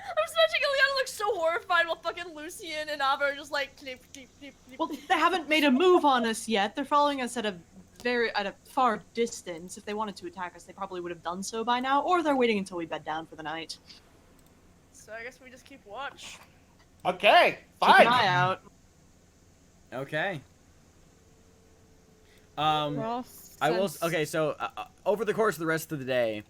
I'm just imagining Ileana looks so horrified while fucking Lucian and Ava are just like clip, clip, clip, clip. Well, they haven't made a move on us yet. They're following us at a far distance. If they wanted to attack us, they probably would have done so by now, or they're waiting until we bed down for the night. So I guess we just keep watch. Okay, Keep an eye fine. out. Okay. Well, I will. since- Okay, so over the course of the rest of the day,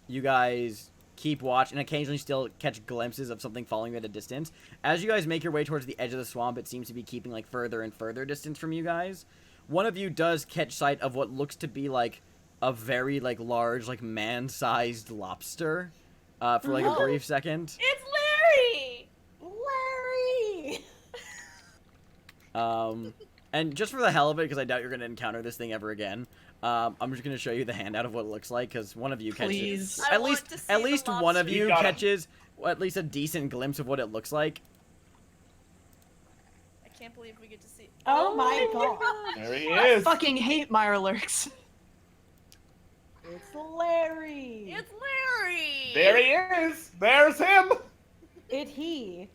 you guys keep watch and occasionally still catch glimpses of something following you at a distance. As you guys make your way towards the edge of the swamp, it seems to be keeping like further and further distance from you guys. One of you does catch sight of what looks to be like a very like large, like man-sized lobster, for like a brief second. It's Larry! Larry! And just for the hell of it, because I doubt you're going to encounter this thing ever again, I'm just going to show you the handout of what it looks like, because one of you catches... Please. I At want least, to see at the least one of lobster. you You got it. catches at least a decent glimpse of what it looks like. I can't believe we get to see. Oh my god. There he I is. fucking hate Mirelurks. It's Larry. It's Larry! There he is. There's him. It he.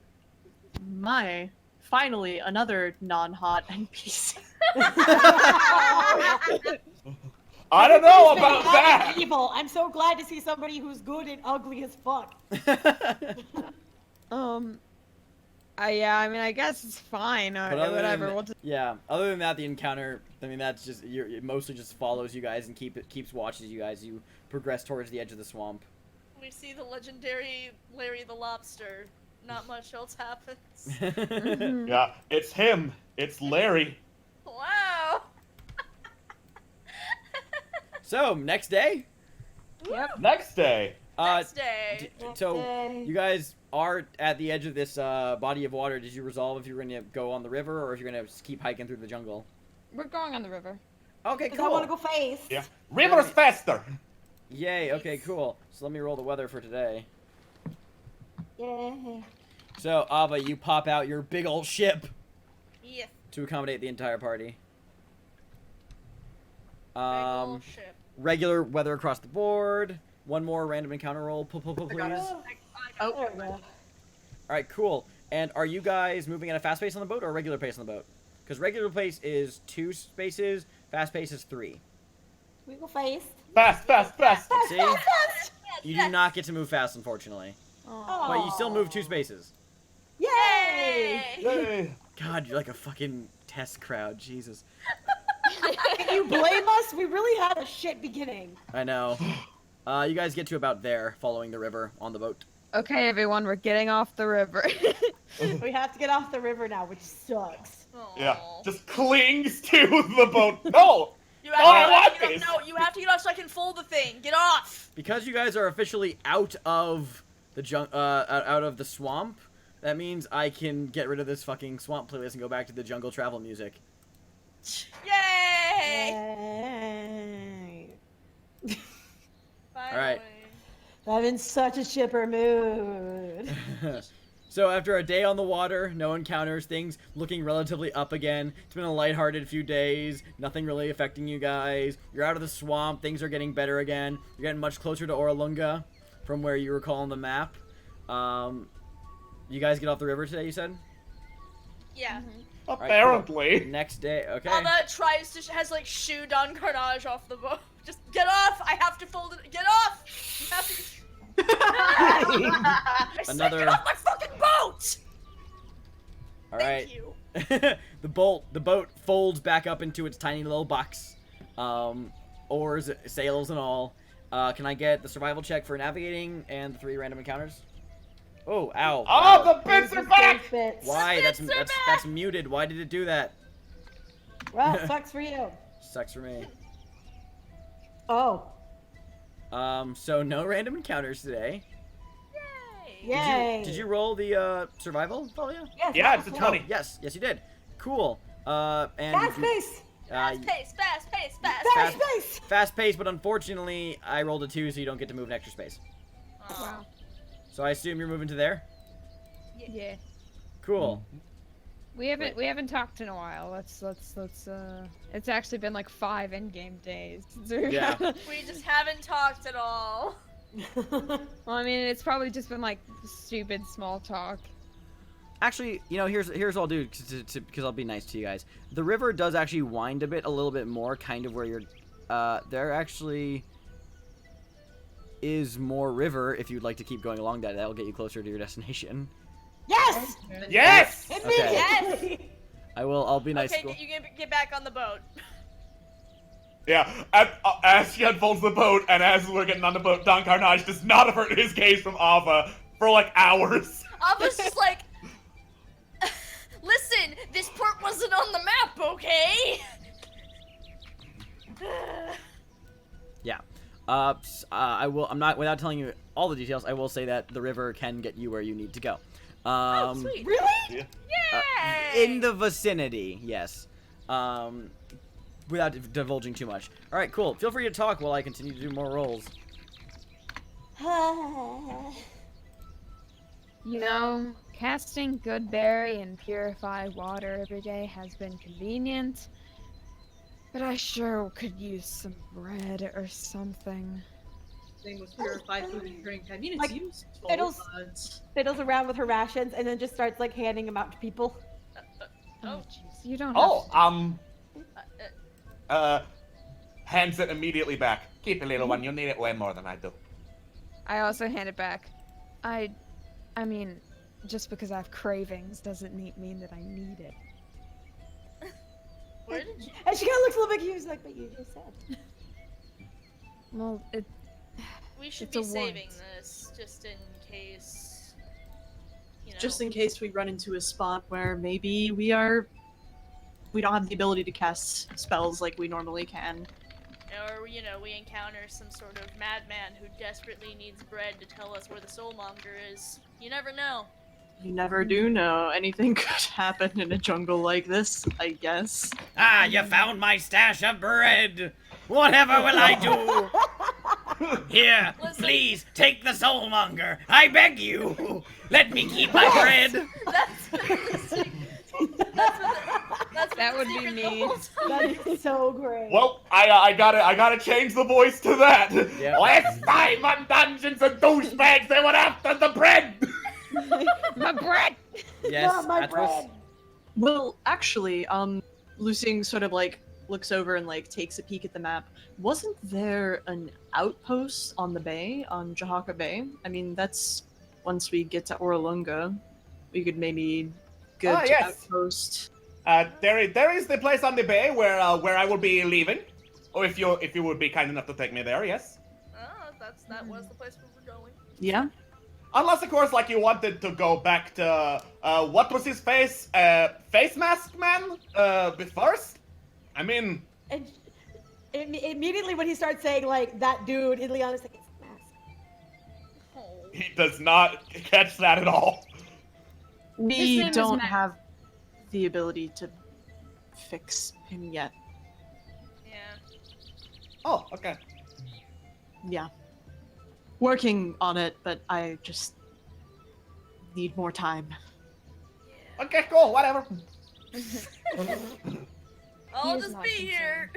My. Finally, another non-hot NPC. I don't know This about man that. is evil. I'm so glad to see somebody who's good and ugly as fuck. Yeah, I mean, I guess it's fine. But other Whatever. than- We'll just... Yeah, other than that, the encounter, I mean, that's just, it mostly just follows you guys and keeps watches you guys. You progress towards the edge of the swamp. We see the legendary Larry the Lobster. Not much else happens. Mhm. Yeah, it's him. It's Larry. Wow! So, next day? Next day. Next day. So, you guys are at the edge of this body of water. Did you resolve if you were going to go on the river or if you're going to keep hiking through the jungle? We're going on the river. Okay, Because I want to cool. go face. Yeah. River's faster. Yay, okay, cool. So let me roll the weather for today. Yeah. So, Ava, you pop out your big old ship Yeah. to accommodate the entire party. Big ol' ship. Regular weather across the board. One more random encounter roll, please. Oh, There we go. Alright, cool. And are you guys moving at a fast pace on the boat or a regular pace on the boat? Because regular pace is 2 spaces, fast pace is 3. We go face. Fast, fast, fast. See? Fast. You do not get to move fast, unfortunately. But you still move 2 spaces. Yay! Yay. God, you're like a fucking test crowd. Jesus. Can you blame us? We really had a shit beginning. I know. You guys get to about there, following the river on the boat. Okay, everyone, we're getting off the river. We have to get off the river now, which sucks. Yeah, Aw. just clings to the boat. No! You Oh, I have want to get this. off. No, you have to get off so I can fold the thing. Get off! Because you guys are officially out of the out of the swamp, that means I can get rid of this fucking swamp playlist and go back to the jungle travel music. Yay! Yay. Alright. I'm in such a chipper mood. So after a day on the water, no encounters, things looking relatively up again. It's been a lighthearted few days, nothing really affecting you guys. You're out of the swamp, things are getting better again. You're getting much closer to Oralunga from where you recall on the map. You guys get off the river today, you said? Yeah. Apparently. Next day, okay. Alma tries to has like shoo Don Carnage off the boat. Just get off! I have to fold it. Get off! You have to. I said Another- get off my fucking boat! Alright. Thank you. the boat folds back up into its tiny little box. Oars, sails, and all. Can I get the survival check for navigating and the 3 random encounters? Oh, ow. Oh, Ow. the bits are back! Bits. Why? bits are That's muted. Why did it do that? Well, sucks for you. Sucks for me. Oh. So no random encounters today. Yay! Yay. Did you roll the survival, Talia? Yes, Yeah, it's a absolutely. 20. Yes, you did. Cool. And Fast pace. Fast pace, fast pace, fast Fast pace. pace. fast pace, but unfortunately, I rolled a 2, so you don't get to move an extra space. Aw. Wow. So I assume you're moving to there. Yeah. Cool. We haven't talked in a while. Let's it's actually been like 5 in-game days. Yeah. We just haven't talked at all. Well, I mean, it's probably just been like stupid small talk. Actually, you know, here's what I'll do because I'll be nice to you guys. The river does actually wind a little bit more, kind of where you're. There actually is more river if you'd like to keep going along that. That'll get you closer to your destination. Yes! Yes! Immediately! I'll be nice. Okay, you get back on the boat. Yeah, as she unfolds the boat, and as we're getting on the boat, Don Carnage does not avert his gaze from Ava for like hours. Ava's just like, listen, this port wasn't on the map, okay? Yeah. I'm not, without telling you all the details, I will say that the river can get you where you need to go. Oh, sweet. Really? Yeah. Yay! In the vicinity, yes. Without divulging too much. Alright, cool. Feel free to talk while I continue to do more rolls. You know, casting good berry and purified water every day has been convenient, but I sure could use some bread or something. Same with purified food and drink. I mean, it's Like, useful, fiddles- but... Fiddles around with her rations and then just starts like handing them out to people. Oh, jeez, you don't. Oh, have to. hands it immediately back. Keep it, little one. You need it way more than I do. I also hand it back. I mean, just because I have cravings doesn't mean that I need it. Where did you... And she kind of looks a little bit confused, like, but you just said. Well, We should It's be a saving want. this, just in case, you know. Just in case we run into a spot where maybe we don't have the ability to cast spells like we normally can. Or, you know, we encounter some sort of madman who desperately needs bread to tell us where the soulmonger is. You never know. You never do know. Anything could happen in a jungle like this, I guess. Ah, you found my stash of bread! Whatever will I do? Here, Listen. please, take the soulmonger! I beg you! Let me keep my bread! That would be me. That is so great. Well, I gotta change the voice to that. Yeah. Last time on Dungeons and Douchebags, they went after the bread. My bread! Yes, Not my that's what's- bread. Well, actually, Lucing sort of like looks over and like takes a peek at the map. Wasn't there an outpost on the bay, on Jahaka Bay? I mean, that's once we get to Orlunga, we could maybe go Ah, to yes. outpost. There is the place on the bay where I will be leaving. Or if you would be kind enough to take me there, yes. Oh, that was the place we were going. Yeah. Unless, of course, like you wanted to go back to what was his face? Face mask man? First? I mean, And immediately when he starts saying like that dude, Ileana's like, it's a mask. Oh. he does not catch that at all. His We name is don't Matt. have the ability to fix him yet. Yeah. Oh, okay. Yeah. Working on it, but I just need more time. Okay, cool, whatever. I'll is just not be concerned. here.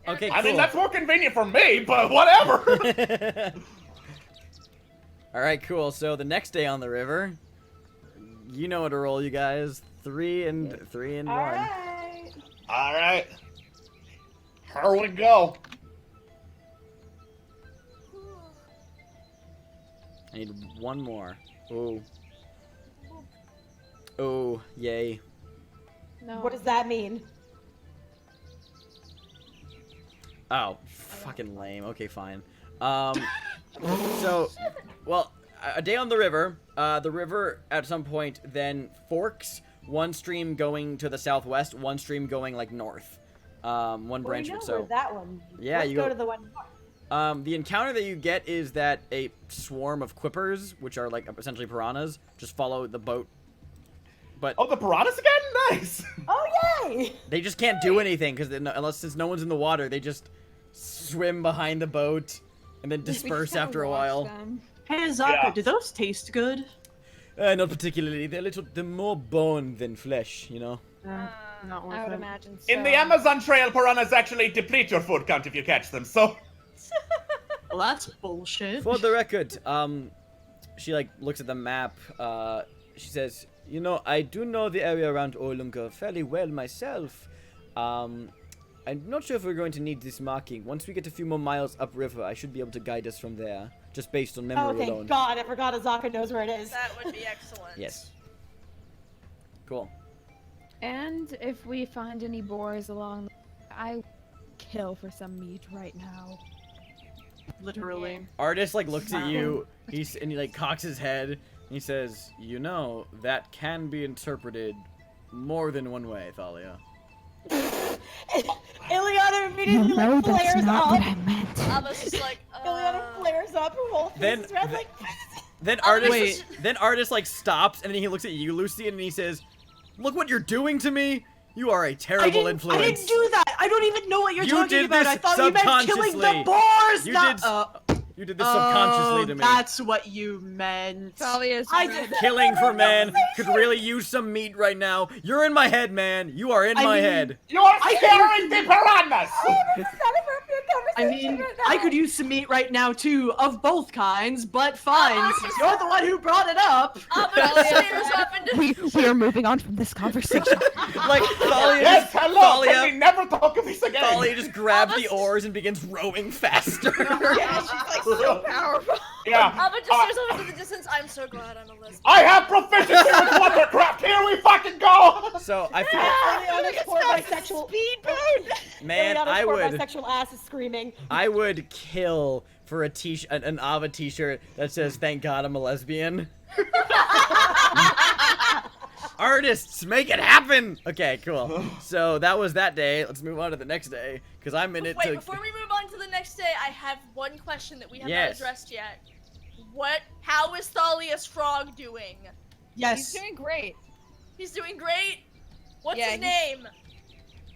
Okay, I mean, cool. that's more convenient for me, but whatever. Alright, cool. So the next day on the river, you know what to roll, you guys. 3 and 1. Alright. All right. Here we go. I need one more. Oh. Oh, yay. No. What does that mean? Oh, fucking lame. Okay, fine. So, well, a day on the river. The river at some point then forks. One stream going to the southwest, one stream going like north. One Well, branch. we know So where that one. Yeah, Let's you go go- to the one north. the encounter that you get is that a swarm of quippers, which are like essentially piranhas, just follow the boat. But Oh, the piranhas again? Nice. Oh yay! they just can't do anything because since no one's in the water, they just swim behind the boat and then disperse after a while. Hey, Azaka, Yeah. do those taste good? Not particularly. They're more bone than flesh, you know? Not I worth would it. imagine so. In the Amazon trail, piranhas actually deplete your food count if you catch them, so... Well, that's bullshit. For the record, she, like, looks at the map, she says, you know, I do know the area around Orlunga fairly well myself. I'm not sure if we're going to need this marking. Once we get a few more miles upriver, I should be able to guide us from there, just based on memory Oh, thank alone. God, I forgot Azaka knows where it is. That would be excellent. Yes. Cool. And if we find any boars along, I kill for some meat right now. Literally. Artist, like, looks at you, and he, like, cocks his head, and he says, you know, that can be interpreted more than one way, Thalia. Ileana immediately No, like, that's flares not up. what I meant. I was just like, Ileana flares up, her whole face Then- is red, like, Then Oh, artist, wait. then artist, like, stops, and then he looks at you, Lucy, and he says, look what you're doing to me! You are a terrible influence. I didn't do that. I don't even know what you're You talking did about. this I thought you meant killing the subconsciously. boars. You not, You did this subconsciously to me. That's what you meant. Thalia's I red. just- Killing for men could really use some meat right now. You're in my head, man. You are in my mean- head. You're scaring the piranhas! This is not appropriate I conversation mean, right I now. could use some meat right now too, of both kinds, but fine, since you're the one who brought it up. Abba stares up into We are moving on from this conversation. Like, Thalia Yes, just, hello! Can we Thalia, never talk of this again? Thalia just grabs the oars and begins rowing faster. Yeah, she's like so powerful. Yeah. Abba just stares up into the distance. I'm so glad I'm a lesbian. I have proficiency with watercraft! Here we fucking go! So, I feel, Ileana's poor bisexual man, Ileana's I poor would, bisexual ass is screaming. I would kill for a an Ava t-shirt that says, thank God I'm a lesbian. Artists, make it happen! Okay, cool. So, that was that day. Let's move on to the next day, because I'm in it Wait, to... before we move on to the next day, I have one question that we have Yes. not addressed yet. How is Thalia's frog doing? Yes. He's doing great. He's doing great? What's Yeah, his name?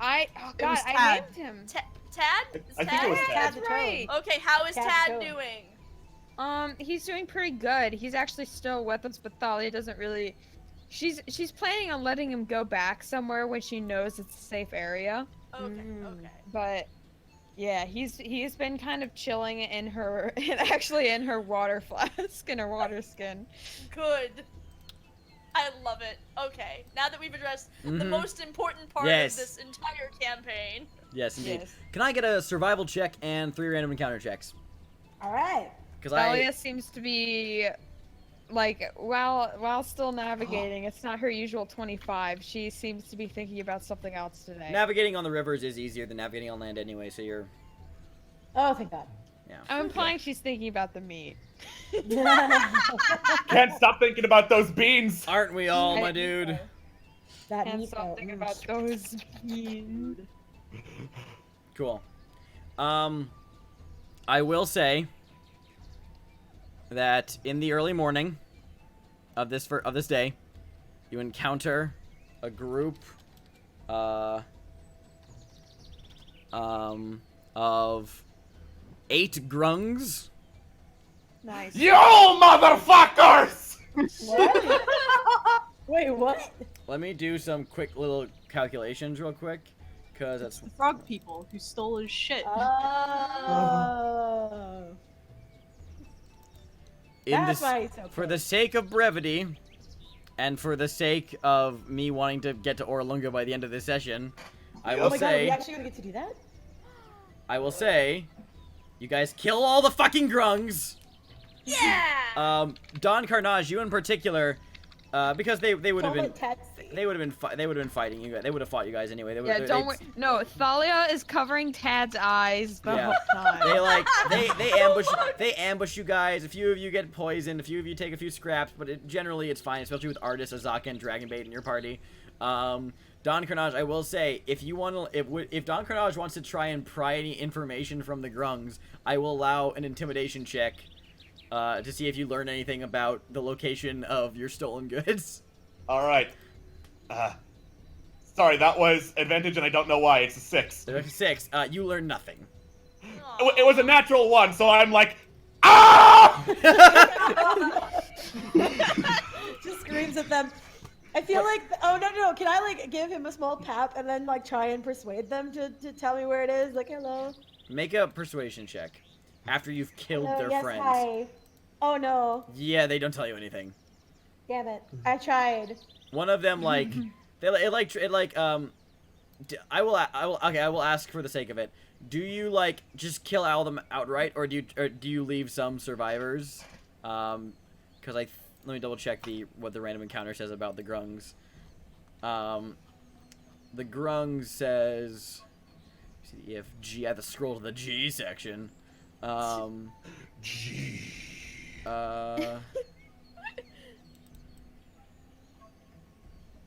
Oh god, was I Tad. named him. Tad? Is I think it was Tad? Tad. That's right. Okay, how is Tad's Tad doing. doing? He's doing pretty good. He's actually still with us, but Thalia doesn't really. She's planning on letting him go back somewhere when she knows it's a safe area. Okay, okay. But yeah, he's been kind of chilling in her, actually in her water flask, in her water skin. Good. I love it. Okay, now that we've addressed the Mhm. most important part Yes. of this entire campaign. Yes, indeed. Yes. Can I get a survival check and 3 random encounter checks? All right. Because Thalia seems to be like while still navigating, it's not her usual 25. She seems to be thinking about something else today. navigating on the rivers is easier than navigating on land anyway, so you're... Oh, thank God. Yeah. I'm implying she's thinking about the meat. Can't stop thinking about those beans! Aren't we all, my dude? That And meat something though, about those beans. Cool. I will say that in the early morning of this day, you encounter a group of 8 grungs. Nice. You motherfuckers! What? Wait, what? Let me do some quick little calculations real quick, because that's The frog people who stole his shit. Oh. That's why he's so for cool. the sake of brevity, and for the sake of me wanting to get to Orlunga by the end of this session, I Oh will my God, are we say, actually gonna get to do that? you guys kill all the fucking grungs. Yeah! Don Carnage, you in particular, because they would have Don't been let Ted see. they would have been fighting you guys. They would have fought you guys anyway. They Yeah, don't worry. No, Thalia is covering Tad's eyes the Yeah. whole time. They ambush you guys. A few of you get poisoned. A few of you take a few scraps, but generally it's fine, especially with Artis, Azaka, and Dragonbait in your party. Don Carnage, I will say, if Don Carnage wants to try and pry any information from the grungs, I will allow an intimidation check to see if you learn anything about the location of your stolen goods. Alright. Sorry, that was advantage and I don't know why. It's a 6. 6. You learn nothing. It was a natural 1, so I'm like, ah! just screams at them. I feel like, oh no, can I like give him a small tap and then like try and persuade them to tell me where it is? Like, hello. Make a persuasion check after you've killed Hello, their yes, friends. hi. Oh no. Yeah, they don't tell you anything. Damn it. I tried. One of them I will ask for the sake of it. Do you like just kill all of them outright, or do you leave some survivors? Because let me double check what the random encounter says about the grungs. The grung says, if G, I have to scroll to the G section. G.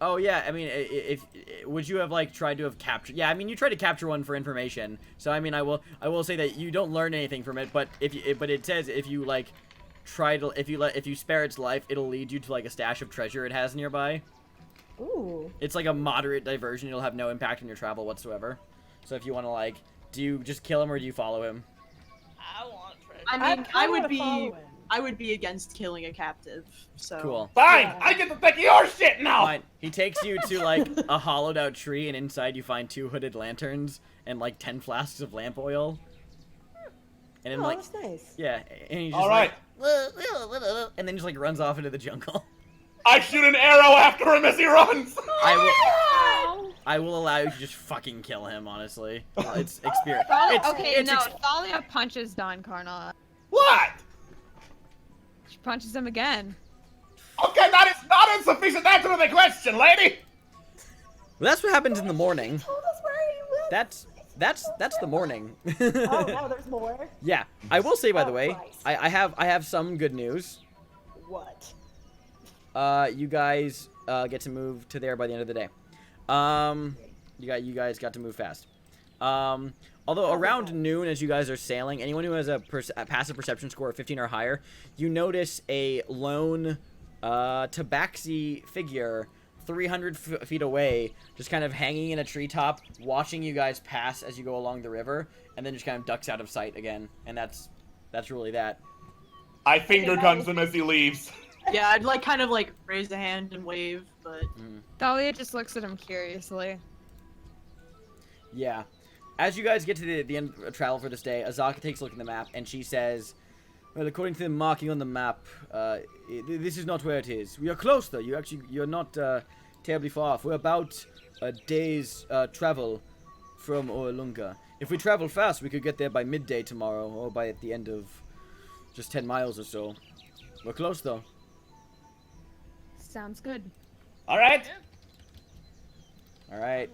Oh yeah, I mean, if would you have like tried to have captured? Yeah, I mean, you tried to capture one for information. So I mean, I will say that you don't learn anything from it. But but it says if you like if you spare its life, it'll lead you to like a stash of treasure it has nearby. Ooh. It's like a moderate diversion. It'll have no impact on your travel whatsoever. So if you want to like, do you just kill him or do you follow him? I want treasure. I mean, I would be against killing a captive. So Cool. Fine, Yeah. I get to take your shit now. Fine. He takes you to like a hollowed out tree, and inside you find 2 hooded lanterns and like 10 flasks of lamp oil. And then Oh, like, that's nice. yeah, and he's just All right. like, and then just like runs off into the jungle. I shoot an arrow after him as he runs. I will allow you to just fucking kill him. Honestly, it's experience. Thalia punches Don Carnot. What? She punches him again. Okay, that is not a sufficient answer to the question, lady. Well, that's what happens in the morning. Told us where he lives. That's the morning. Oh, now there's more. Yeah, I will say by the way, Christ. I have some good news. What? You guys get to move to there by the end of the day. You guys got to move fast. Although around noon, as you guys are sailing, anyone who has a passive perception score of 15 or higher, you notice a lone tabaxi figure 300 feet away, just kind of hanging in a treetop, watching you guys pass as you go along the river, and then just kind of ducks out of sight again. And that's really that. I finger guns him as he leaves. yeah, I'd like kind of like raise a hand and wave, but Thalia just looks at him curiously. Yeah. As you guys get to the end of travel for this day, Azaka takes a look at the map, and she says, well, according to the marking on the map, this is not where it is. We are close, though. You're not terribly far off. We're about a day's travel from Orlunga. If we travel fast, we could get there by midday tomorrow, or by at the end of just 10 miles or so. We're close, though. Sounds good. All right. All right.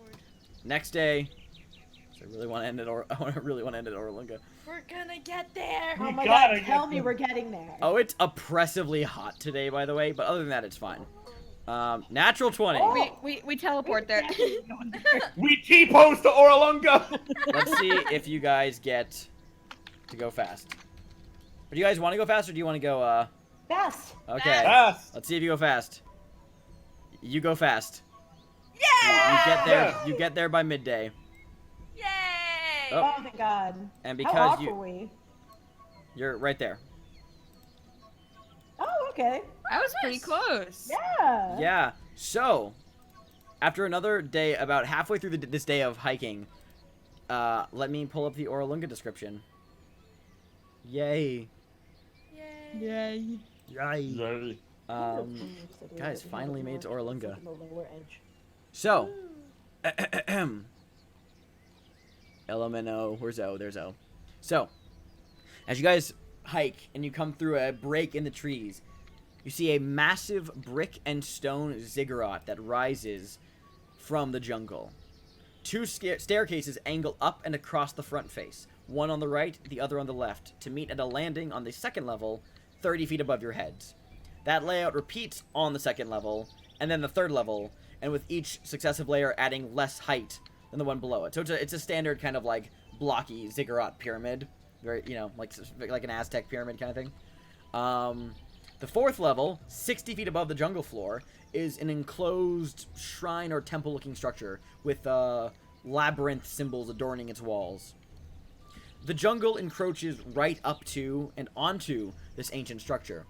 Next day. So I really want to end it. I really want to end it at Orlunga. We're gonna get there. Oh my gotta god, get tell me them. we're getting there. Oh, it's oppressively hot today, by the way. But other than that, it's fine. Natural 20. Oh. We teleport there. We T-pose to Orlunga. Let's see if you guys get to go fast. But do you guys want to go fast, or do you want to go, Fast. Okay. Yes. Let's see if you go fast. You go fast. Yeah! You get there by midday. Yay! Oh. Oh, thank god. And How because off were we? you're right there. Oh, okay. That was pretty close. Yeah. Yeah. So, after another day, about halfway through this day of hiking, let me pull up the Orlunga description. Yay. Yay. Yay. Guys, finally made it to Orlunga. The lower edge. So, LMNO, where's O? There's O. So, as you guys hike and you come through a break in the trees, you see a massive brick and stone ziggurat that rises from the jungle. 2 staircases angle up and across the front face, one on the right, the other on the left, to meet at a landing on the second level, 30 feet above your heads. That layout repeats on the second level, and then the third level, and with each successive layer adding less height than the one below it. So it's a standard kind of like blocky ziggurat pyramid, very, you know, like an Aztec pyramid kind of thing. The fourth level, 60 feet above the jungle floor, is an enclosed shrine or temple-looking structure with labyrinth symbols adorning its walls. The jungle encroaches right up to and onto this ancient structure.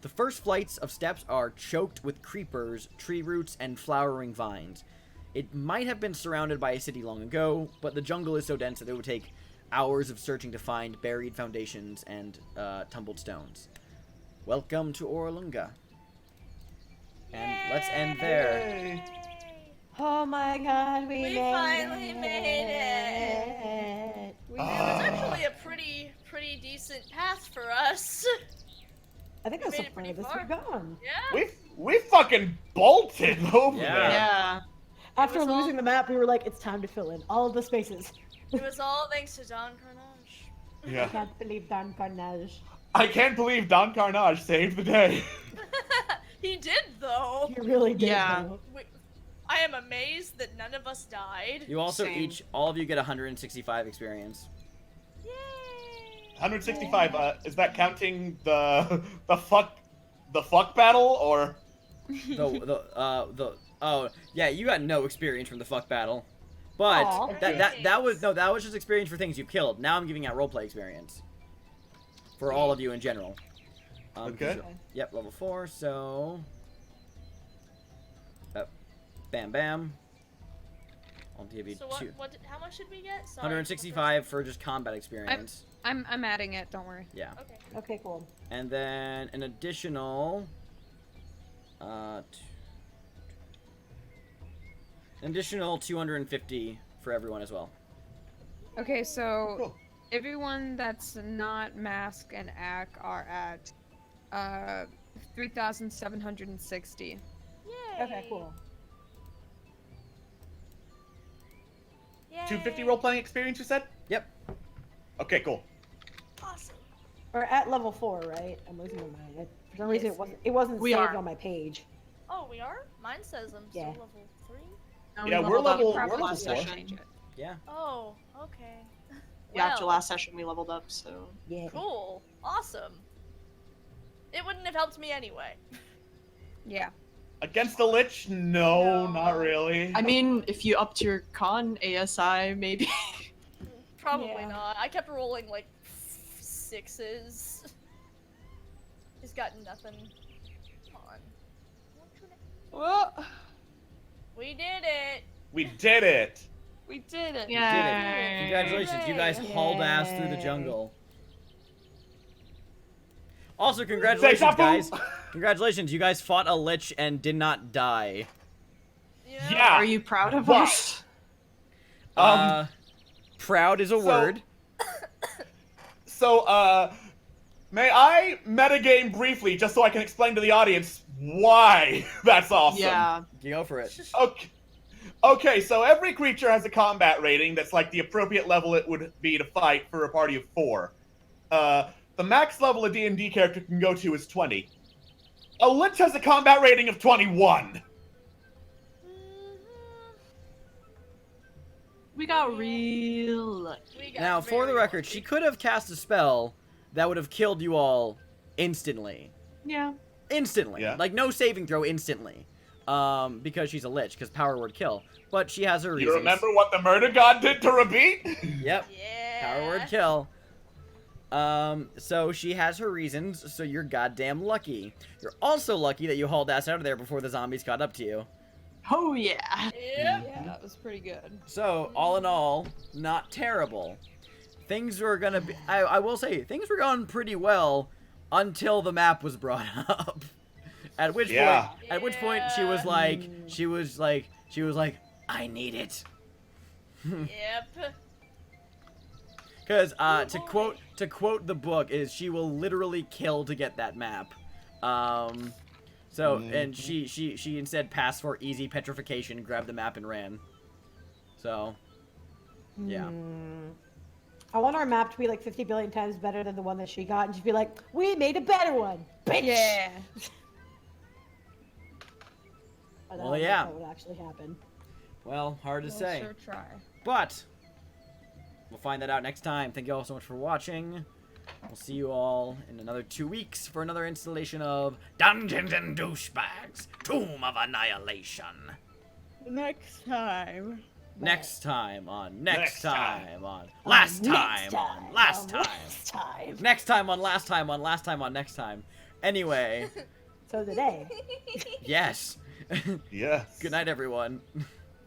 The first flights of steps are choked with creepers, tree roots, and flowering vines. It might have been surrounded by a city long ago, but the jungle is so dense that it would take hours of searching to find buried foundations and tumbled stones. Welcome to Orlunga. And let's end there. Oh my god, we finally made it. it. It was actually a pretty decent path for us. I think We that's made the it pretty furthest far. we've gone. Yeah. We fucking bolted over Yeah. there. Yeah. After was all- losing the map, we were like, it's time to fill in all of the spaces. It was all thanks to Don Carnage. I Yeah. can't believe Don Carnage. I can't believe Don Carnage saved the day. He did though. He really did. Yeah. though. I am amazed that none of us died. You also Same. all of you get 165 experience. Yay! 165. Is that counting the fuck battle or? Oh yeah, you got no experience from the fuck battle, but Aw. that was just experience for things you killed. Now I'm giving out roleplay experience for all of you in general. Okay. So- yep, level 4. So, bam, bam. I'll give you So two. how much did we get? Sorry, 165 for just combat experience. I'm adding it. Don't worry. Yeah, Okay. Okay, cool. and then an additional. An additional 250 for everyone as well. Okay, so Cool. everyone that's not Mask and Ack are at 3,760. Yay! Okay, cool. Yay! 250 role playing experience. You said? Yep. Okay, cool. Awesome. We're at level 4, right? I'm losing my mind. For some reason, it wasn't We saved are. on my page. Oh, we are? Mine says I'm Yeah. still level 3. No, Yeah, we we're leveled level- up we're level last 4. session. Change it. Yeah. Oh, okay. Yeah, after Well, last session we leveled up, so. Yeah. Cool. Awesome. It wouldn't have helped me anyway. Yeah. Against the Lich? No, No. not really. I mean, if you upped your con ASI, maybe. Probably Yeah. not. I kept rolling like 6s. He's got nothing on. Whoa! We did it. We did it. We did it. You did it. Congratulations, you guys Yay. hauled ass through the Yay. jungle. Also, congratulations, guys. Congratulations, you guys fought a lich and did not die. Yeah. Are you proud of Wow. us? Proud is a word. So, may I metagame briefly just so I can explain to the audience why that's awesome? Yeah. You go for it. Okay, so every creature has a combat rating that's like the appropriate level it would be to fight for a party of 4. The max level a D&D character can go to is 20. A Lich has a combat rating of 21. We got real lucky. We got Now, for the very record, lucky. she could have cast a spell that would have killed you all instantly. Yeah. Instantly. Yeah. Like, no saving throw instantly. Because she's a lich, because power word kill. But she has her reasons. You remember what the murder god did to Rabit? Yep. Yeah. Power word kill. So she has her reasons, so you're goddamn lucky. You're also lucky that you hauled ass out of there before the zombies caught up to you. Oh yeah. Yep. Yeah, that was pretty good. So, all in all, not terrible. Things were gonna be, I will say, things were going pretty well until the map was brought up. At which point she was like, I need it. Yep. Because to quote the book is she will literally kill to get that map. And she instead passed for easy petrification, grabbed the map and ran. So yeah. I want our map to be like 50 billion times better than the one that she got, and she'd be like, "We made a better one, bitch." Yeah. I don't Well, know if yeah. that would actually happen. Well, hard to We'll say. sure try. But we'll find that out next time. Thank you all so much for watching. We'll see you all in another 2 weeks for another installation of Dungeons and Douchebags, Tomb of Annihilation. Next time. Next time on Next time. Last Next time on Last Time. Last time. Next time on Last Time on Last Time on Next Time. Anyway. So did they. Yes. Yes. Good night, everyone.